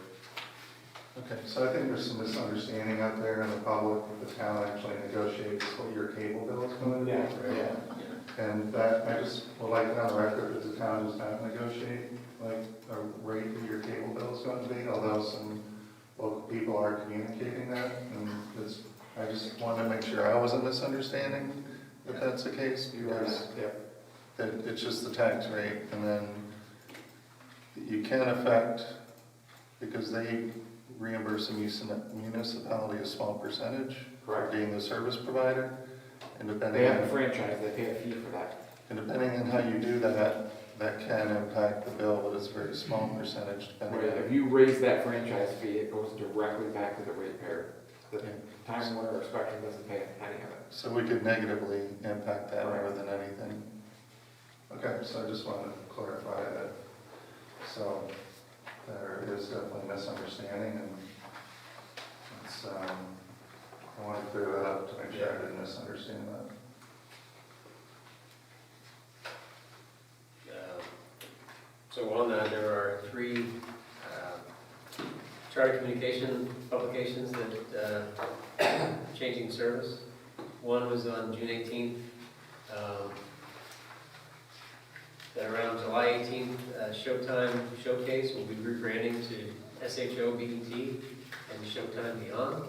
okay, so I think there's some misunderstanding out there in the public, the town actually negotiates what your cable bill is going to be. Yeah. And that, I just would like it on the record that the town does not negotiate, like, a rate that your cable bill is going to be, although some local people are communicating that, and it's, I just wanted to make sure I wasn't misunderstanding that that's the case, because that it's just the tax rate, and then you can affect, because they reimburse the municipality a small percentage for being the service provider, and depending They have a on, franchise, they pay a fee for that. and depending on how you do that, that can impact the bill, but it's a very small percentage depending Right, on. if you raise that franchise fee, it goes directly back to the ratepayer. The Time Warner or Spectrum doesn't pay any of it. So we could negatively impact that more than anything. Okay, so I just wanted to clarify that. So there is definitely a misunderstanding, and it's, I want to clear that up to make sure I didn't misunderstand that. So on that, there are 3 charter communication publications that changing service. One was on June 18th. Then around July 18th, Showtime Showcase will be rebranding to SHO BET and Showtime Beyond.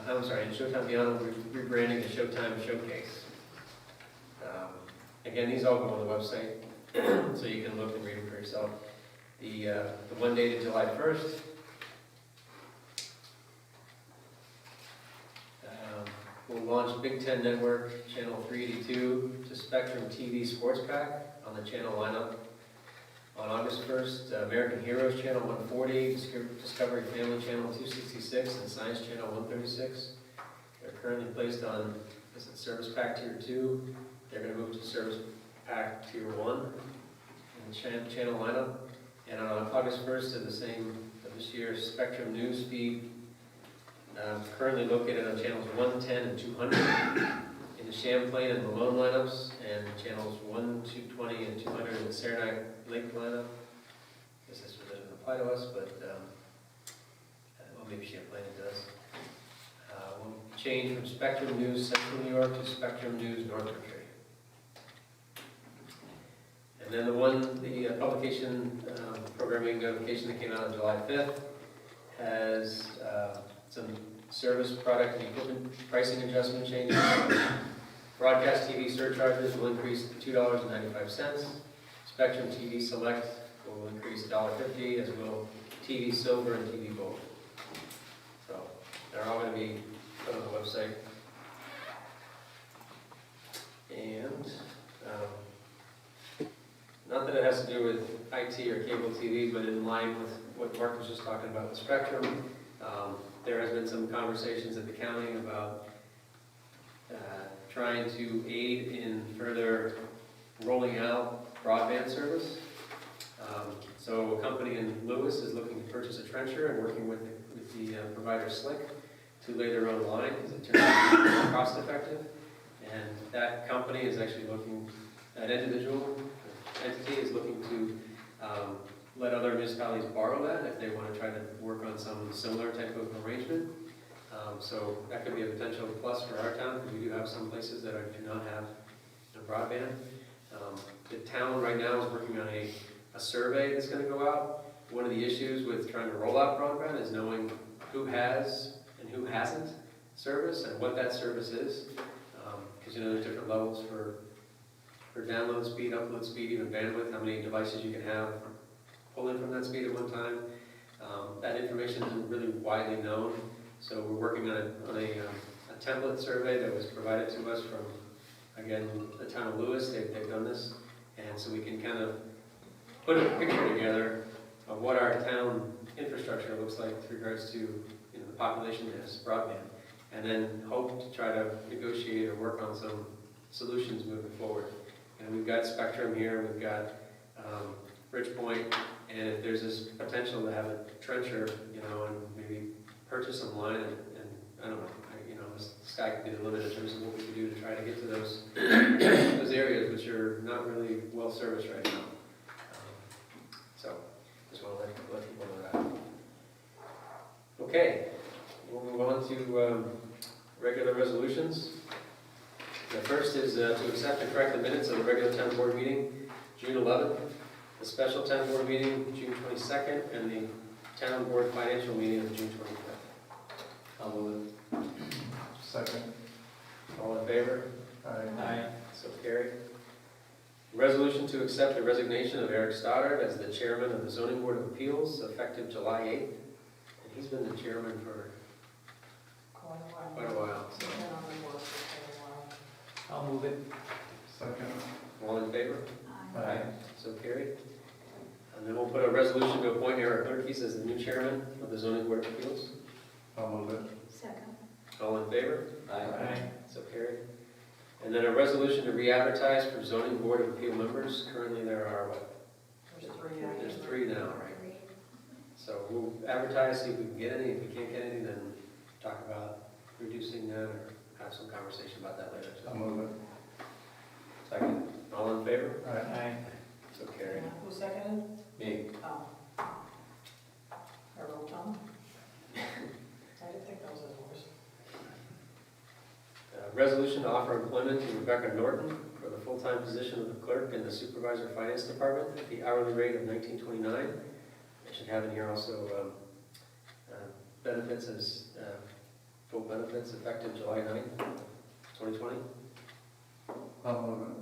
I'm sorry, and Showtime Beyond will be rebranding to Showtime Showcase. Again, these all go on the website, so you can look and read them for yourself. The one dated July 1st. We'll launch Big Ten Network Channel 382 to Spectrum TV Sports Pack on the channel lineup. On August 1st, American Heroes Channel 140, Discovery Family Channel 266, and Science Channel 136. They're currently placed on Service Pack Tier 2. They're going to move to Service Pack Tier 1 in the channel lineup. And on August 1st of this year, Spectrum News Feed, currently located on channels 110 and 200 in the Champlain and Malone lineups, and channels 1, 220, and 200 in the Saranac Lake lineup. I guess this doesn't apply to us, but well, maybe Champlain it does. We'll change from Spectrum News Central New York to Spectrum News North Country. And then the publication programming notification that came out on July 5th has some service, product, and equipment pricing adjustment changes. Broadcast TV surcharges will increase to $2.95. Spectrum TV Select will increase $1.50, as will TV Silver and TV Gold. So they're all going to be put on the website. And not that it has to do with IT or cable TV, but in line with what Mark was just talking about with Spectrum, there has been some conversations at the county about trying to aid in further rolling out broadband service. So a company in Lewis is looking to purchase a trencher and working with the provider Slick to lay their own line because it turns out to be more cost effective. And that company is actually looking, that entity is looking to let other municipalities borrow that if they want to try to work on some similar type of arrangement. So that could be a potential plus for our town because we do have some places that do not have broadband. The town right now is working on a survey that's going to go out. One of the issues with trying to roll out broadband is knowing who has and who hasn't service and what that service is. Because there's different levels for download speed, upload speed, even bandwidth, how many devices you can have pull in from that speed at one time. That information isn't really widely known, so we're working on a template survey that was provided to us from, again, the town of Lewis. They've done this, and so we can kind of put a picture together of what our town infrastructure looks like with regards to the population that has broadband, and then hope to try to negotiate or work on some solutions moving forward. And we've got Spectrum here, we've got Bridgepoint, and if there's this potential to have a trencher, and maybe purchase some line, and I don't know, the sky could be the limit in terms of what we can do to try to get to those those areas which are not really well serviced right now. So, just want to let people know that. Okay, we'll move on to regular resolutions. The first is to accept and correct the minutes of the regular town board meeting, June 11th, the special town board meeting, June 22nd, and the town board financial meeting of June 25th. I'll move it. Second. All in favor? Aye. So carried. Resolution to accept the resignation of Eric Stoddard as the chairman of the Zoning Board of Appeals, effective July 8th. And he's been the chairman for quite a while. So. I'll move it. Second. All in favor? Aye. So carried. And then we'll put a resolution to appoint Eric Clerkes as the new chairman of the Zoning Board of Appeals. I'll move it. Second. All in favor? Aye. So carried. And then a resolution to re-advertise for zoning board of appeal members. Currently, there are, what? There's three. There's 3 now, right? So we'll advertise, see if we can get any. If we can't get any, then talk about reducing that or have some conversation about that later. I'll move it. Second. All in favor? Aye. So carried. Who seconded? Me. Oh. I wrote Tom. I didn't think that was yours. Resolution to offer employment to Rebecca Norton for the full-time position of the clerk in the supervisor finance department at the hourly rate of $19.29. I should have in here also benefits as full benefits effective July 9th, 2020. I'll move it.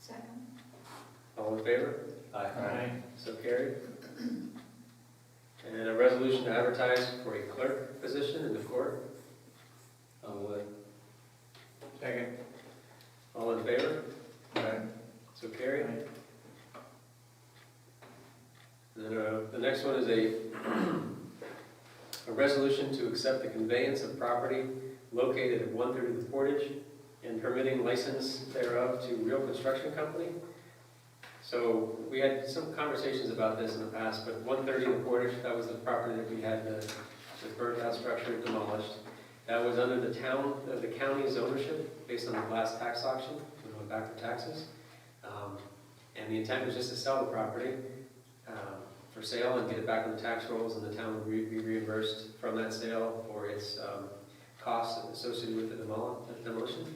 Second. All in favor? Aye. So carried. And a resolution to advertise for a clerk position in the court. I'll move it. Second. All in favor? Aye. So carried. And then the next one is a resolution to accept the conveyance of property located at 130 The Portage and permitting license thereof to Real Construction Company. So we had some conversations about this in the past, but 130 The Portage, that was the property that we had the burnt out structure demolished. That was under the county's ownership based on the last tax auction. We went back for taxes. And the intent was just to sell the property for sale and get it back on the tax rolls, and the town would be reimbursed from that sale for its costs associated with the demolition.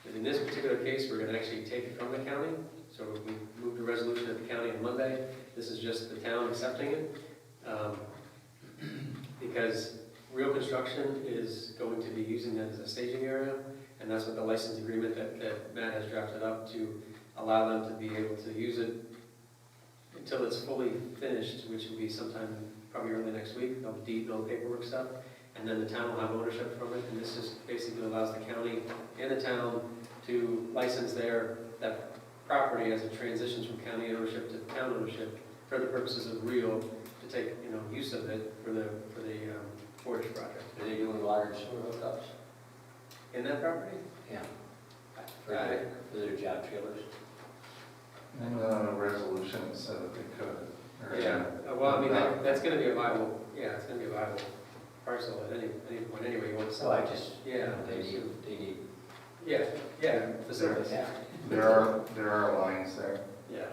And in this particular case, we're going to actually take it from the county. So we moved a resolution at the county on Monday. This is just the town accepting it. Because Real Construction is going to be using that as a staging area, and that's what the license agreement that Matt has drafted up to allow them to be able to use it until it's fully finished, which will be sometime probably early next week. They'll deed all the paperwork stuff, and then the town will have ownership from it, and this just basically allows the county and the town to license that property as it transitions from county ownership to town ownership for the purposes of Real to take use of it for the Portage project. Are they doing water and sewer hookups? In that property? Yeah. For their job trailers? And a resolution said that they could. or- Yeah, well, I mean, that's gonna be a viable, it's gonna be a viable parcel at any point anyway, you want to So sell I it. just, Yeah, they need. yeah, facilities, Yeah. There are lines there. yeah.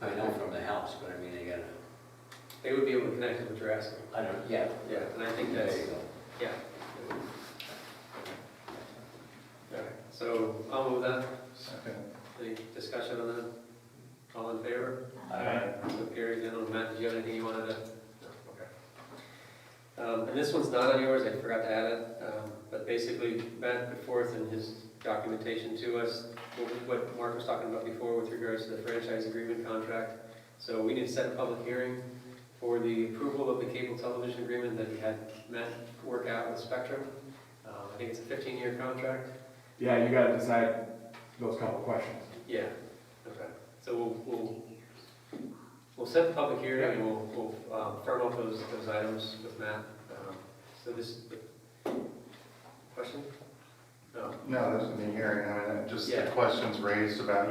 I know from the house, but I mean, they gotta, They would be able to connect to what you're asking. I don't, yeah. Yeah, and I think There that's, you go. yeah. All right, so I'll move that. Second. Any discussion on that? All in favor? Aye. So carried. Then, Matt, did you have anything you wanted to? No, okay. And this one's not on yours, I forgot to add it, but basically Matt put forth in his documentation to us what Mark was talking about before with regards to the franchise agreement contract. So we need to set a public hearing for the approval of the cable television agreement that he had Matt work out with Spectrum. I think it's a 15-year contract. Yeah, you gotta decide those couple questions. Yeah, okay. So we'll set the public hearing and we'll firm up those items with Matt. So this, question? No? No, this is the hearing, I mean, just the Yeah. questions raised about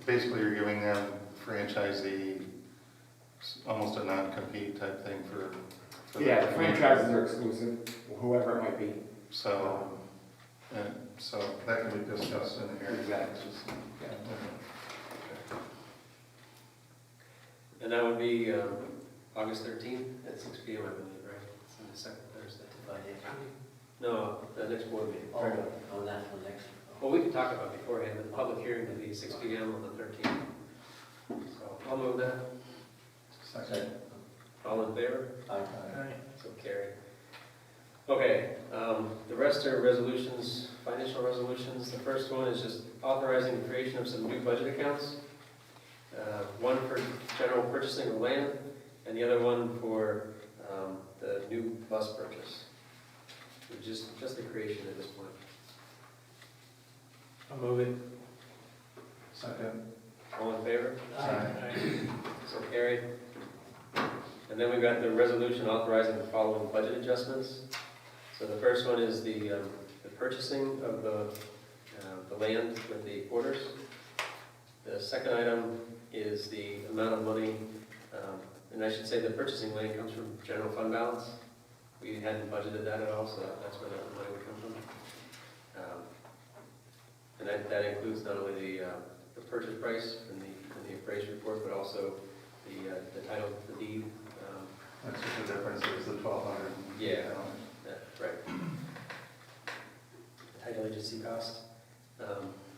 basically you're giving them franchisee, almost a non-compete type thing for. Yeah, the franchises are exclusive, whoever it might be. So, so that can be discussed in here. Exactly. Yeah. And that would be August 13th at 6 p.m., I believe, right? It's on the second Thursday. No, the next board meeting. Oh, that's the next. Well, we can talk about it beforehand, but the public hearing will be 6 p.m. on the 13th. So I'll move that. Second. All in favor? Aye. So carried. Okay, the rest are resolutions, financial resolutions. The first one is just authorizing the creation of some new budget accounts. One for general purchasing of land, and the other one for the new bus purchase. Just the creation at this point. I'll move it. Second. All in favor? Aye. So carried. And then we've got the resolution authorizing the following budget adjustments. So the first one is the purchasing of the land with the quarters. The second item is the amount of money, and I should say the purchasing land comes from general fund balance. We hadn't budgeted that at all, so that's where that money would come from. And that includes not only the purchase price and the appraised report, but also the title, the deed. That's what the difference is, the 1,200. Yeah, right. Title agency cost.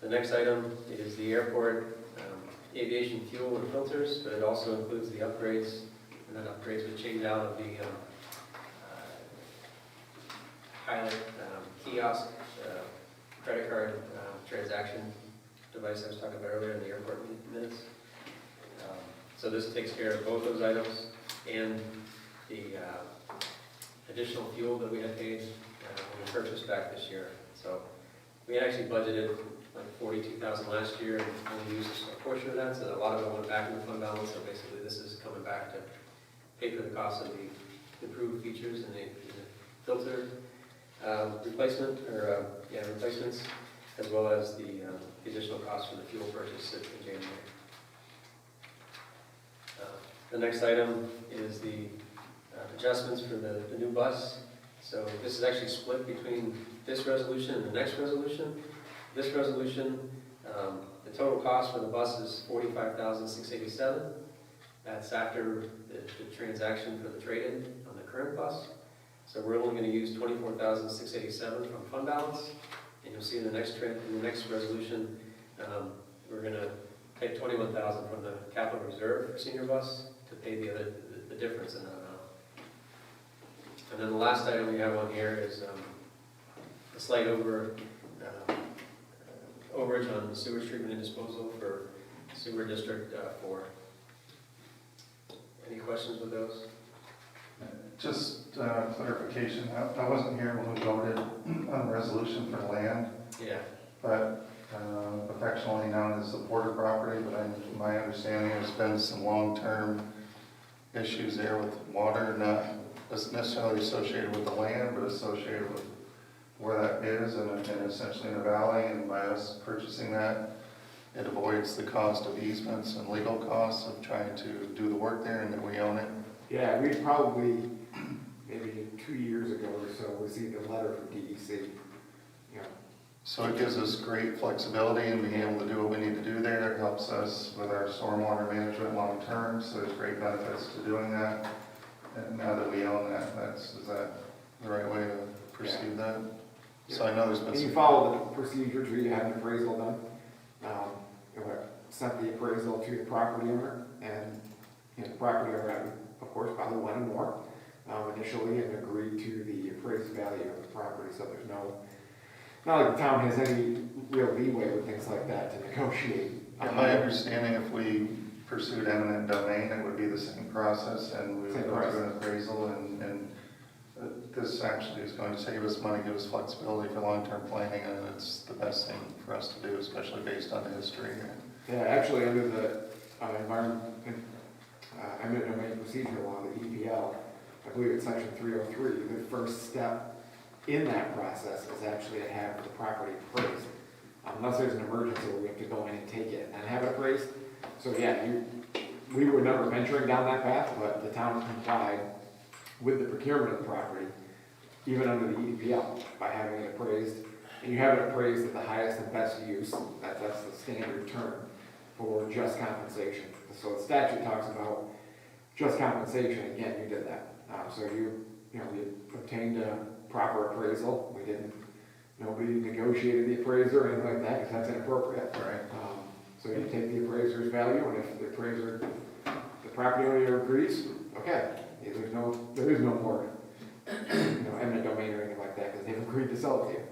The next item is the airport aviation fuel and filters, but it also includes the upgrades, and then upgrades would change out of the pilot kiosk, credit card transaction device I was talking about earlier in the airport minutes. So this takes care of both those items and the additional fuel that we had paid when we purchased back this year. So we had actually budgeted like $42,000 last year and only used a portion of that, so a lot of it went back in the fund balance. So basically this is coming back to pay for the cost of the improved features and the filter replacement, or replacements, as well as the additional cost for the fuel purchase in January. The next item is the adjustments for the new bus. So this is actually split between this resolution and the next resolution. This resolution, the total cost for the bus is $45,687. That's after the transaction for the trade-in on the current bus. So we're only going to use $24,687 from fund balance. And you'll see in the next resolution, we're going to take $21,000 from the capital reserve for senior bus to pay the difference in that amount. And then the last item we have on here is a slight overage on sewage treatment and disposal for sewer district 4. Any questions with those? Just clarification, I wasn't here when we voted on the resolution for land, Yeah. but affectionately known as the Porter property, but my understanding there's been some long-term issues there with water, not necessarily associated with the land, but associated with where that is, and essentially in a valley, and by us purchasing that, it avoids the cost of easements and legal costs of trying to do the work there, and that we own it. Yeah, we probably, maybe 2 years ago or so, received a letter from DEC. So it gives us great flexibility in being able to do what we need to do there. It helps us with our stormwater management long-term, so there's great benefits to doing that. And now that we own that, is that the right way to proceed that? So I know there's been And you some... follow the procedures where you have an appraisal done. Sent the appraisal to the property owner, and the property owner, of course, probably wanted more initially, and agreed to the appraised value of the property. So there's not like the town has any real leeway with things like that to negotiate. In my understanding, if we pursued eminent domain, it would be the same process, and we would go through an appraisal, and this actually is going to save us money, give us flexibility for long-term planning, and it's the best thing for us to do, especially based on the history. Yeah, actually, under the eminent domain procedure law, the EPL, I believe it's section 303, the first step in that process is actually to have the property appraised. Unless there's an emergency where we have to go in and take it and have it appraised. So yeah, we were never venturing down that path, but the town complied with the procurement of the property, even under the EPL, by having it appraised. And you have it appraised at the highest and best use, that's the standard term for just compensation. So the statute talks about just compensation, again, you did that. So we obtained a proper appraisal. Nobody negotiated the appraiser or anything like that, because that's inappropriate. Right. So you take the appraiser's value, and if the appraiser, the property owner agrees, okay, there is no more, eminent domain or anything like that, because they've agreed to sell it to you.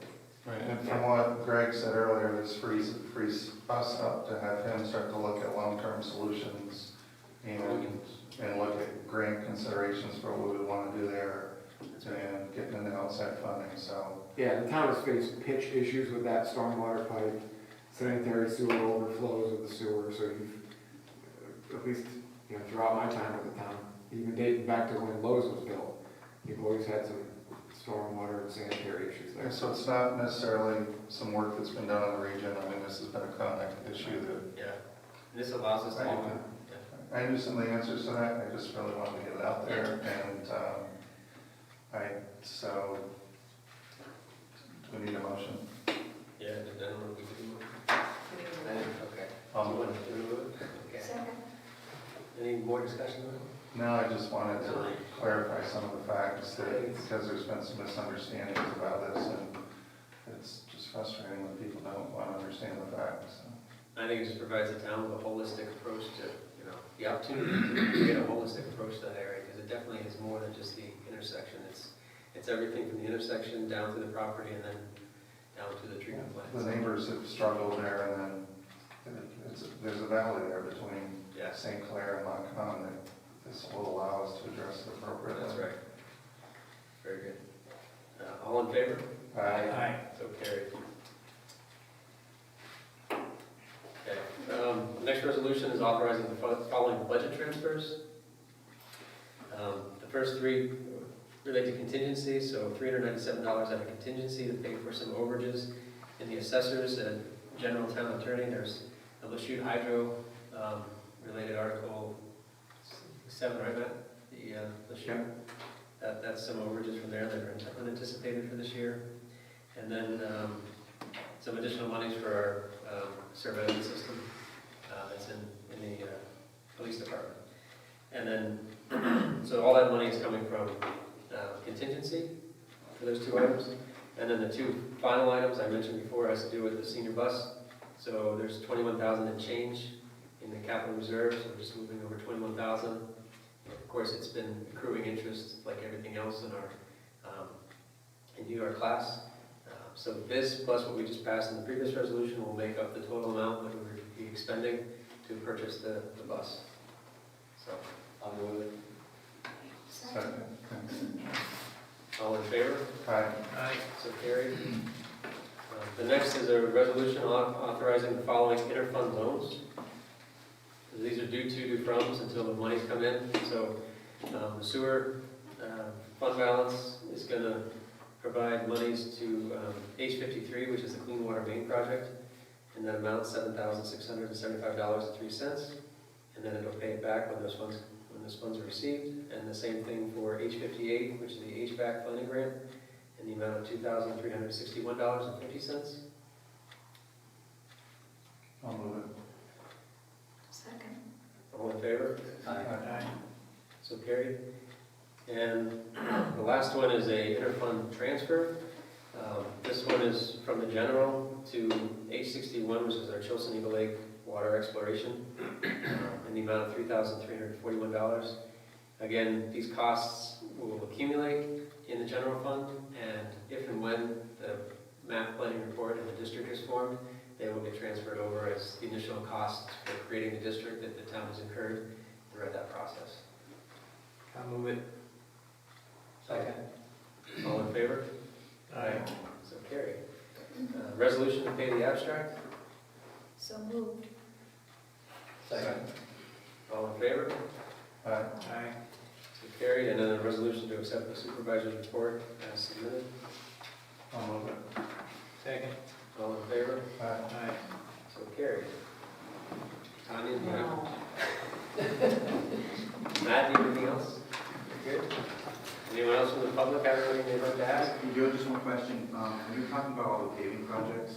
Right, and from what Greg said earlier, this frees us up to have him start to look at long-term solutions and look at grant considerations for what we would want to do there and getting into outside funding, so. Yeah, the town has faced pitch issues with that stormwater pipe, sanitary sewer overflows with the sewer, so you've, at least, throughout my time with the town, even dating back to when Lowe's was built, you've always had some stormwater and sanitary issues there. And so it's not necessarily some work that's been done in the region. I mean, this has been a chronic issue that Yeah. This allows us to. Right. I knew some of the answers to that, I just really wanted to get it out there, and, so, do we need a motion? Yeah, but then we can. Okay. Um, You want to do it? Okay. Second. Any more discussion on it? No, I just wanted to clarify some of the facts that, because there's been some misunderstandings about this, and it's just frustrating when people don't want to understand the facts. I think it just provides the town with a holistic approach to, the opportunity to get a holistic approach to that area, because it definitely is more than just the intersection. It's everything from the intersection down to the property and then down to the treatment plant. The neighbors have struggled there, and then there's a valley there between Yeah, St. Clair and Montcalm that this will allow us to address it appropriately. that's right. Very good. All in favor? Aye. So carried. Okay, next resolution is authorizing the following budget transfers. The first three relate to contingency, so $397 out of contingency to pay for some overages in the assessors and general town attorney. There's a Lachute Hydro related article 7, right, Matt? The Lachute. That's some overages from there that are unanticipated for this year. And then some additional monies for our surveillance system that's in the police department. And then, so all that money is coming from contingency for those two items. And then the two final items I mentioned before has to do with the senior bus. So there's 21,000 and change in the capital reserve, so we're just moving over 21,000. Of course, it's been accruing interest like everything else in our in UR class. So this, plus what we just passed in the previous resolution, will make up the total amount that we would be expending to purchase the bus. So, I'll move it. Second. all in favor? Aye. So carried. The next is a resolution authorizing the following interfund loans. These are due froms until the monies come in. So the sewer fund balance is going to provide monies to H53, which is the Clean Water Main Project, and that amount $7,675.03. And then it'll pay it back when those funds are received. And the same thing for H58, which is the HVAC funding grant, in the amount of $2,361.50. I'll move it. Second. All in favor? Aye. So carried. And the last one is a interfund transfer. This one is from the general to H61, which is our Chilson Eagle Lake water exploration, in the amount of $3,341. Again, these costs will accumulate in the general fund, and if and when the map planning report in the district is formed, they will get transferred over as the initial costs for creating the district that the town has incurred throughout that process. I'll move it. Second. All in favor? Aye. So carried. Resolution to pay the abstract. So moved. Second. All in favor? Aye. Aye. So carried. And then a resolution to accept the supervisor's report as submitted. I'll move it. Second. All in favor? Aye. Aye. So carried. Tanya, do you have? No. Matt, do you have anything else? You're good? Anyone else from the public have anything they'd like to ask? Joe, just one question. When you're talking about all the paving projects,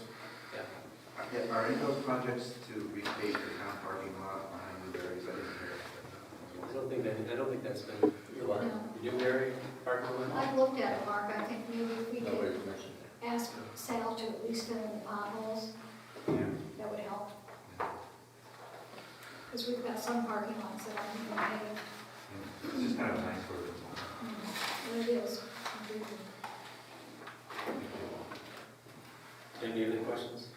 are any of those projects to repave the town parking lot behind the berries? I didn't hear. I don't think that's been No. Newberry parking lot. I've looked at it, Mark. I think maybe if we could Nobody's mentioned it. ask Sal to at least fill in the potholes, Yeah. that would help. Because we've got some parking lots that aren't even paved. It's just kind of a nice word. It is. Jim, do you have any questions?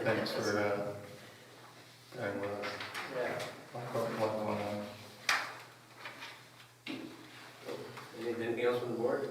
Thanks for bearing with us. Yeah. Anything else from the board?